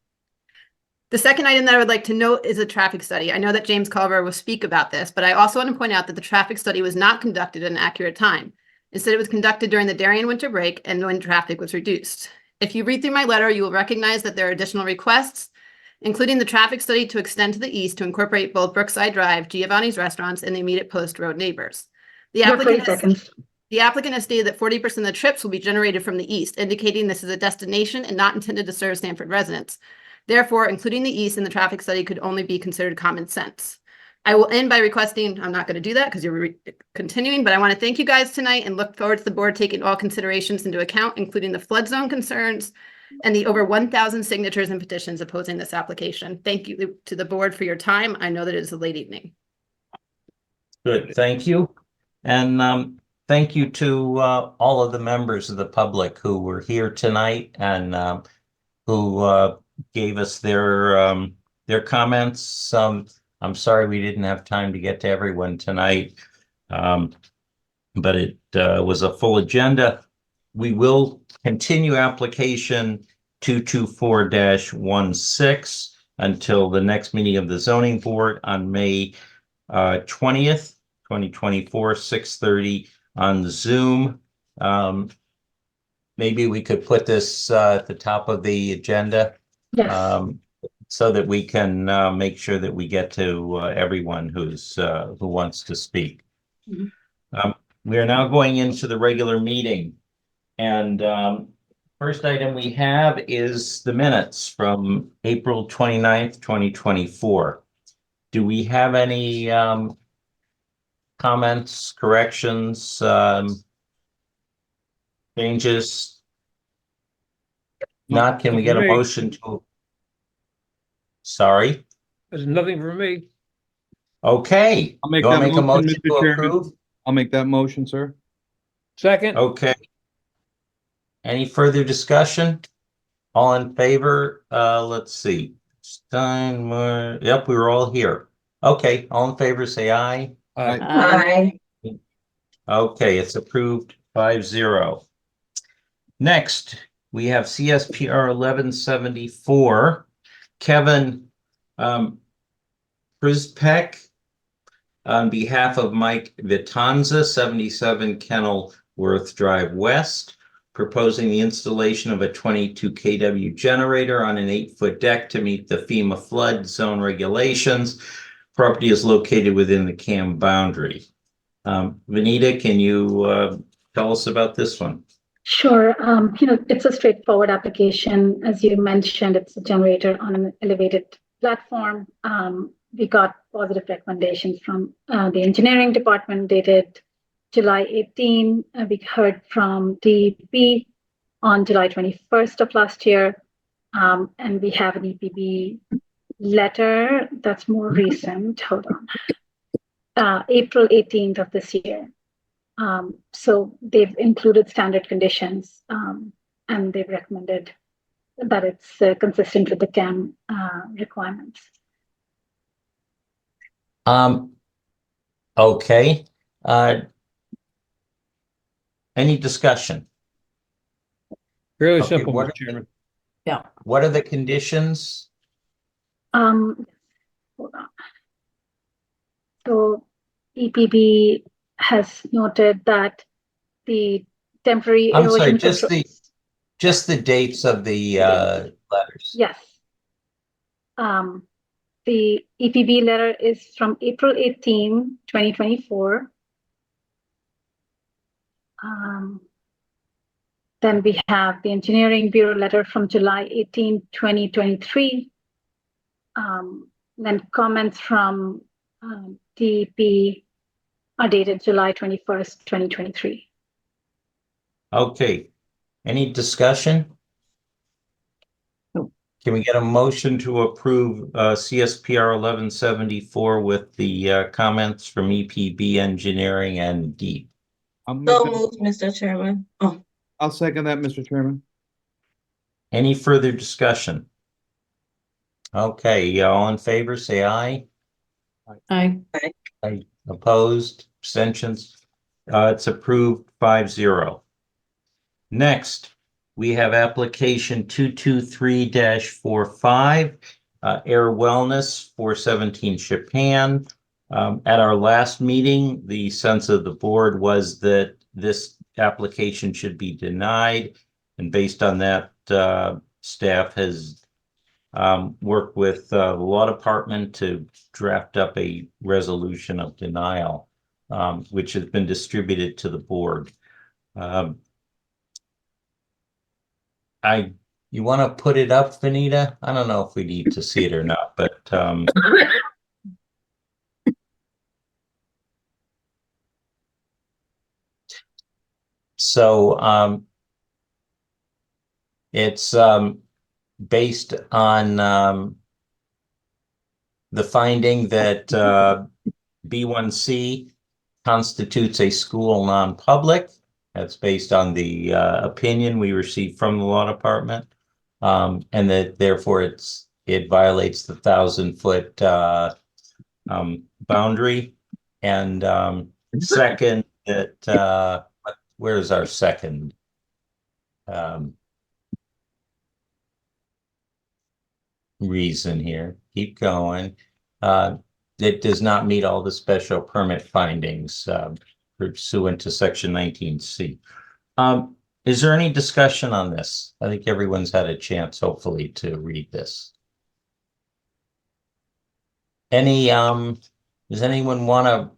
The second item that I would like to note is a traffic study. I know that James Culver will speak about this, but I also want to point out that the traffic study was not conducted at an accurate time. Instead, it was conducted during the Darien winter break and when traffic was reduced. If you read through my letter, you will recognize that there are additional requests, including the traffic study to extend to the east to incorporate both Brookside Drive, Giovanni's restaurants, and the immediate post road neighbors. The applicant has stated that 40% of the trips will be generated from the east, indicating this is a destination and not intended to serve Stamford residents. Therefore, including the east in the traffic study could only be considered common sense. I will end by requesting, I'm not going to do that because you're continuing, but I want to thank you guys tonight and look forward to the board taking all considerations into account, including the flood zone concerns, and the over 1,000 signatures and petitions opposing this application. Thank you to the board for your time. I know that it is a late evening. Good, thank you. And thank you to all of the members of the public who were here tonight and who gave us their comments. I'm sorry we didn't have time to get to everyone tonight, but it was a full agenda. We will continue application 224-16 until the next meeting of the zoning board on May 20th, 2024, 6:30 on Zoom. Maybe we could put this at the top of the agenda. Yes. So that we can make sure that we get to everyone who wants to speak. Mhm. We are now going into the regular meeting. And first item we have is the minutes from April 29th, 2024. Do we have any comments, corrections, changes? Not, can we get a motion to? Sorry? There's nothing for me. Okay. I'll make You wanna that make a motion, motion Mr. to Chairman. approve? I'll make that motion, sir. Second. Okay. Any further discussion? All in favor? Let's see. Steinmeier, yep, we were all here. Okay, all in favor, say aye. Aye. Okay, it's approved 5-0. Next, we have CSPR 1174. Kevin Prispek on behalf of Mike Vitanza, 77 Kenilworth Drive West, proposing the installation of a 22 kW generator on an 8-foot deck to meet the FEMA flood zone regulations. Property is located within the CAM boundary. Vanita, can you tell us about this one? Sure. It's a straightforward application. As you mentioned, it's a generator on an elevated platform. We got positive recommendations from the engineering department dated July 18. We heard from DEP on July 21st of last year. And we have an EPB letter that's more recent. Hold on. April 18th of this year. So they've included standard conditions and they've recommended that it's consistent with the CAM requirements. Okay. Any discussion? Fairly Okay, simple, what Mr. are Chairman. Yeah. What are the conditions? Hold on. So EPB has noted that the temporary I'm sorry, erosion just the dates of the letters. Yes. The EPB letter is from April 18, 2024. Then we have the Engineering Bureau letter from July 18, 2023. Then comments from DEP are dated July 21st, 2023. Okay. Any discussion? No. Can we get a motion to approve CSPR 1174 with the comments from EPB Engineering and DEEP? So moved, Mr. Chairman. Oh, I'll second that, Mr. Chairman. Any further discussion? Okay, all in favor, say aye. Aye. Aye. Opposed, abstentions? It's approved 5-0. Next, we have application 223-45, Air Wellness, 417 Chapin. At our last meeting, the sense of the board was that this application should be denied. And based on that, staff has worked with the law department to draft up a resolution of denial, which has been distributed to the board. You want to put it up, Vanita? I don't know if we need to see it or not, but so It's based on the finding that B1C constitutes a school non-public. That's based on the opinion we received from the law department, and that therefore it violates the 1,000-foot boundary. And second, that where's our second? Reason here. Keep going. It does not meet all the special permit findings pursuant to section 19C. Is there any discussion on this? I think everyone's had a chance, hopefully, to read this. Does anyone want to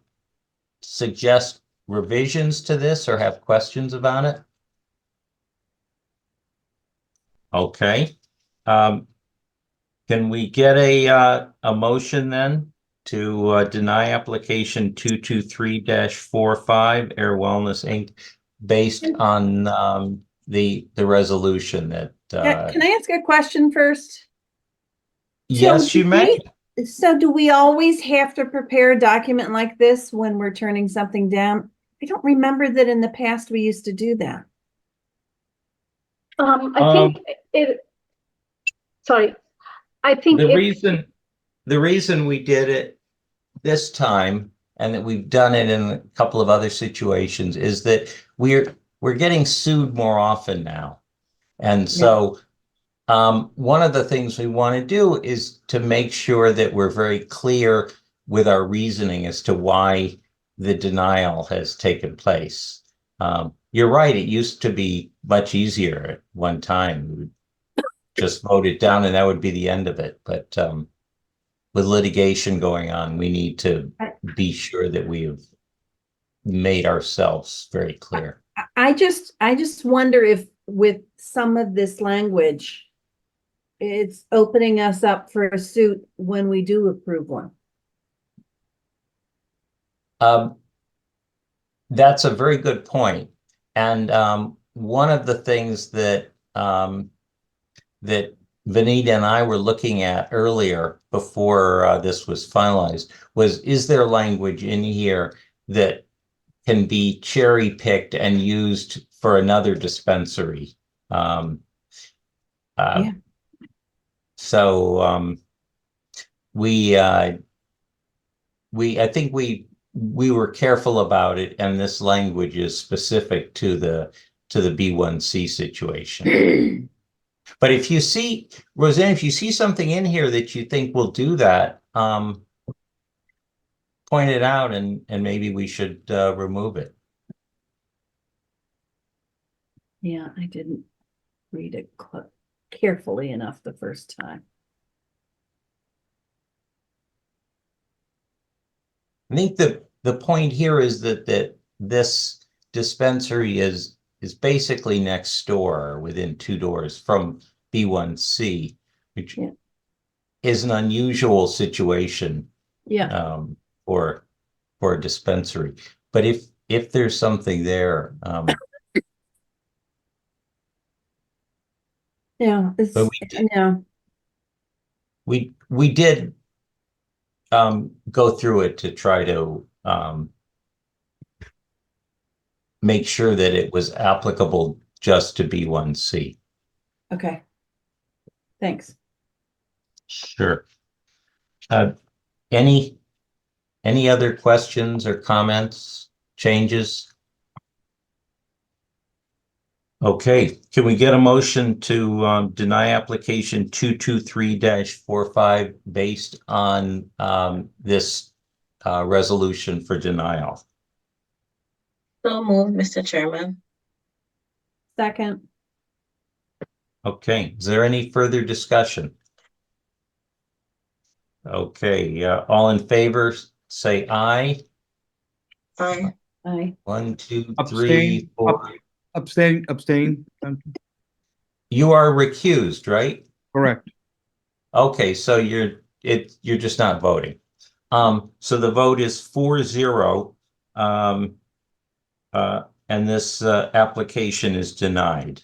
suggest revisions to this or have questions about it? Okay. Can we get a motion then to deny application 223-45 Air Wellness Inc. based on the resolution that Can I ask a question first? yes, you may. So do we always have to prepare a document like this when we're turning something down? I don't remember that in the past we used to do that. I think the reason we did it this time and that we've done it in a couple of other situations is that we're getting sued more often now. And so one of the things we want to do is to make sure that we're very clear with our reasoning as to why the denial has taken place. You're right, it used to be much easier at one time. We would just vote it down and that would be the end of it. But with litigation going on, we need to be sure that we have made ourselves very clear. I just wonder if with some of this language, it's opening us up for a suit when we do approve one. That's a very good point. And one of the things that that Vanita and I were looking at earlier before this was finalized was, is there language in here that can be cherry picked and used for another dispensary? So I think we were careful about it, and this language is specific to the B1C situation. But if you see, Roseanne, if you see something in here that you think will do that, point it out and maybe we should remove it. Yeah, I didn't read it carefully enough the first time. I think the point here is that this dispensary is basically next door, within 2 doors from B1C, which is an unusual situation for a dispensary. But if there's something there, we did go through it to try to make sure that it was applicable just to B1C. Okay. Thanks. Sure. Any other questions or comments, changes? Okay, can we get a motion to deny application 223-45 based on this resolution for denial? So moved, Mr. Chairman. Second. Okay, is there any further discussion? Okay, all in favor, say aye. Aye. Aye. 1, 2, 3, 4. Abstain. You are recused, right? Correct. Okay, so you're just not voting. So the vote is 4-0. And this application is denied.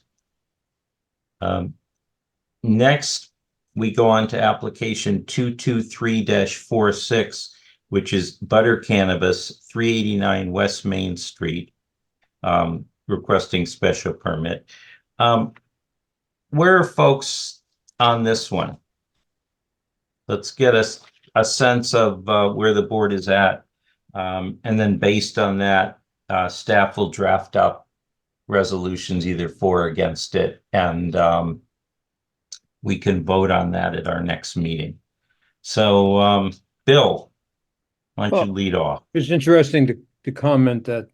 Next, we go on to application 223-46, which is Butter Cannabis, 389 West Main Street, requesting special permit. Where are folks on this one? Let's get us a sense of where the board is at. And then based on that, staff will draft up resolutions either for or against it. And we can vote on that at our next meeting. So, Bill, why don't you lead off? It's interesting to comment that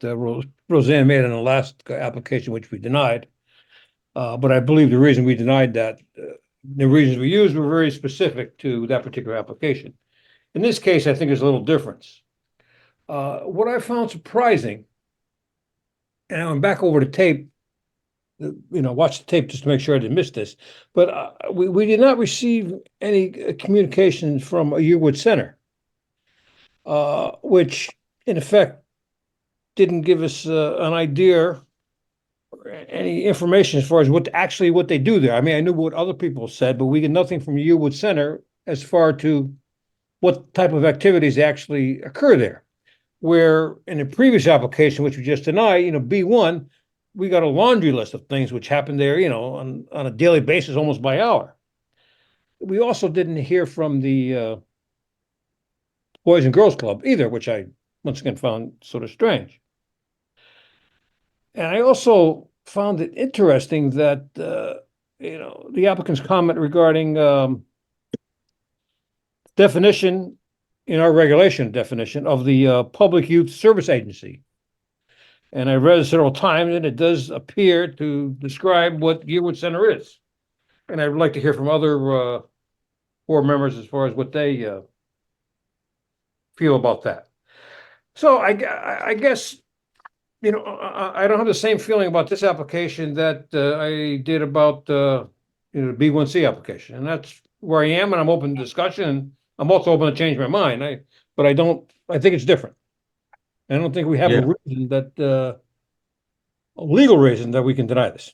Roseanne made on the last application, which we denied. But I believe the reason we denied that, the reasons we used were very specific to that particular application. In this case, I think there's a little difference. What I found surprising, and I went back over the tape, watch the tape just to make sure I didn't miss this, but we did not receive any communications from a Yearwood Center, which in effect didn't give us an idea or any information as far as what they do there. I mean, I knew what other people said, but we get nothing from Yearwood Center as far to what type of activities actually occur there. Where in the previous application, which we just denied, B1, we got a laundry list of things which happen there, on a daily basis, almost by hour. We also didn't hear from the Boys and Girls Club either, which I once again found sort of strange. And I also found it interesting that the applicant's comment regarding definition in our regulation definition of the Public Youth Service Agency. And I read it several times, and it does appear to describe what Yearwood Center is. And I would like to hear from other board members as far as what they feel about that. So I guess, I don't have the same feeling about this application that I did about the B1C application. And that's where I am, and I'm open to discussion. I'm also open to change my mind. I think it's different. I don't think we have a reason that, a legal reason that we can deny this.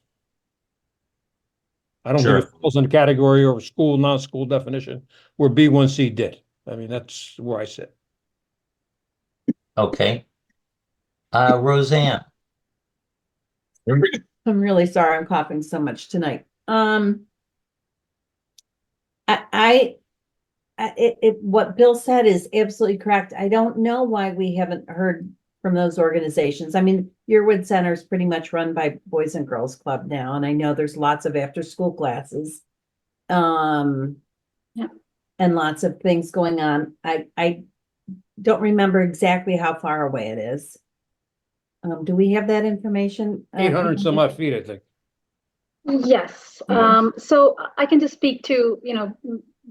I don't think it falls in the category of school, non-school definition where B1C did. I mean, that's where I sit. Okay. Roseanne. I'm really sorry I'm coughing so much tonight. What Bill said is absolutely correct. I don't know why we haven't heard from those organizations. I mean, Yearwood Center is pretty much run by Boys and Girls Club now, and I know there's lots of after-school classes, and lots of things going on. I don't remember exactly how far away it is. Do we have that information? 800 some odd feet, I think. Yes. So I can just speak to,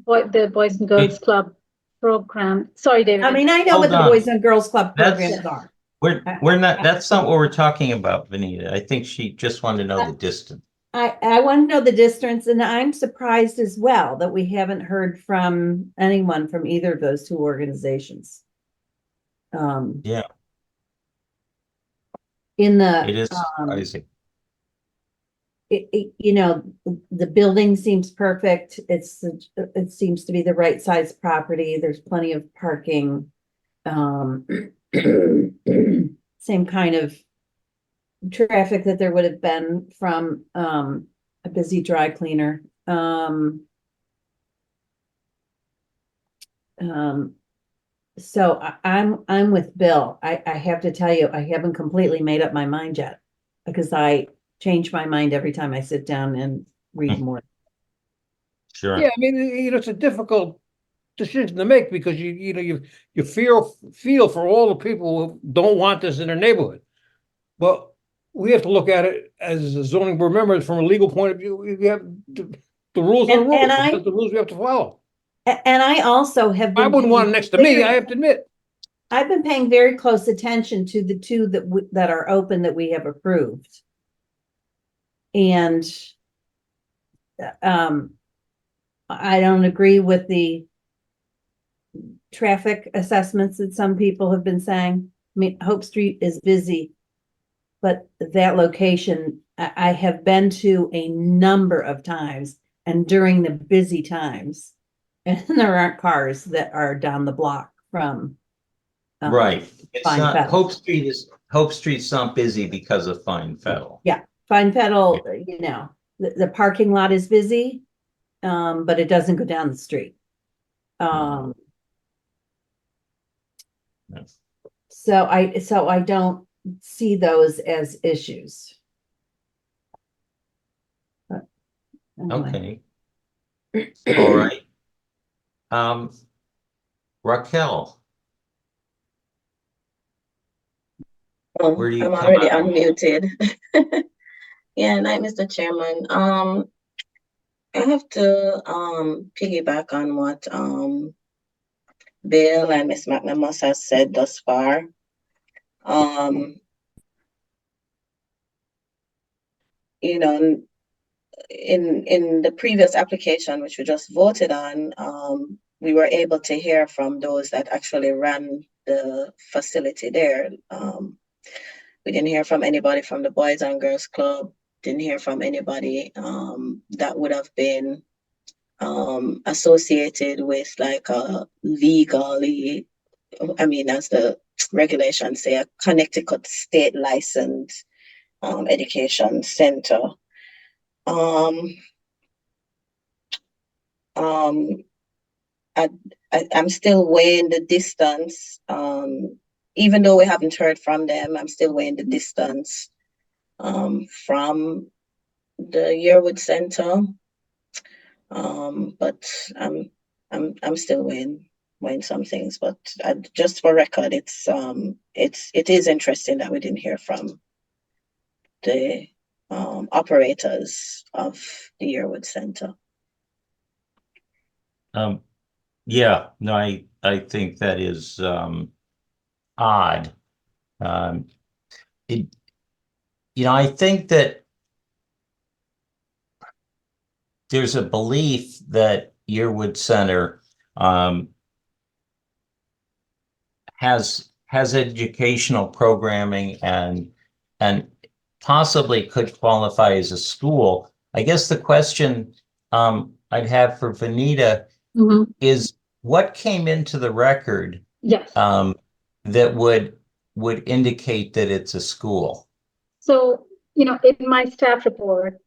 the Boys and Girls Club program. Sorry, David. I mean, I know what the Boys and Girls Club programs are. We're not, that's not what we're talking about, Vanita. I think she just wanted to know the distance. I want to know the distance, and I'm surprised as well that we haven't heard from anyone from either of those two organizations. Yeah. It is surprising. The building seems perfect. It seems to be the right size property. There's plenty of parking. Same kind of traffic that there would have been from a busy dry cleaner. So I'm with Bill. I have to tell you, I haven't completely made up my mind yet, because I change my mind every time I sit down and read more. Sure. Yeah, I mean, it's a difficult decision to make, because you feel for all the people who don't want this in their neighborhood. But we have to look at it as a zoning board members from a legal point of view. We have the rules are the rules. That's the rules we have to follow. And I also have been. I wouldn't want it next to me, I have to admit. I've been paying very close attention to the two that are open that we have approved. And I don't agree with the traffic assessments that some people have been saying. I mean, Hope Street is busy, but that location I have been to a number of times and during the busy times, and there aren't cars that are down the block from. Right. It's Fine not, Fettle. Hope Street's not busy because of Fine Fettle. Yeah, Fine Fettle, you know, the parking lot is busy, but it doesn't go down the street. Yes. So I don't see those as issues. But anyway. Okay. All right. Raquel, where do you I'm come already out? unmuted. Yeah, night, Mr. Chairman. I have to piggyback on what Bill and Ms. McNamara has said thus far. You know, in the previous application, which we just voted on, we were able to hear from those that actually ran the facility there. We didn't hear from anybody from the Boys and Girls Club, didn't hear from anybody that would have been associated with like a legally, I mean, as the regulations say, a Connecticut state licensed education center. I'm still weighing the distance. Even though we haven't heard from them, I'm still weighing the distance from the Yearwood Center. But I'm still weighing some things. But just for record, it is interesting that we didn't hear from the operators of the Yearwood Center. Yeah, no, I think that is odd. I think that there's a belief that Yearwood Center has educational programming and possibly could qualify as a school. I guess the question I'd have for Vanita is what came into the record that would indicate that it's a school? So, in my staff report,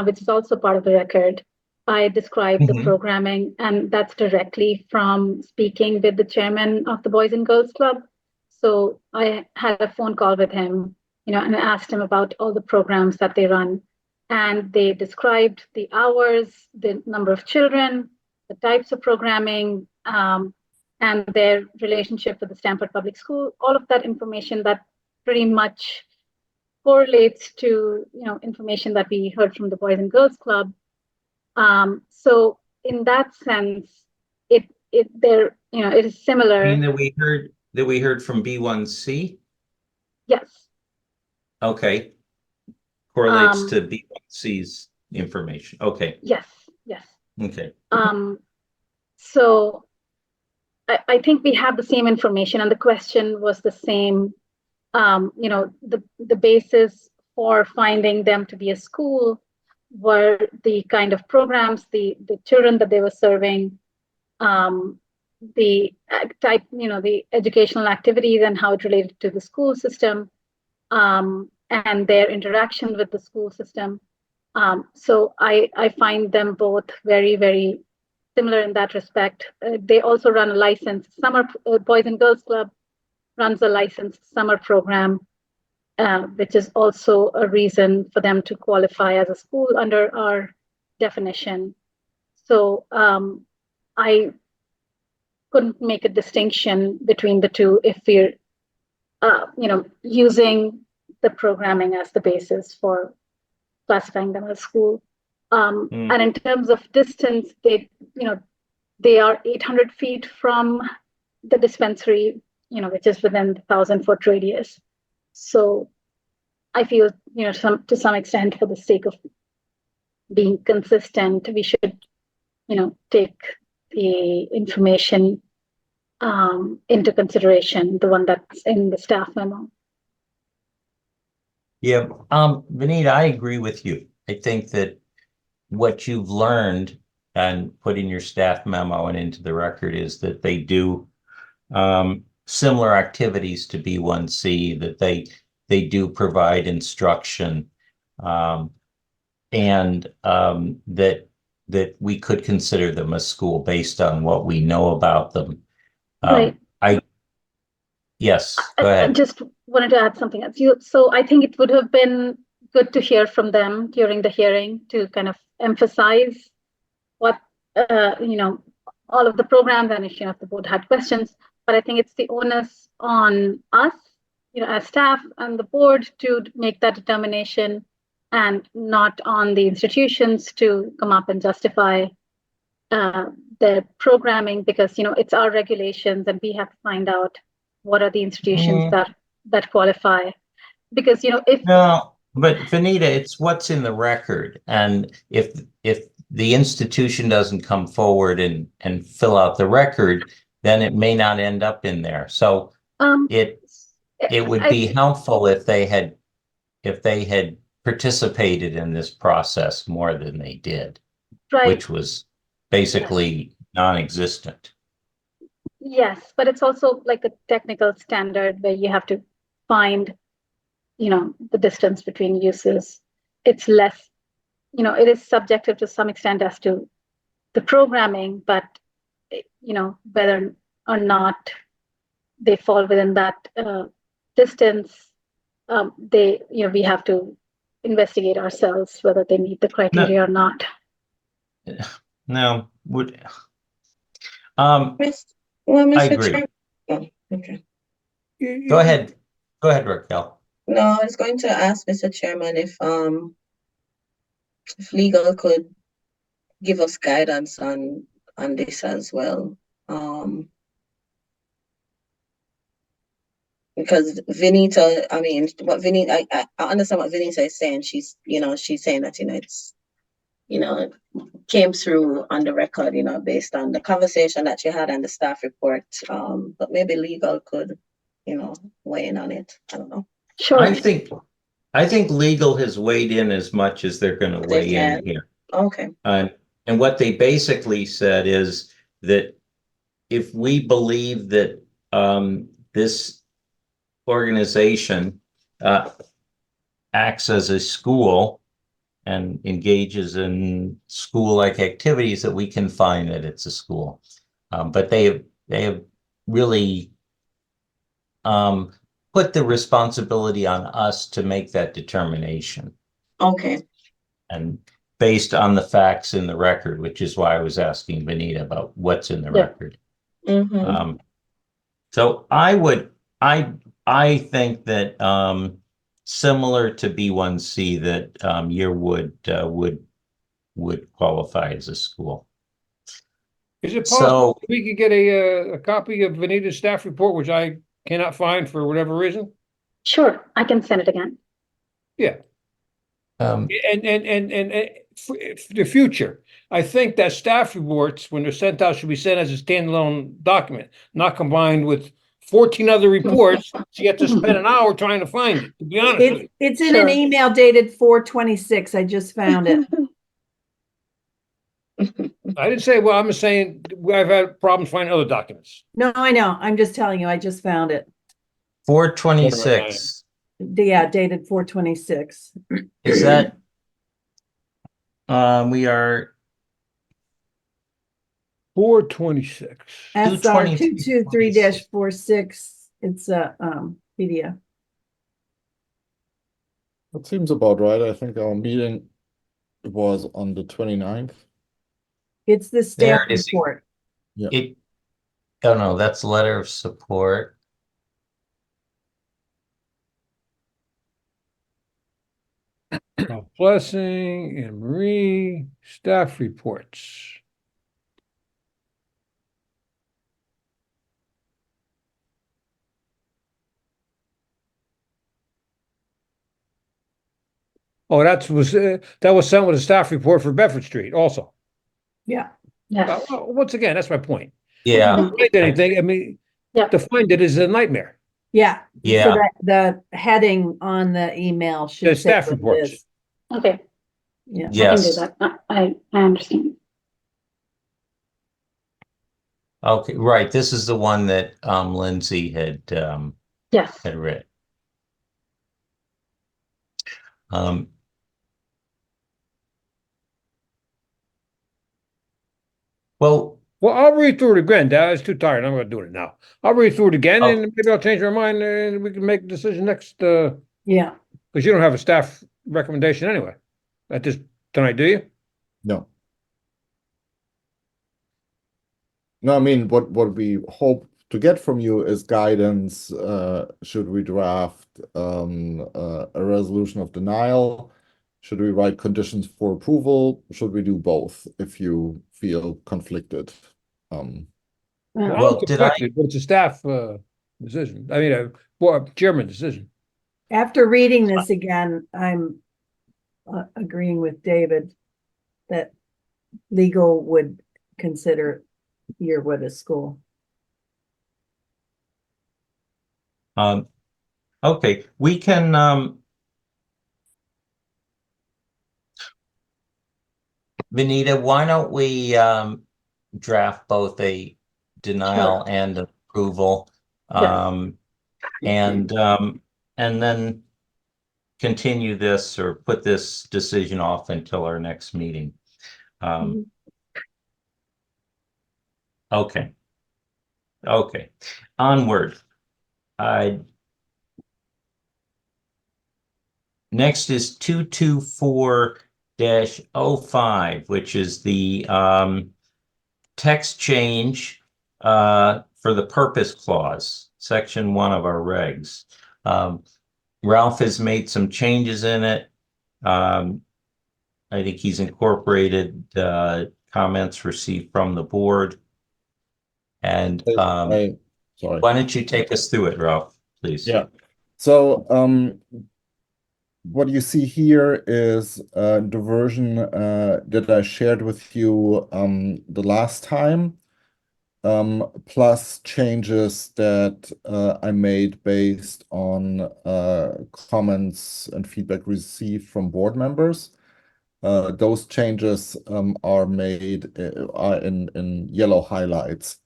which is also part of the record, I described the programming, and that's directly from speaking with the chairman of the Boys and Girls Club. So I had a phone call with him, and I asked him about all the programs that they run. And they described the hours, the number of children, the types of programming, and their relationship with the Stamford Public School, all of that information that pretty much correlates to information that we heard from the Boys and Girls Club. So in that sense, it is similar. I mean that we heard from B1C? Yes. Okay. Correlates to B1C's information. Okay. Yes. Okay. So I think we have the same information, and the question was the same. The basis for finding them to be a school were the kind of programs, the children that they were serving, the type, the educational activities and how it related to the school system, and their interaction with the school system. So I find them both very, very similar in that respect. They also run a licensed summer, Boys and Girls Club runs a licensed summer program, which is also a reason for them to qualify as a school under our definition. So I couldn't make a distinction between the two if we're, using the programming as the basis for classifying them as school. And in terms of distance, they are 800 feet from the dispensary, which is within the 1,000-foot radius. So I feel, to some extent, for the sake of being consistent, we should, take the information into consideration, the one that's in the staff memo. Yeah, Vinita, I agree with you. I think that what you've learned and put in your staff memo and into the record is that they do similar activities to B1C, that they do provide instruction, and that we could consider them a school based on what we know about them. Right. Yes, go I ahead. just wanted to add something else. So I think it would have been good to hear from them during the hearing to kind of emphasize what, all of the programs, and if the board had questions. But I think it's the onus on us, as staff and the board to make that determination, and not on the institutions to come up and justify their programming, because it's our regulations and we have to find out what are the institutions that qualify. Because if No, but Vanita, it's what's in the record. And if the institution doesn't come forward and fill out the record, then it may not end up in there. So it would be helpful if they had participated in this process more than they did, right, which was basically non-existent. yes, but it's also like a technical standard where you have to find the distance between uses. It's less, it is subjective to some extent as to the programming, but whether or not they fall within that distance, we have to investigate ourselves whether they meet the criteria or not. No, would Well, I Mr. agree. Chair. Oh, okay. Go ahead, Raquel. No, I was going to ask Mr. Chairman if legal could give us guidance on this as well. Because Vinita, I mean, what Vinita, I understand what Vinita is saying. She's saying that, it's, came through on the record, based on the conversation that you had and the staff report. But maybe legal could, weigh in on it. I don't know. Sure. I think legal has weighed in as much as they're going to weigh in here. Okay. And what they basically said is that if we believe that this organization acts as a school and engages in school-like activities, that we can find that it's a school. But they have really put the responsibility on us to make that determination. Okay. And based on the facts in the record, which is why I was asking Vanita about what's in the record. Mm-hmm. So I think that similar to B1C, that Yearwood would qualify as a school. Is it possible we could get a copy of Vanita's staff report, which I cannot find for whatever reason? Sure, I can send it again. Yeah. And for the future, I think that staff reports, when they're sent out, should be sent as a standalone document, not combined with 14 other reports. So you have to spend an hour trying to find it, to be honest with you. It's in an email dated 4/26. I just found it. I didn't say, well, I'm just saying I've had problems finding other documents. No, I know. I'm just telling you, I just found it. 4/26. Yeah, dated 4/26. Is that we are 4/26. SR 223-46. It's a PDF. That seems about right. I think our meeting was on the 29th. It's the staff There is- report. Yeah. Oh no, that's letter of support. Blessing and Marie, staff reports. Oh, that was sent with a staff report for Bedford Street also. Yeah. Yes. Well, once again, that's my point. Yeah. If you find anything, I mean, Yeah. to find it is a nightmare. Yeah. So Yeah. that the heading on the email The should say staff what it reports. is. Okay, Yeah. I can do Yes. that. I understand. Okay, right. This is the one that Lindsay had Yes. had read. Um, well, I'll read through it again. Dad, I was too tired. I'm going to do it now. I'll read through it again, Oh. and maybe I'll change my mind, and we can make a decision next. Yeah. Because you don't have a staff recommendation anyway. At this tonight, do you? No. No, I mean, what we hope to get from you is guidance. Should we draft a resolution of denial? Should we write conditions for approval? Should we do both if you feel conflicted? Well, I'm conflicted, but it's a staff decision. I mean, a board chairman decision. After reading this again, I'm agreeing with David that legal would consider Yearwood a school. Okay, we can Benita, why don't we draft both a denial and approval, and then continue this or put this decision off until our next meeting. Okay. Okay. Onward. Next is 224-05, which is the text change for the purpose clause, section 1 of our regs. Ralph has made some changes in it. I think he's incorporated comments received from the board. And sorry. Why don't you take us through it, Ralph, please? Yeah. So what you see here is the version that I shared with you the last time, plus changes that I made based on comments and feedback received from board members. Those changes are made in yellow highlights.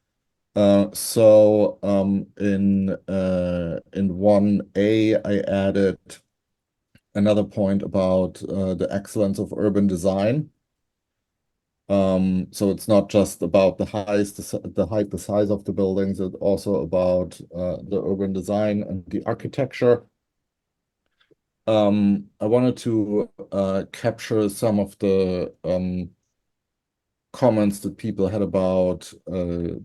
So in 1A, I added another point about the excellence of urban design. So it's not just about the height, the size of the buildings, it's also about the urban design and the architecture. I wanted to capture some of the comments that people had about the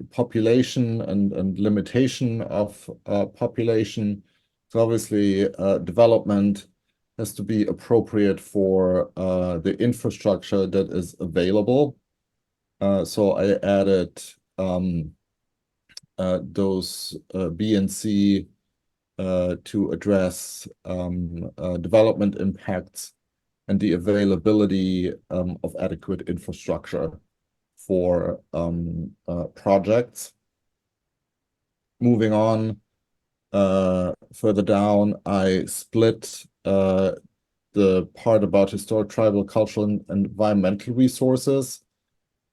population and limitation of population. So obviously, development has to be appropriate for the infrastructure that is available. So I added those B and C to address development impacts and the availability of adequate infrastructure for projects. Moving on, further down, I split the part about historic, tribal, cultural, and environmental resources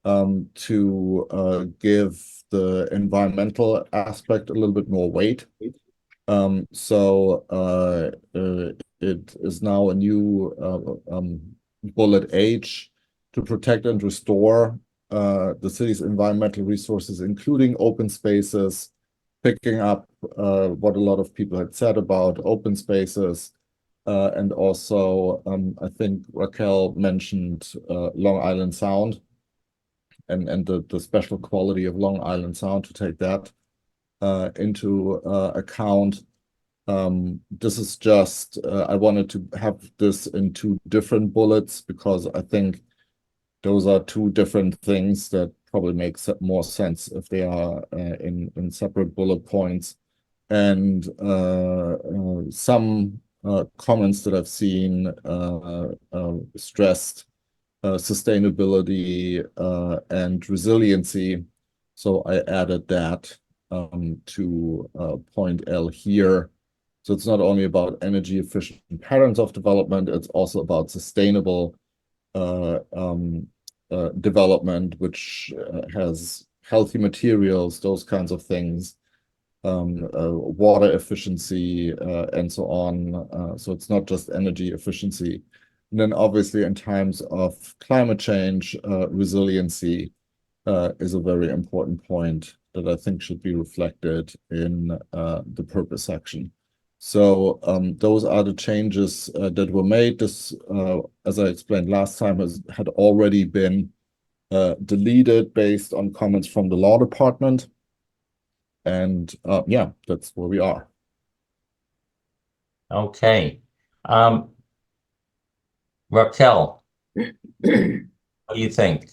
to give the environmental aspect a little bit more weight. So it is now a new bullet H to protect and restore the city's environmental resources, including open spaces, picking up what a lot of people had said about open spaces. And also, I think Raquel mentioned Long Island Sound and the special quality of Long Island Sound, to take that into account. This is just, I wanted to have this in 2 different bullets because I think those are 2 different things that probably make more sense if they are in separate bullet points. And some comments that I've seen stressed sustainability and resiliency. So I added that to point L here. So it's not only about energy efficient patterns of development, it's also about sustainable development, which has healthy materials, those kinds of things, water efficiency, and so on. So it's not just energy efficiency. And then obviously in times of climate change, resiliency is a very important point that I think should be reflected in the purpose section. So those are the changes that were made. This, as I explained last time, had already been deleted based on comments from the law department. And yeah, that's where we are. Okay. Raquel, what do you think?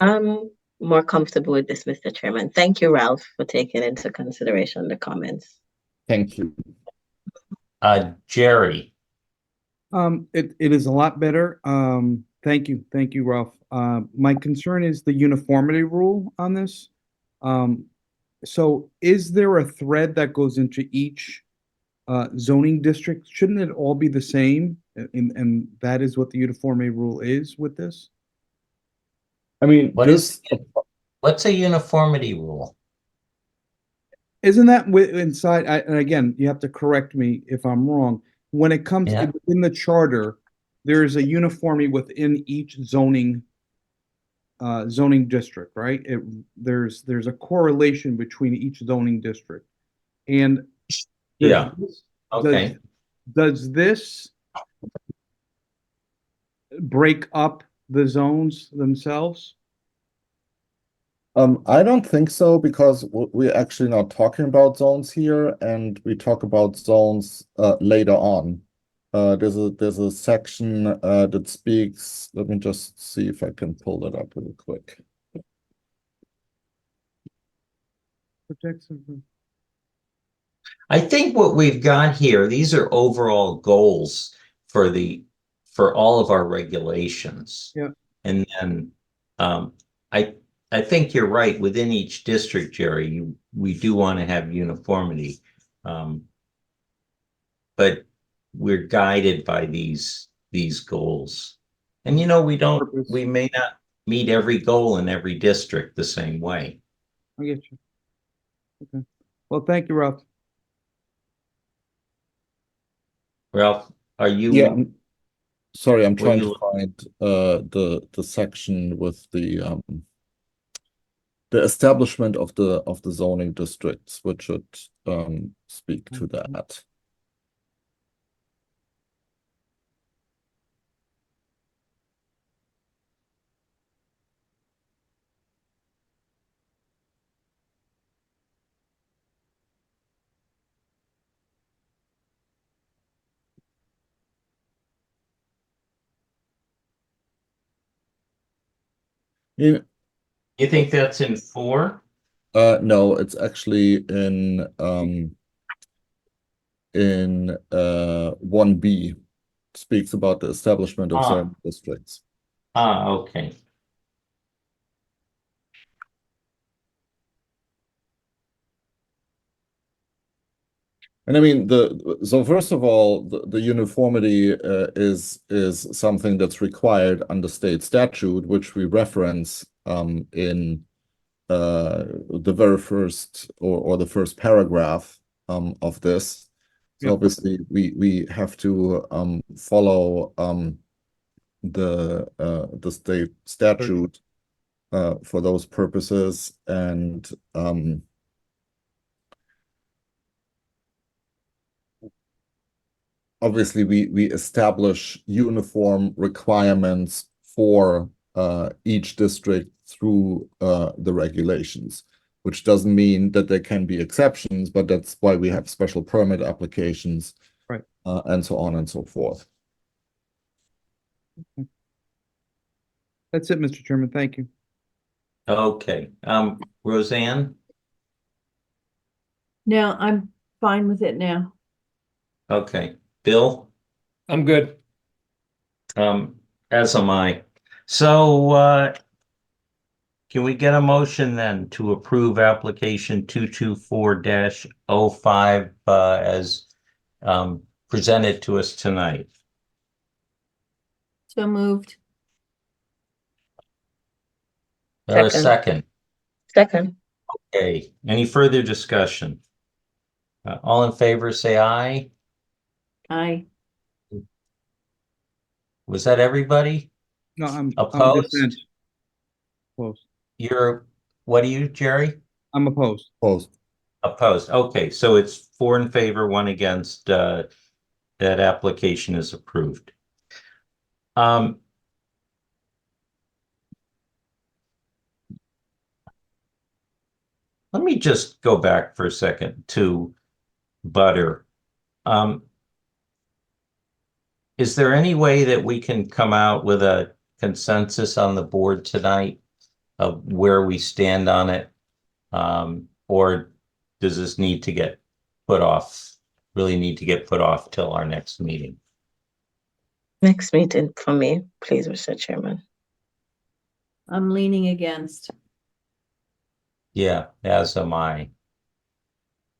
I'm more comfortable with this, Mr. Chairman. Thank you, Ralph, for taking into consideration the comments. Thank you. Jerry. It is a lot better. Thank you, Ralph. My concern is the uniformity rule on this. So is there a thread that goes into each zoning district? Shouldn't it all be the same? And that is what the uniformity rule is with this? I mean, what's a uniformity rule? Isn't that inside? And again, you have to correct me if I'm wrong. When it comes in the charter, there is a uniformity within each zoning district, right? There's a correlation between each zoning district, and does this break up the zones themselves? I don't think so, because we're actually not talking about zones here, and we talk about zones later on. There's a section that speaks. Let me just see if I can pull that up real quick. I think what we've got here, these are overall goals for all of our regulations. Yeah. And then I think you're right. Within each district, Jerry, we do want to have uniformity. But we're guided by these goals. And we may not meet every goal in every district the same way. I get you. Okay. Well, thank you, Ralph. Ralph, are you? Yeah. Sorry, I'm trying to find the section with the establishment of the zoning districts, which should speak to that. You think that's in 4? No, it's actually in 1B. Speaks about the establishment of zoning districts. Okay. And I mean, so first of all, the uniformity is something that's required under state statute, which we reference in the very first or the first paragraph of this. So obviously we have to follow the state statute for those purposes, and obviously we establish uniform requirements for each district through the regulations, which doesn't mean that there can be exceptions, but that's why we have special permit applications, right, and so on and so forth. That's it, Mr. Chairman. Thank you. Okay. Roseanne? No, I'm fine with it now. Okay. Bill? I'm good. As am I. So can we get a motion then to approve application 224-05 as presented to us tonight? So moved. There a second? Second. Okay, any further discussion? All in favor, say aye. Aye. Was that everybody? No, I'm Opposed? dissent. Opposed. What are you, Jerry? I'm opposed. Opposed. Opposed. Okay, so it's 4 in favor, 1 against. That application is approved. Let me just go back for a second to butter. Is there any way that we can come out with a consensus on the board tonight of where we stand on it? Or does this need to get put off, really need to get put off till our next meeting? Next meeting for me, please, Mr. Chairman. I'm leaning against. Yeah, as am I.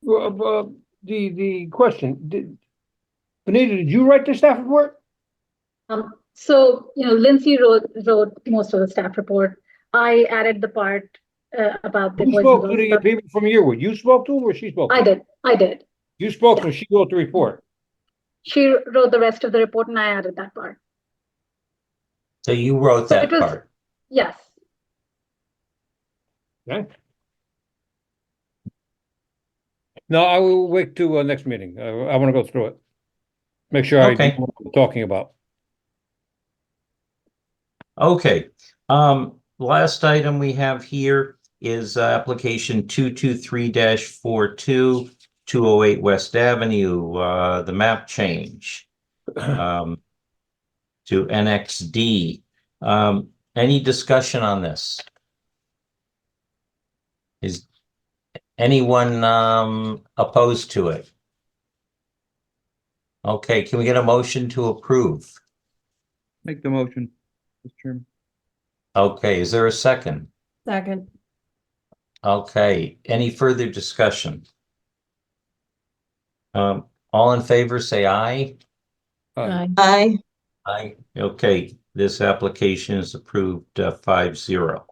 The question, Benita, did you write the staff report? So, Lindsay wrote most of the staff report. I added the part about the. Who spoke to the people from Yearwood? You spoke to them or she spoke to them? I did. You spoke to them, she wrote the report. She wrote the rest of the report and I added that part. So you wrote that part? Yes. Okay. No, I will wait to next meeting. I want to go through it. Make sure I know what I'm talking about. Okay. Last item we have here is application 223-42, 208 West Avenue, the map change to NXD. Any discussion on this? Is anyone opposed to it? Okay, can we get a motion to approve? Make the motion, Mr. Chairman. Okay, is there a second? Second. Okay, any further discussion? All in favor, say aye. Aye. Aye. Aye. Okay, this application is approved 5-0.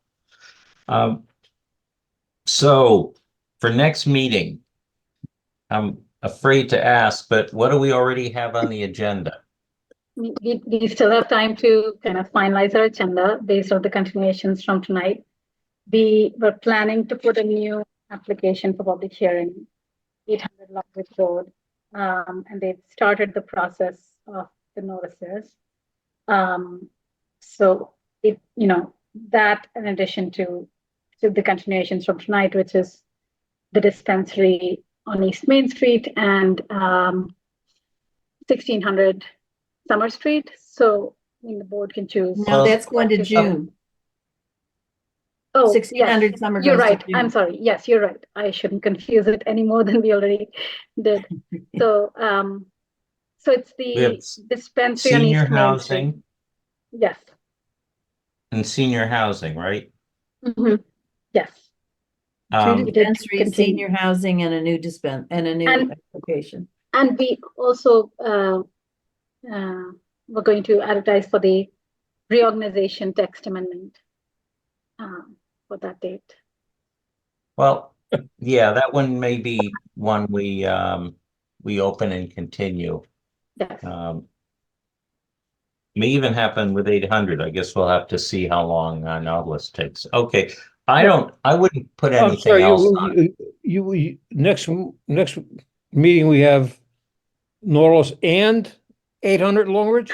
So for next meeting, I'm afraid to ask, but what do we already have on the agenda? We still have time to kind of finalize our agenda based on the continuations from tonight. We were planning to put a new application for public hearing, 800 Lockwood Road, and they've started the process of the notices. So that in addition to the continuations from tonight, which is the dispensary on East Main Street and 1600 Summer Street. So the board can choose. No, that's going to June. Oh, 1600 yes, Summer you're goes to right. June. I'm sorry. Yes, you're right. I shouldn't confuse it any more than we already did. So, so it's the dispensary on Senior East Main Street. housing Yes. and senior housing, right? Yes. Two dispensaries, senior housing, and a new application. And we also we're going to advertise for the reorganization text amendment for that date. Well, yeah, that one may be one we open and continue. Yes. May even happen with 800. I guess we'll have to see how long Nautilus takes. Okay, I wouldn't put anything else on. You next meeting we have Nautilus and 800 Longridge?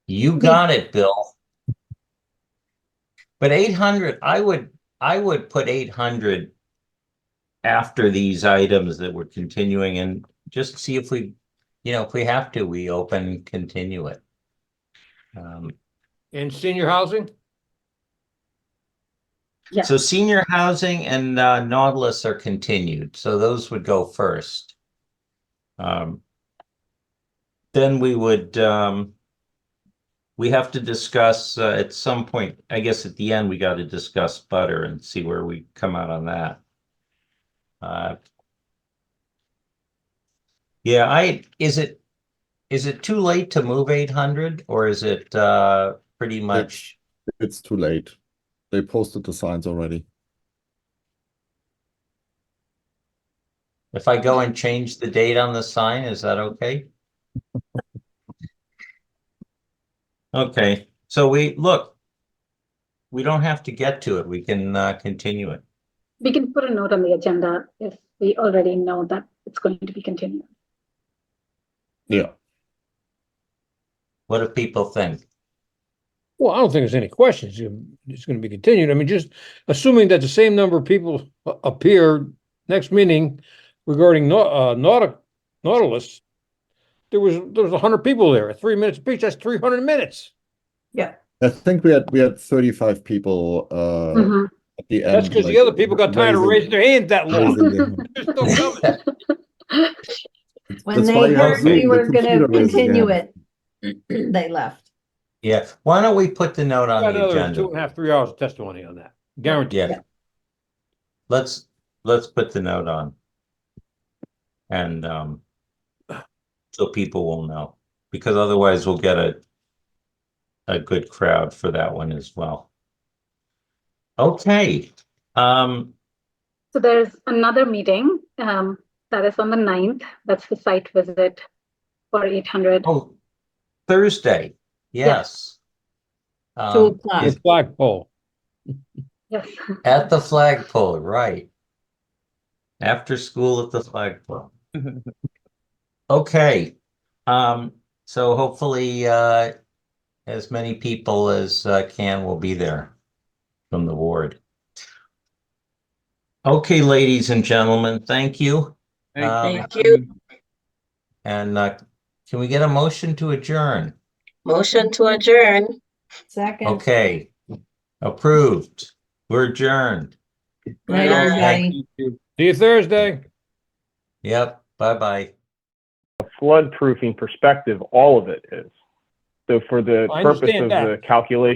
You got it, Bill. But 800, I would put 800 after these items that we're continuing and just see if we, if we have to, we open and continue it. And senior housing? Yeah. So senior housing and Nautilus are continued. So those would go first. Then we would we have to discuss, at some point, I guess at the end, we got to discuss butter and see where we come out on that. Yeah, is it too late to move 800 or is it pretty much? It's too late. They posted the signs already. If I go and change the date on the sign, is that okay? Okay, so we don't have to get to it. We can continue it. We can put a note on the agenda if we already know that it's going to be continued. Yeah. What do people think? Well, I don't think there's any questions. It's going to be continued. I mean, just assuming that the same number of people appear next meeting regarding Nautilus, there was 100 people there. 3 minutes apiece. That's 300 minutes. Yeah. I think we had 35 people at the end. That's because the other people got tired of raising their hands that long. They're still coming. When they heard we were going to continue it, they left. Yeah, why don't we put the note on Got the another agenda? 2.5, 3 hours of testimony on that. Guaranteed. Yeah. Let's put the note on. And so people will know, because otherwise we'll get a good crowd for that one as well. Okay. So there's another meeting that is on the 9th. That's the site visit for 800. Oh, Thursday. Yes. 2 o'clock. The flagpole. Yes. At the flagpole, right. After school at the flagpole. Okay. So hopefully as many people as can will be there from the ward. Okay, ladies and gentlemen, thank you. Thank you. And can we get a motion to adjourn? Motion to adjourn. Second. Okay, approved. We're adjourned. Night, everybody. See you Thursday. Yep, bye-bye. Flood proofing perspective, all of it is. So for the I purpose understand of that. the calculation